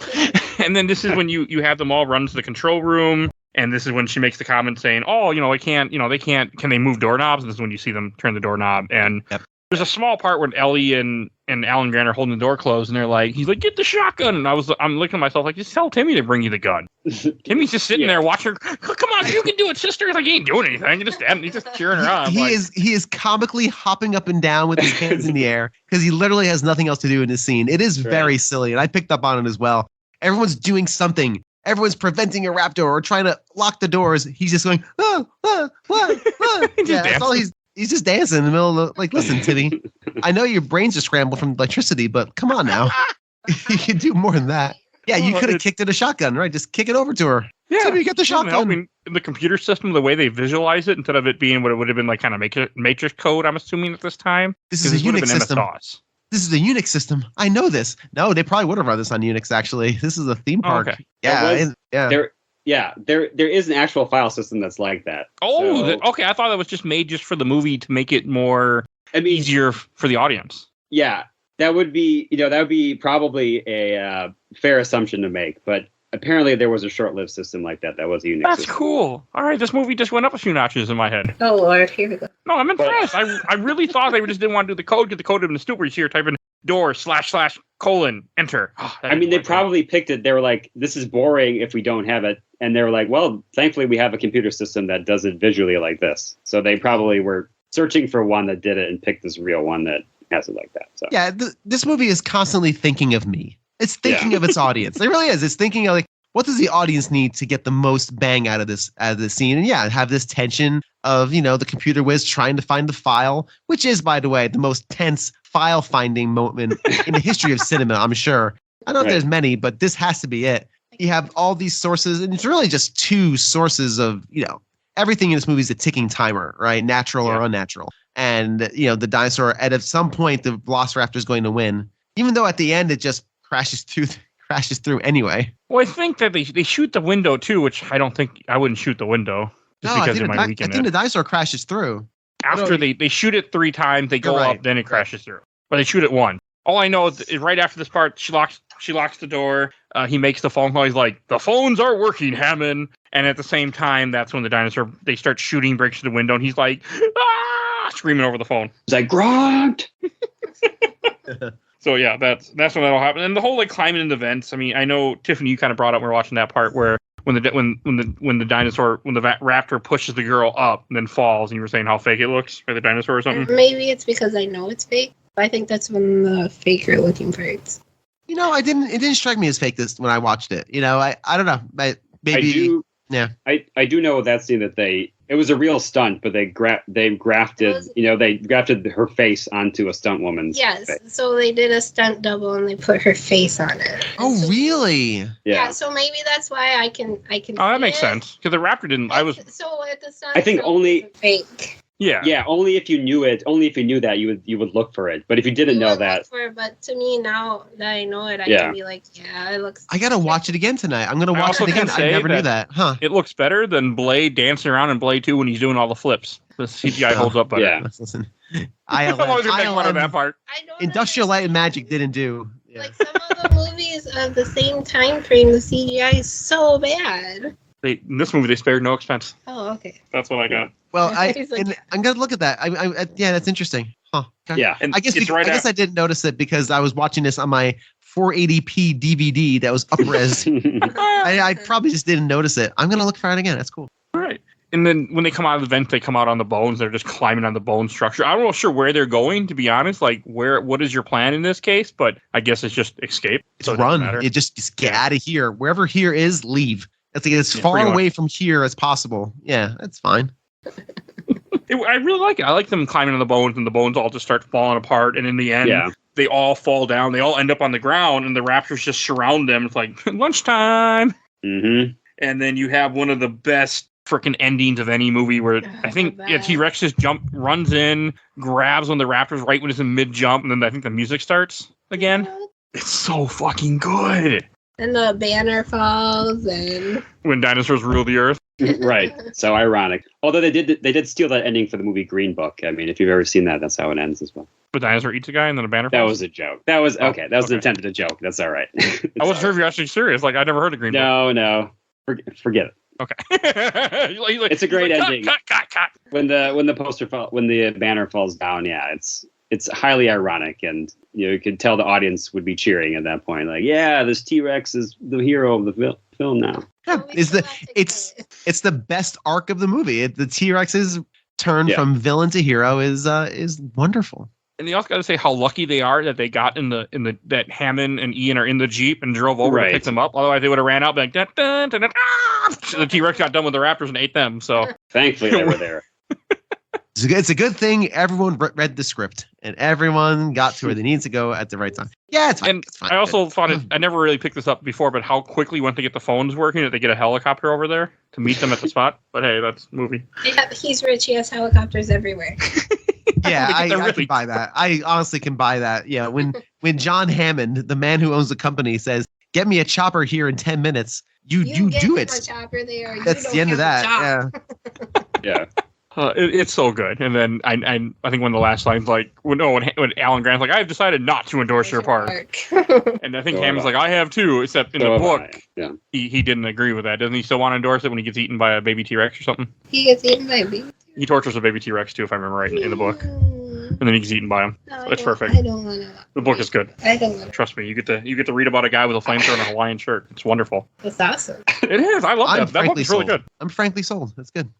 and then this is when you have them all run to the control room. And this is when she makes the comment saying, I can't, can they move doorknobs? And this is when you see them turn the doorknob. And there's a small part where Ellie and Alan Grant are holding the door closed, and he's like, get the shotgun. And I'm looking at myself like, just tell Timmy to bring you the gun. Timmy's just sitting there watching her. Come on, you can do it, sister. He's like, he ain't doing anything. He's just cheering her on. He is comically hopping up and down with his hands in the air because he literally has nothing else to do in this scene. It is very silly, and I picked up on it as well. Everyone's doing something. Everyone's preventing a raptor or trying to lock the doors. He's just going, that's all he's just dancing in the middle of listen, Timmy, I know your brains are scrambled from electricity, but come on now. You can do more than that. Yeah, you could have kicked it a shotgun, right? Just kick it over to her. Yeah, Timmy, get the shotgun. The computer system, the way they visualize it, instead of it being what it would have been like kind of matrix code, I'm assuming at this time. This is a Unix system. This is a Unix system. I know this. No, they probably would have run this on Unix, actually. This is a theme park. Okay. Yeah. There is an actual file system that's like that. Oh, okay. I thought that was just made just for the movie to make it more easier for the audience. Yeah, that would be probably a fair assumption to make. But apparently there was a short-lived system like that was a Unix That's system. Cool. All right, this movie just went up a few notches in my head. Oh, Lord, here we go. No, I'm impressed. I really thought they just didn't want to do the code, get the code in the stupid here, type in door / enter. Oh, they probably picked it. They were like, this is boring if we don't have it. And they were like, well, thankfully we have a computer system that does it visually like this. So they probably were searching for one that did it and picked this real one that has it like that. So yeah, this movie is constantly thinking of me. It's thinking of its audience. It really is. It's thinking of what does the audience need to get the most bang out of this scene? And have this tension of, the computer whiz trying to find the file, which is, by the way, the most tense file finding moment in the history of cinema, I'm sure. I don't know if there's many, but this has to be it. You have all these sources, and it's really just two sources of, everything in this movie is a ticking timer, right? Natural or unnatural. And, the dinosaur, at some point, the Velociraptor is going to win, even though at the end it just crashes through anyway. Well, I think that they shoot the window too, which I wouldn't shoot the window just because of my weekend. I think the dinosaur crashes through. After they shoot it 3 times, they go up, then it crashes through. But they shoot it once. All I know is right after this part, she locks the door. He makes the phone call. He's like, "The phones are working, Hammond." And at the same time, that's when the dinosaur, they start shooting, breaks through the window, and he's like, "Ah!" screaming over the phone. It's like, Grunt! So yeah, that's when that'll happen. And the whole like climbing into vents. I mean, I know Tiffany, you kind of brought up when we were watching that part where when the raptor pushes the girl up and then falls, and you were saying how fake it looks, or the dinosaur or something. Maybe it's because I know it's fake. I think that's when the faker looking parts. You know, it didn't strike me as fake this when I watched it. You know, I don't know. Maybe yeah. I do know that scene that it was a real stunt, but they grafted her face onto a stunt woman's Yes, face. so they did a stunt double and they put her face on it. Oh, really? Yeah, so maybe that's why I can. Oh, that makes sense because the raptor didn't. So at the stunt. I think only fake. Yeah. Only if you knew it. Only if you knew that you would look for it. But if you didn't know that, look for it, but to me now that I know it, I can be like, yeah, it looks. I gotta watch it again tonight. I'm gonna watch it again. I never knew that. Huh? It looks better than Blade dancing around in Blade 2 when he's doing all the flips. The CGI holds up better. Yeah. Listen, I'm always gonna make fun of that part. Industrial Light and Magic didn't do. Yeah. Like some of the movies of the same time frame, the CGI is so bad. In this movie, they spared no expense. Oh, okay. That's what I got. Well, He's like- I'm gonna look at that. Yeah, that's interesting. Huh? Okay. yeah. And I guess I didn't notice it because I was watching this on my 480p DVD that was up-res. I probably just didn't notice it. I'm gonna look for it again. That's cool. All right. And then when they come out of the vent, they come out on the bones. They're just climbing on the bone structure. I'm not sure where they're going, to be honest. Like, what is your plan in this case? But I guess it's just escape. It's run. It just get out of here. Wherever here is, leave. That's like as far away from here as possible. Yeah, that's fine. I really like it. I like them climbing on the bones, and the bones all just start falling apart. And in the end, they all fall down. They all end up on the ground, and the raptors just surround them. It's like lunchtime. Mm-hmm. And then you have one of the best freaking endings of any movie where I think T-Rex just runs in, grabs one of the raptors right when it's in mid-jump, and then I think the music starts again. It's so fucking good. And the banner falls, and when dinosaurs rule the earth. Right. So ironic. Although they did steal that ending for the movie Green Book. I mean, if you've ever seen that, that's how it ends as well. The dinosaur eats a guy and then a banner falls? That was a joke. That was okay. That was an attempt at a joke. That's all right. I wasn't sure if you're actually serious. Like, I never heard of Green Book. No. Forget it. Okay. It's a great ending. Cut. When the banner falls down, it's highly ironic, and you could tell the audience would be cheering at that point. Like, yeah, this T-Rex is the hero of the film now. Yeah, it's the best arc of the movie. The T-Rex's turn from villain to hero is wonderful. And they also got to say how lucky they are that they got in the that Hammond and Ian are in the Jeep and drove over to pick them up. Otherwise, they would have ran out like dun, dun, dun, dun, ah! The T-Rex got done with the raptors and ate them. So thankfully, they were there. It's a good thing everyone read the script and everyone got to where they need to go at the right time. Yeah, it's fine. And it's fine. I also thought I never really picked this up before, but how quickly once they get the phones working, that they get a helicopter over there to meet them at the spot. But hey, that's a movie. Yeah, he's rich. He has helicopters everywhere. Yeah, I can buy that. I honestly can buy that. Yeah, when John Hammond, the man who owns the company, says, "Get me a chopper here in 10 minutes," you do it. A chopper there. That's the end of that. Yeah. Yeah. It's so good. And then I think one of the last lines, like when Alan Grant's like, "I've decided not to endorse your park," and I think Hammond's like, "I have too," except in the book, he didn't agree with that. Doesn't he still want to endorse it when he gets eaten by a baby T-Rex or something? He gets eaten by a baby. He tortures a baby T-Rex too, if I remember right, in the book. And then he gets eaten by him. No, it's perfect. I don't want to. The book is good. I don't want to. Trust me, you get to read about a guy with a flamethrower and a Hawaiian shirt. It's wonderful. That's awesome. It is. I love that. That book is really good. I'm frankly sold. That's good.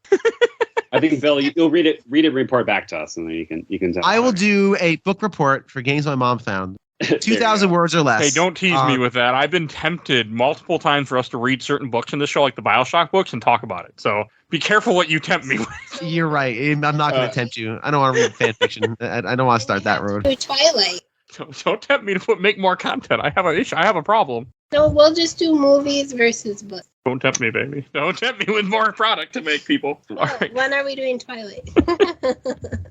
I think Bill, you'll read it, report back to us, and then you can tell. I will do a book report for Games My Mom Found. 2,000 words or less. Hey, don't tease me with that. I've been tempted multiple times for us to read certain books in this show, like the BioShock books, and talk about it. So be careful what you tempt me with. You're right. I'm not going to tempt you. I don't want to read fan fiction. I don't want to start that road. Twilight. Don't tempt me to make more content. I have an issue. I have a problem. No, we'll just do movies versus books. Don't tempt me, baby. Don't tempt me with more product to make people. All right. When are we doing Twilight?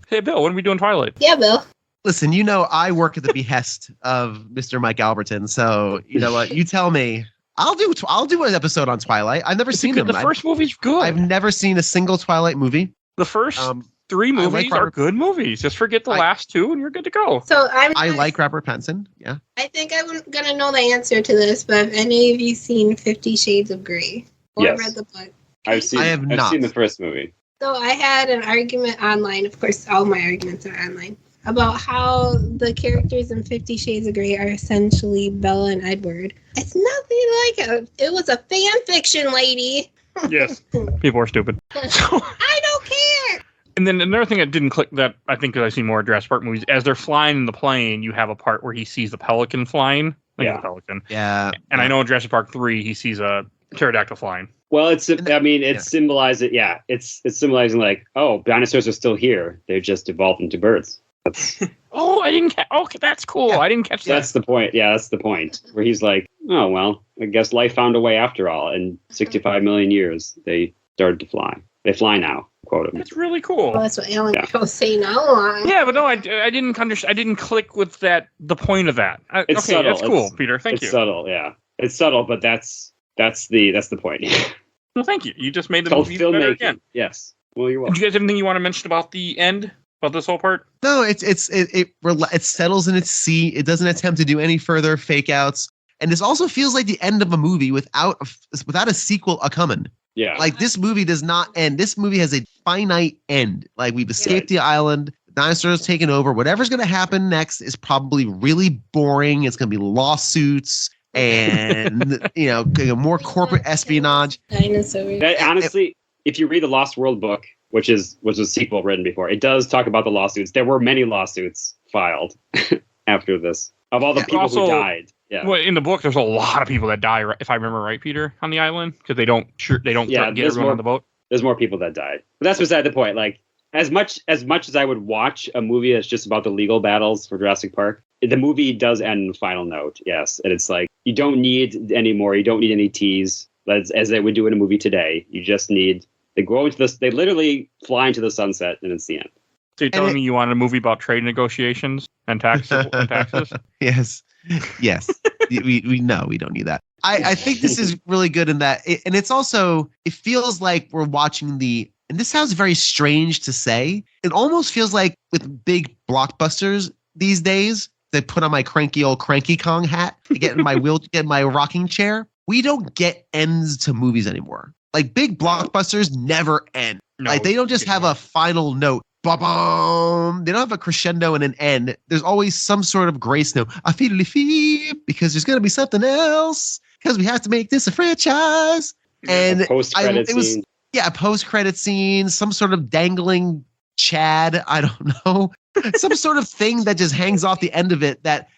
Hey, Bill, when are we doing Twilight? Yeah, Bill. Listen, I work at the behest of Mr. Mike Albertin, so you know what? You tell me. I'll do an episode on Twilight. I've never seen them. The first movie's good. I've never seen a single Twilight movie. The first three I movies like are Robert- good movies. Just forget the last two and you're good to go. So I like Robert Pattinson. Yeah. I think I'm gonna know the answer to this, but have any of you seen 50 Shades of Grey or Yes. read the book? I've I seen have not. the first movie. So I had an argument online. Of course, all my arguments are online about how the characters in 50 Shades of Grey are essentially Bella and Edward. It's nothing like it was a fan fiction, lady. Yes. People are stupid. So, I don't care. and then another thing that didn't click that I think because I've seen more Jurassic Park movies, as they're flying in the plane, you have a part where he sees the pelican flying. Like Yeah. a pelican. Yeah. And I know in Jurassic Park 3, he sees a pterodactyl flying. Well, it's symbolizing. Yeah, it's symbolizing like, oh, dinosaurs are still here. They're just evolved into birds. That's Oh, I didn't catch. Okay, that's cool. Yeah. I didn't catch that. that's the point. Yeah, that's the point. Where he's like, oh well, I guess life found a way after all. In 65 million years, they started to fly. They fly now. Quote him. That's really cool. Well, that's what Alan Yeah. was saying all along. Yeah, but no, I didn't understand. I didn't click with that. The point of that. It's Okay, subtle. that's cool, It's- Peter. Thank It's you. subtle. Yeah, it's subtle, but that's the point. Well, thank you. You just made the Called movie better filmmaking. again. Yes. Well, you're Do welcome. you guys have anything you want to mention about the end? About this whole part? No, it settles in its seat. It doesn't attempt to do any further fake outs. And this also feels like the end of a movie without a sequel a coming. Yeah. Like this movie does not end. This movie has a finite end. Like we've escaped the island, the dinosaurs taken over. Whatever's going to happen next is probably really boring. It's going to be lawsuits and more corporate espionage. Dinosaurs. That, honestly, if you read the Lost World book, which was a sequel written before, it does talk about the lawsuits. There were many lawsuits filed after this of all the people Also, who died. Yeah. Well, in the book, there's a lot of people that die, if I remember right, Peter, on the island because they don't get there's everyone on the boat. There's more people that died. But that's beside the point. Like as much as I would watch a movie that's just about the legal battles for Jurassic Park, the movie does end in a final note. Yes, and it's like you don't need any more. You don't need any tease as they would do in a movie today. You just need they go into this. They literally fly into the sunset, and it's the end. So you're telling me you wanted a movie about trade negotiations and taxes? Yes. we know we don't need that. I think this is really good in that, and it's also it feels like we're watching and this sounds very strange to say. It almost feels like with big blockbusters these days, they put on my cranky old Cranky Kong hat to get in my rocking chair. We don't get ends to movies anymore. Like big blockbusters never end. No, Like they don't just have a final note. Ba-bum. They don't have a crescendo and an end. There's always some sort of grace note. I feel because there's gonna be something else because we have to make this a franchise. And Post-credit scene. a post-credit scene, some sort of dangling Chad. I don't know, some sort of thing that just hangs off the end of it that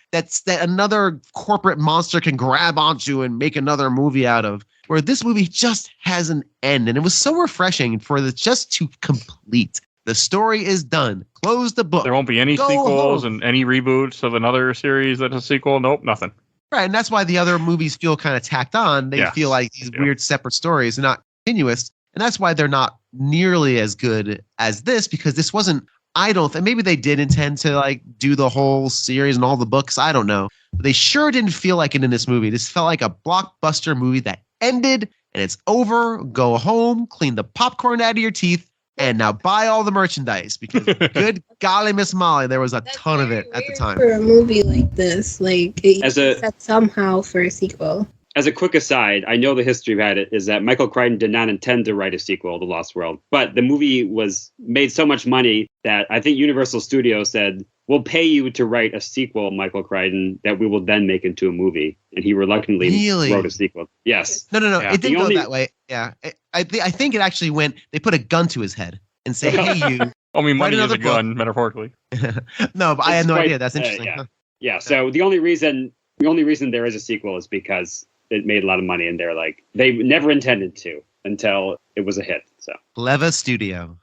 another corporate monster can grab onto and make another movie out of. Where this movie just has an end, and it was so refreshing for it just to complete. The story is done. Close the book. There won't be any Go sequels home. and any reboots of another series that's a sequel. Nope, nothing. Right, and that's why the other movies feel kind of tacked on. They Yes. feel like these weird separate stories, they're not continuous, and that's why they're not nearly as good as this because this wasn't. I don't think maybe they did intend to like do the whole series and all the books. I don't know. But they sure didn't feel like it in this movie. This felt like a blockbuster movie that ended and it's over. Go home, clean the popcorn out of your teeth, and now buy all the merchandise because good golly, Miss Molly, there was a That's ton of very it at the weird time. for a movie like this. Like it set somehow for a sequel. As a quick aside, I know the history behind it is that Michael Crichton did not intend to write a sequel to Lost World, but the movie was made so much money that I think Universal Studios said, "We'll pay you to write a sequel, Michael Crichton, that we will then make into a movie." And he reluctantly wrote a sequel. Yes. No. Yeah. It didn't The go only- that way. Yeah. I think it actually went, they put a gun to his head and say, hey, you. I mean, money is another a gun, metaphorically. No, but I had It's no quite- idea. That's interesting. yeah. Huh. Yeah. So the only reason there is a sequel is because it made a lot of money, and they're like, they never intended to until it was a hit. So Clever studio.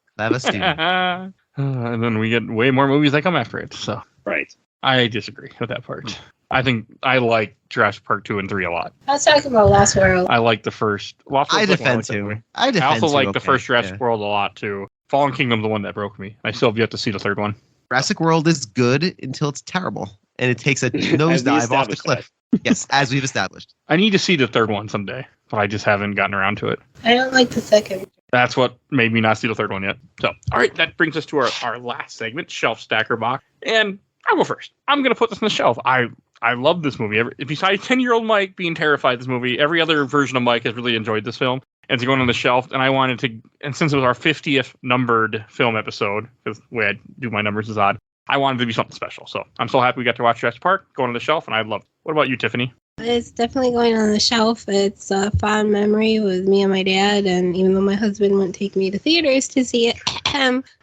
And then we get way more movies that come after it. So right. I disagree with that part. I think I like Jurassic Park 2 and 3 a lot. I was talking about Lost World. I like the first. Lost I World's the one defend like that too. movie. I I also like the okay, first Jurassic yeah. World a lot too. Fallen Kingdom's the one that broke me. I still have yet to see the third one. Jurassic World is good until it's terrible. And it takes a As we nosedive off the established cliff. Yes, as we've established. I need to see the third one someday, but I just haven't gotten around to it. I don't like the second. That's what made me not see the third one yet. So, all right, that brings us to our last segment, Shelf Stacker Box. And I'll go first. I'm going to put this on the shelf. I love this movie. Besides 10-year-old Mike being terrified of this movie, every other version of Mike has really enjoyed this film. And it's going on the shelf. And I wanted to, and since it was our 50th numbered film episode, because the way I do my numbers is odd, I wanted to be something special. So I'm so happy we got to watch Jurassic Park, going on the shelf, and I love it. What about you, Tiffany? It's definitely going on the shelf. It's a fond memory with me and my dad, and even though my husband wouldn't take me to theaters to see it,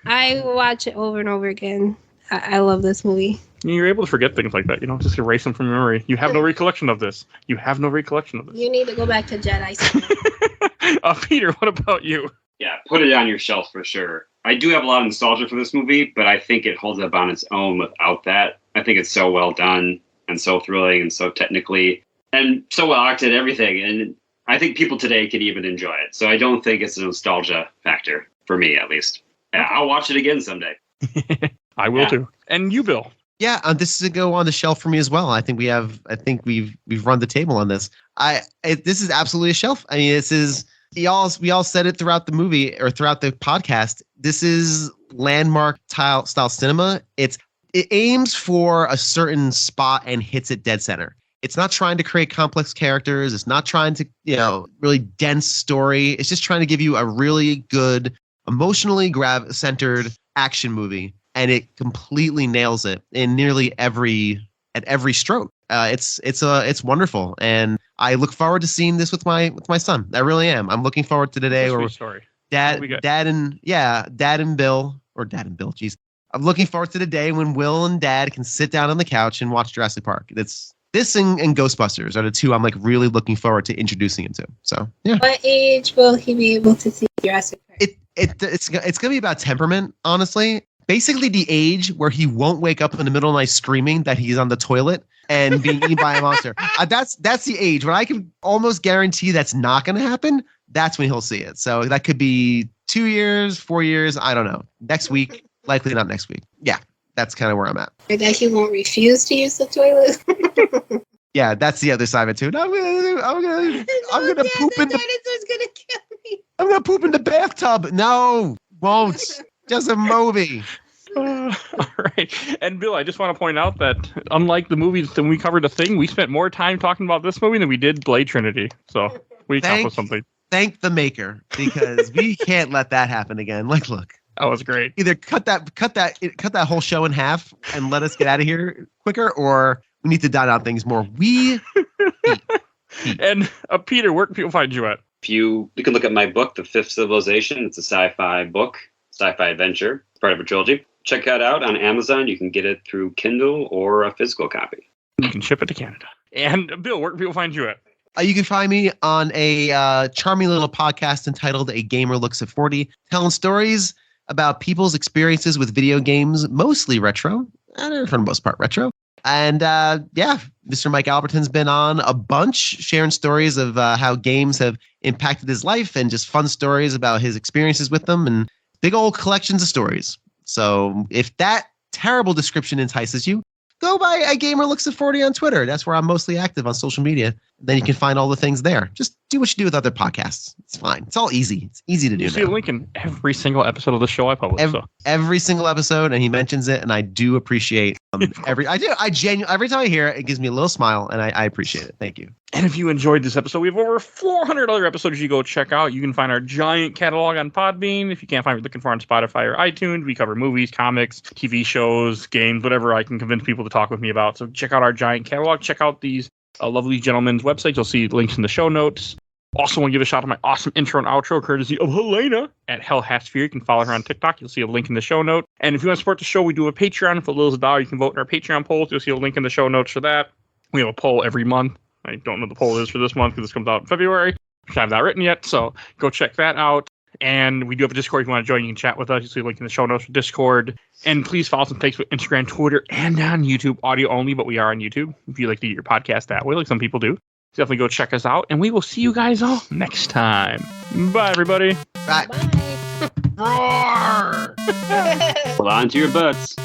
I watch it over and over again. I love this movie. You're able to forget things like that, just erase them from your memory. You have no recollection of this. You need to go back to Jedi school. Peter, what about you? Yeah, put it on your shelf for sure. I do have a lot of nostalgia for this movie, but I think it holds up on its own without that. I think it's so well done and so thrilling and so technically and so well acted, everything. And I think people today can even enjoy it. So I don't think it's a nostalgia factor for me, at least. I'll watch it again someday. I will too. And you, Bill? Yeah, this is a go on the shelf for me as well. I think we've run the table on this. This is absolutely a shelf. I mean, this is we all said it throughout the movie or throughout the podcast. This is landmark style cinema. It aims for a certain spot and hits it dead center. It's not trying to create complex characters. It's not trying to, really dense story. It's just trying to give you a really good, emotionally centered action movie. And it completely nails it in nearly every stroke. It's wonderful, and I look forward to seeing this with my son. I really am. I'm looking forward to the day where Dad and Bill. Geez, I'm looking forward to the day when Will and Dad can sit down on the couch and watch Jurassic Park. This and Ghostbusters are the two I'm really looking forward to introducing him to. So yeah. What age will he be able to see Jurassic Park? It's gonna be about temperament, honestly. Basically, the age where he won't wake up in the middle of the night screaming that he's on the toilet and being eaten by a monster. That's the age when I can almost guarantee that's not going to happen. That's when he'll see it. So that could be 2 years, 4 years. I don't know. Next week, likely not next week. Yeah, that's kind of where I'm at. That he won't refuse to use the toilet. Yeah, that's the other side of it too. No, I'm gonna poop in the. Dinosaur's gonna kill me. I'm gonna poop in the bathtub. No, won't. Just a movie. All right. And Bill, I just want to point out that unlike the movies when we covered The Thing, we spent more time talking about this movie than we did Blade Trinity. So we accomplished something. Thank the maker, because we can't let that happen again. Look. That was great. Either cut that whole show in half and let us get out of here quicker, or we need to dine out things more. And Peter, where can people find you at? You can look at my book, The Fifth Civilization. It's a sci-fi book. Sci-fi adventure. It's part of a trilogy. Check that out on Amazon. You can get it through Kindle or a physical copy. You can ship it to Canada. And Bill, where can people find you at? You can find me on a charming little podcast entitled A Gamer Looks at 40, telling stories about people's experiences with video games, mostly retro, for the most part retro. And Mr. Mike Albertin's been on a bunch, sharing stories of how games have impacted his life and just fun stories about his experiences with them and big old collections of stories. So if that terrible description entices you, go by A Gamer Looks at 40 on Twitter. That's where I'm mostly active on social media. Then you can find all the things there. Just do what you do with other podcasts. It's fine. It's all easy. It's easy to do. You see a link in every single episode of the show I publish. Every single episode, and he mentions it, and I do appreciate every time I hear it, it gives me a little smile, and I appreciate it. Thank you. And if you enjoyed this episode, we have over 400 other episodes you go check out. You can find our giant catalog on Podbean. If you can't find what you're looking for on Spotify or iTunes, we cover movies, comics, TV shows, games, whatever I can convince people to talk with me about. So check out our giant catalog. Check out these lovely gentlemen's websites. You'll see links in the show notes. Also want to give a shout out to my awesome intro and outro, courtesy of Helena at Hell Hatsphere. You can follow her on TikTok. You'll see a link in the show note. And if you want to support the show, we do a Patreon. For as little as $1, you can vote in our Patreon polls. You'll see a link in the show notes for that. We have a poll every month. I don't know what the poll is for this month because this comes out in February. I have that written yet, so go check that out. And we do have a Discord. If you want to join, you can chat with us. You'll see a link in the show notes for Discord. And please follow us on Facebook, Instagram, Twitter, and on YouTube. Audio only, but we are on YouTube. If you like to get your podcast that way, like some people do, definitely go check us out. And we will see you guys all next time. Bye, everybody. Bye. Bye. Roar! Hold on to your butts.